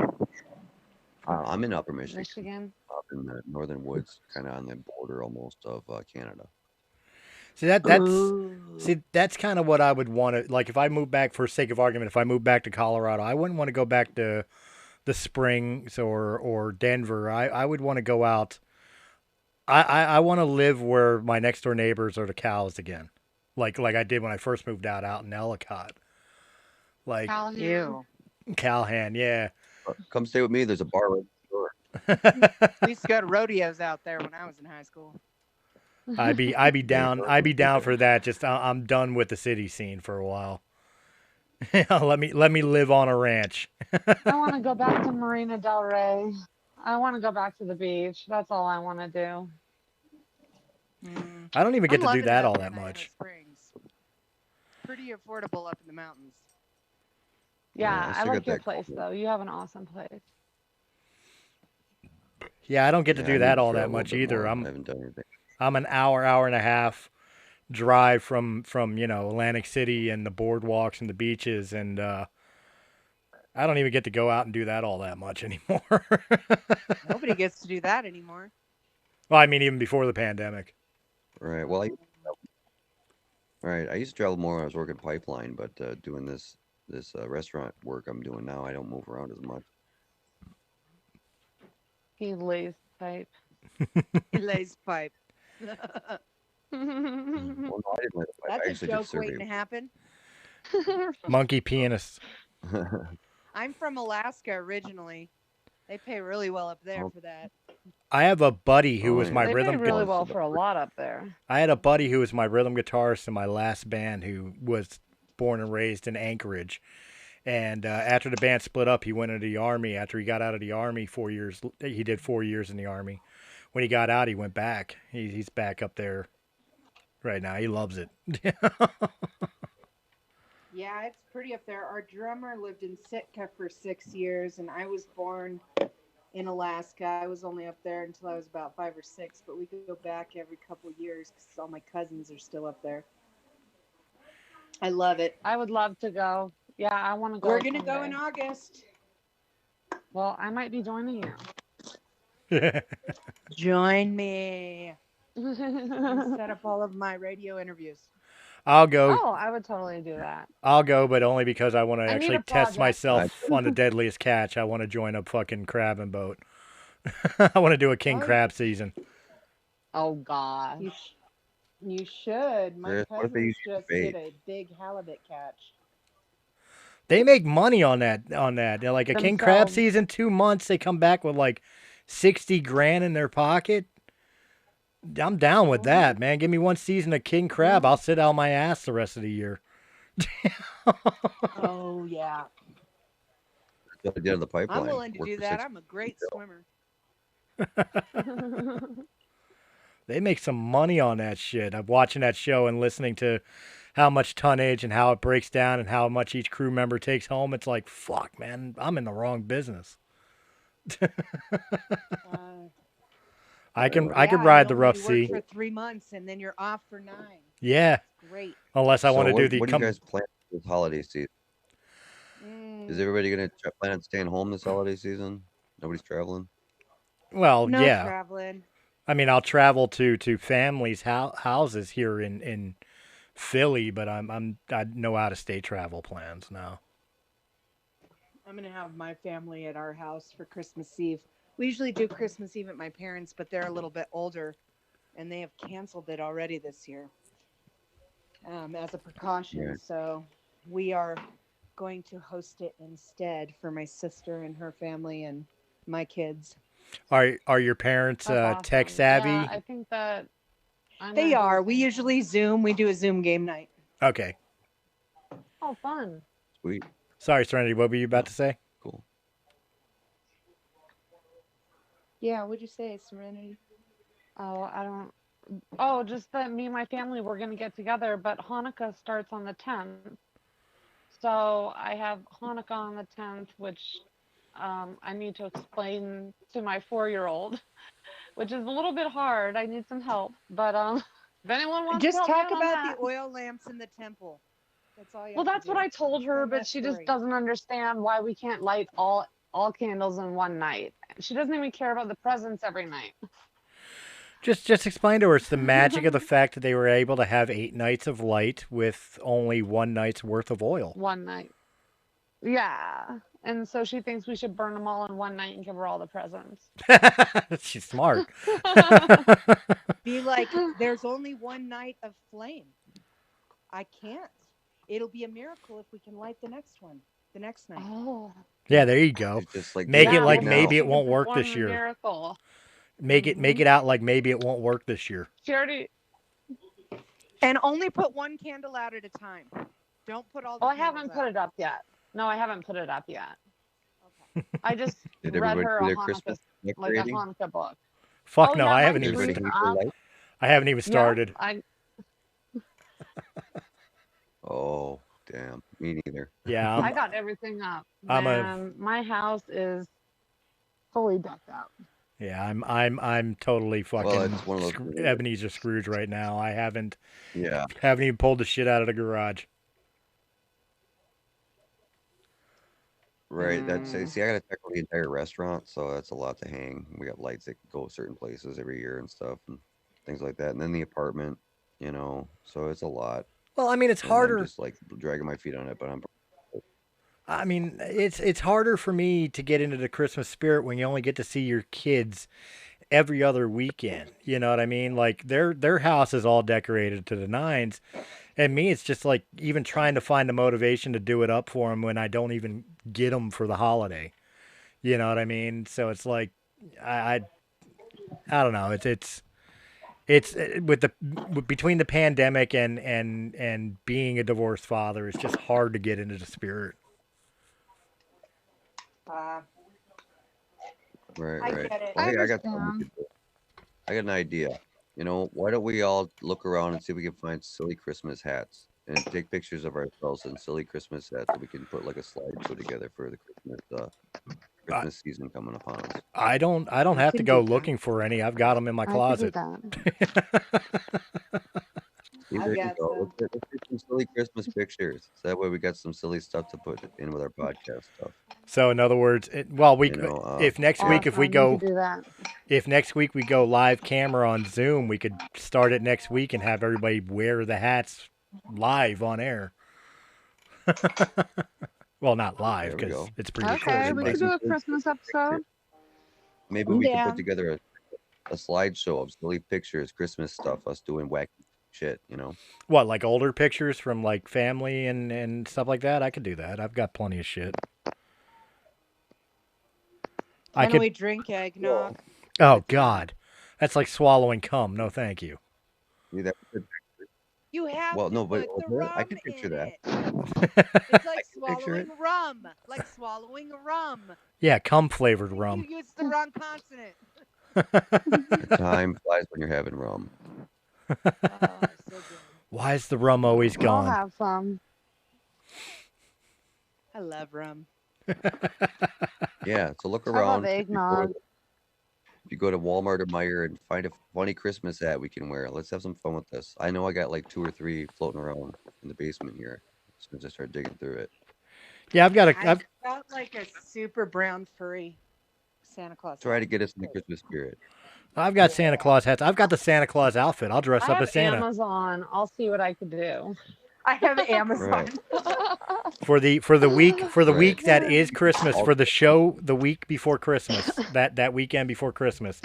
I'm in Upper Michigan. Michigan. Up in the northern woods, kind of on the border almost of Canada. See that's kind of what I would want to, like, if I move back, for sake of argument, if I move back to Colorado, I wouldn't want to go back to the Springs or Denver. I would want to go out. I want to live where my next door neighbors are the cows again, like I did when I first moved out in Ellicott. Like Calhan, yeah. Come stay with me. There's a bar right We used to go to rodeos out there when I was in high school. I'd be down for that. Just I'm done with the city scene for a while. let me live on a ranch. I want to go back to Marina Del Rey. I want to go back to the beach. That's all I want to do. I don't even get to do that all that much. Springs. Pretty affordable up in the mountains. Yeah, I like your place though. You have an awesome place. Yeah, I don't get to do that all that much either. I haven't done anything. I'm an hour and a half drive from Atlantic City and the boardwalks and the beaches, and I don't even get to go out and do that all that much anymore. Nobody gets to do that anymore. Well, I mean, even before the pandemic. Right. Well, I used to travel more when I was working pipeline, but doing this restaurant work I'm doing now, I don't move around as much. He lays pipe. He lays pipe. Well, no, I didn't lay the pipe. That's a joke waiting to happen. Monkey pianist. I'm from Alaska originally. They pay really well up there for that. I have a buddy who was my they rhythm. Pay really well for a lot up there. I had a buddy who was my rhythm guitarist in my last band, who was born and raised in Anchorage. And after the band split up, he went into the Army. After he got out of the Army, 4 years, he did 4 years in the Army. When he got out, he went back. He's back up there right now. He loves it. Yeah, it's pretty up there. Our drummer lived in Sitka for 6 years, and I was born in Alaska. I was only up there until I was about 5 or 6, but we could go back every couple of years because all my cousins are still up there. I love it. I would love to go. Yeah, I want to go. We're going to go in August. Well, I might be joining you. Join me. And set up all of my radio interviews. I'll go. Oh, I would totally do that. I'll go, but only because I want to I need actually a test project. myself on the deadliest catch. I want to join a fucking crabbing boat. I want to do a king crab season. Oh God. You should. My Chris, what if they cousins use your just bait? did a big halibut catch. They make money on that. On that, they're like a king crab Themselves. season. 2 months, they come back with like 60 grand in their pocket. I'm down with that, man. Give me one season of king crab. I'll sit out my ass the rest of the year. Oh yeah. That's what I did on the pipeline. I'm willing to Worked do for that. 6 I'm a great swimmer. They make some money on that shit. I'm watching that show and listening to how much tonnage and how it breaks down and how much each crew member takes home. It's like, fuck, man, I'm in the wrong business. I could ride the rough sea. For 3 months and then you're off for 9. Yeah. That's great. Unless I want to do the. What do you guys plan for this holiday season? Is everybody gonna plan on staying home this holiday season? Nobody's traveling. Well, no yeah. Traveling. I mean, I'll travel to families' houses here in Philly, but I know out of state travel plans now. I'm gonna have my family at our house for Christmas Eve. We usually do Christmas Eve at my parents', but they're a little bit older, and they have canceled it already this year as a precaution. Yeah. So we are going to host it instead for my sister and her family and my kids. Are your parents Awesome. tech savvy? Yeah, I think that they are. We usually Zoom. We do a Zoom game night. Okay. Oh, fun. Sweet. Sorry, Serenity. What were you about to say? Cool. Yeah, what'd you say, Serenity? Oh, I don't. Oh, just that me and my family were gonna get together, but Hanukkah starts on the 10th. So I have Hanukkah on the 10th, which I need to explain to my 4-year-old, which is a little bit hard. I need some help, but if anyone wants just to help talk me out on about that. the oil lamps in the temple. That's all you Well, have that's to do. what I told her, Tell but that she story. just doesn't understand why we can't light all candles in one night. She doesn't even care about the presents every night. Just explain to her it's the magic of the fact that they were able to have 8 nights of light with only 1 night's worth of oil. One night. Yeah. And so she thinks we should burn them all in one night and give her all the presents. She's smart. Be like, there's only 1 night of flame. I can't. It'll be a miracle if we can light the next one, the next night. Oh. Yeah, there you go. Just like Make it Yeah, like well, maybe she it won't could work perform this a year. Miracle. Make it out like maybe it won't work this year. She already. And only put 1 candle out at a time. Don't put all the Oh, I candles haven't put it up yet. No, I haven't put it up yet. Okay. I just Did read everybody her do a their Hanukkah, Christmas like a decorating? Hanukkah book. Fuck Oh, no, yeah, I my haven't even. Everybody trees heat are the up. light? I haven't even started. Yeah, Oh, damn. Me neither. Yeah, I got everything up. I'm Man, my house is fully decked out. Yeah, I'm totally fucking it's one of those things. Ebenezer Scrooge right now. I haven't Yeah. even pulled the shit out of the garage. Right. That's see, I gotta decorate the entire restaurant, so that's a lot to hang. We got lights that go certain places every year and stuff and things like that. And then the apartment, so it's a lot. Well, I mean, it's And harder. I'm just like dragging my feet on it, but I mean, it's harder for me to get into the Christmas spirit when you only get to see your kids every other weekend. You know what I mean? Like their house is all decorated to the nines, and me, it's just like even trying to find the motivation to do it up for them when I don't even get them for the holiday. You know what I mean? So it's like I don't know. It's between the pandemic and being a divorced father, it's just hard to get into the spirit. right. I get it. Well, hey, I got understand. I got an idea. Why don't we all look around and see if we can find silly Christmas hats and take pictures of ourselves in silly Christmas hats so we can put like a slideshow together for the Christmas season coming upon us. I don't have to go looking for any. I've got them in my closet. See, there you go. Let's some silly Christmas pictures. So that way we got some silly stuff to put in with our podcast stuff. So in other words, if next week if we go do that. if next week we go live camera on Zoom, we could start it next week and have everybody wear the hats live on air. Well, not live because it's pre-recorded. Okay, we could do a Christmas episode. Maybe we can put together a slideshow of silly pictures, Christmas stuff, us doing wacky shit, you know. What, like older pictures from like family and stuff like that? I could do that. I've got plenty of shit. Can we drink eggnog? Oh God, that's like swallowing cum. No, thank you. Yeah, You have well, to no, but put the rum I can picture in that. It. It's like swallowing it. rum. Like swallowing a rum. Yeah, cum flavored rum. You used the wrong consonant. Time flies when you're having rum. So good. Why is the rum always gone? I'll have some. I love rum. Yeah, so look I around. love eggnog. If you go to Walmart or Meijer and find a funny Christmas hat we can wear, let's have some fun with this. I know I got like 2 or 3 floating around in the basement here. As soon as I start digging through it. Yeah, I've got I felt like a super brown furry Santa Claus. Try to get us in the Christmas spirit. I've got Santa Claus hats. I've got the Santa Claus outfit. I'll dress I up have as Santa. Amazon. I'll see what I could do. I have Amazon. Right. For the week that is Christmas, for the show the week before Christmas, that weekend before Christmas,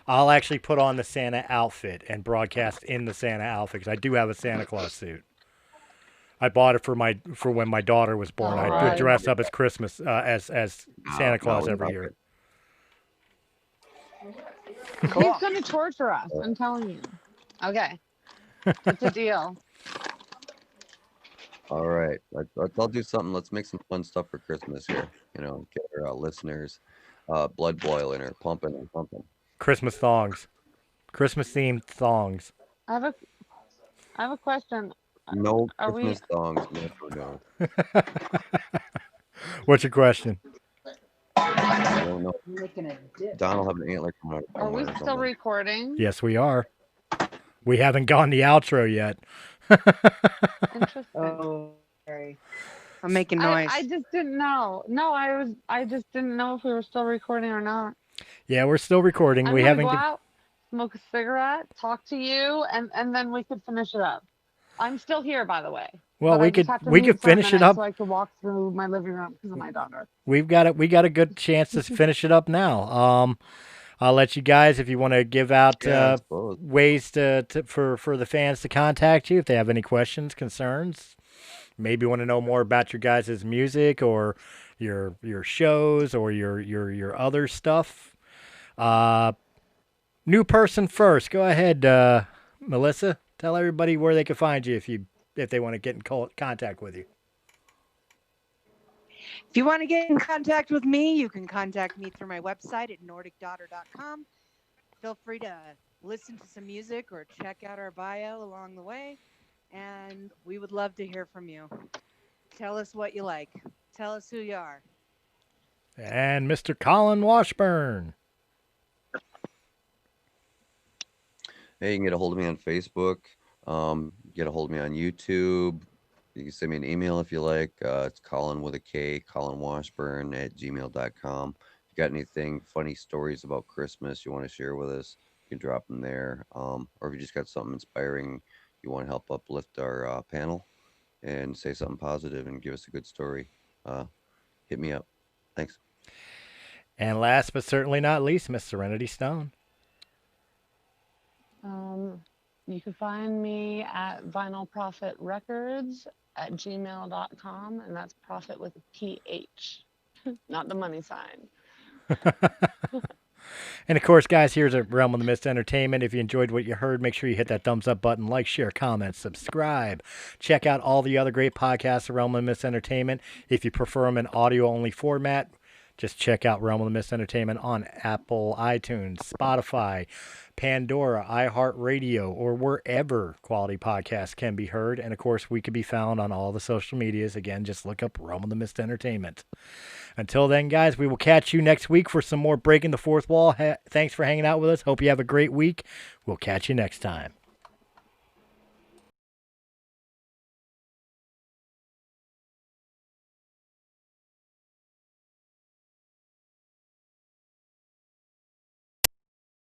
I'll actually put on the Santa outfit and broadcast in the Santa outfit because I do have a Santa Claus suit. I bought it for when my daughter was born. I would dress up as Christmas as Santa Claus every year. Cool. He's gonna torture us. I'm telling you. Okay, it's a deal. All right, I'll do something. Let's make some fun stuff for Christmas here. You know, get our listeners blood boiling or pumping and pumping. Christmas thongs, Christmas themed thongs. I have a question. No Christmas thongs. No. What's your question? I don't know. Don will have an antler coming out. Are we still recording? Yes, we are. We haven't gone the outro yet. Interesting. Oh, sorry. I'm making noise. I just didn't know. No, I just didn't know if we were still recording or not. Yeah, we're still recording. We haven't. Go out, smoke a cigarette, talk to you, and then we could finish it up. I'm still here, by the way. Well, we could finish it up. So I could walk through my living room because of my daughter. We got a good chance to finish it up now. I'll let you guys, if you want to give out ways for the fans to contact you if they have any questions, concerns, maybe want to know more about your guys' music or your shows or your other stuff. New person first. Go ahead, Melissa. Tell everybody where they can find you if they want to get in contact with you. If you want to get in contact with me, you can contact me through my website at nordicdaughter.com. Feel free to listen to some music or check out our bio along the way. And we would love to hear from you. Tell us what you like. Tell us who you are. And Mr. Colin Washburn. Hey, you can get a hold of me on Facebook. Get a hold of me on YouTube. You can send me an email if you like. It's Colin with a K, colinwashburn@gmail.com. If you got anything, funny stories about Christmas you want to share with us, you can drop them there. Or if you just got something inspiring, you want to help uplift our panel and say something positive and give us a good story, hit me up. Thanks. And last but certainly not least, Miss Serenity Stone. You can find me at vinylprofitrecords@gmail.com, and that's profit with a PH, not the money sign. And of course, guys, here's a Realm of the Mist Entertainment. If you enjoyed what you heard, make sure you hit that thumbs up button, like, share, comment, subscribe. Check out all the other great podcasts of Realm of the Mist Entertainment. If you prefer them in audio-only format, just check out Realm of the Mist Entertainment on Apple, iTunes, Spotify, Pandora, iHeartRadio, or wherever quality podcasts can be heard. And, of course, we can be found on all the social medias. Again, just look up Realm of the Mist Entertainment. Until then, guys, we will catch you next week for some more Breaking the Fourth Wall. Thanks for hanging out with us. Hope you have a great week. We'll catch you next time.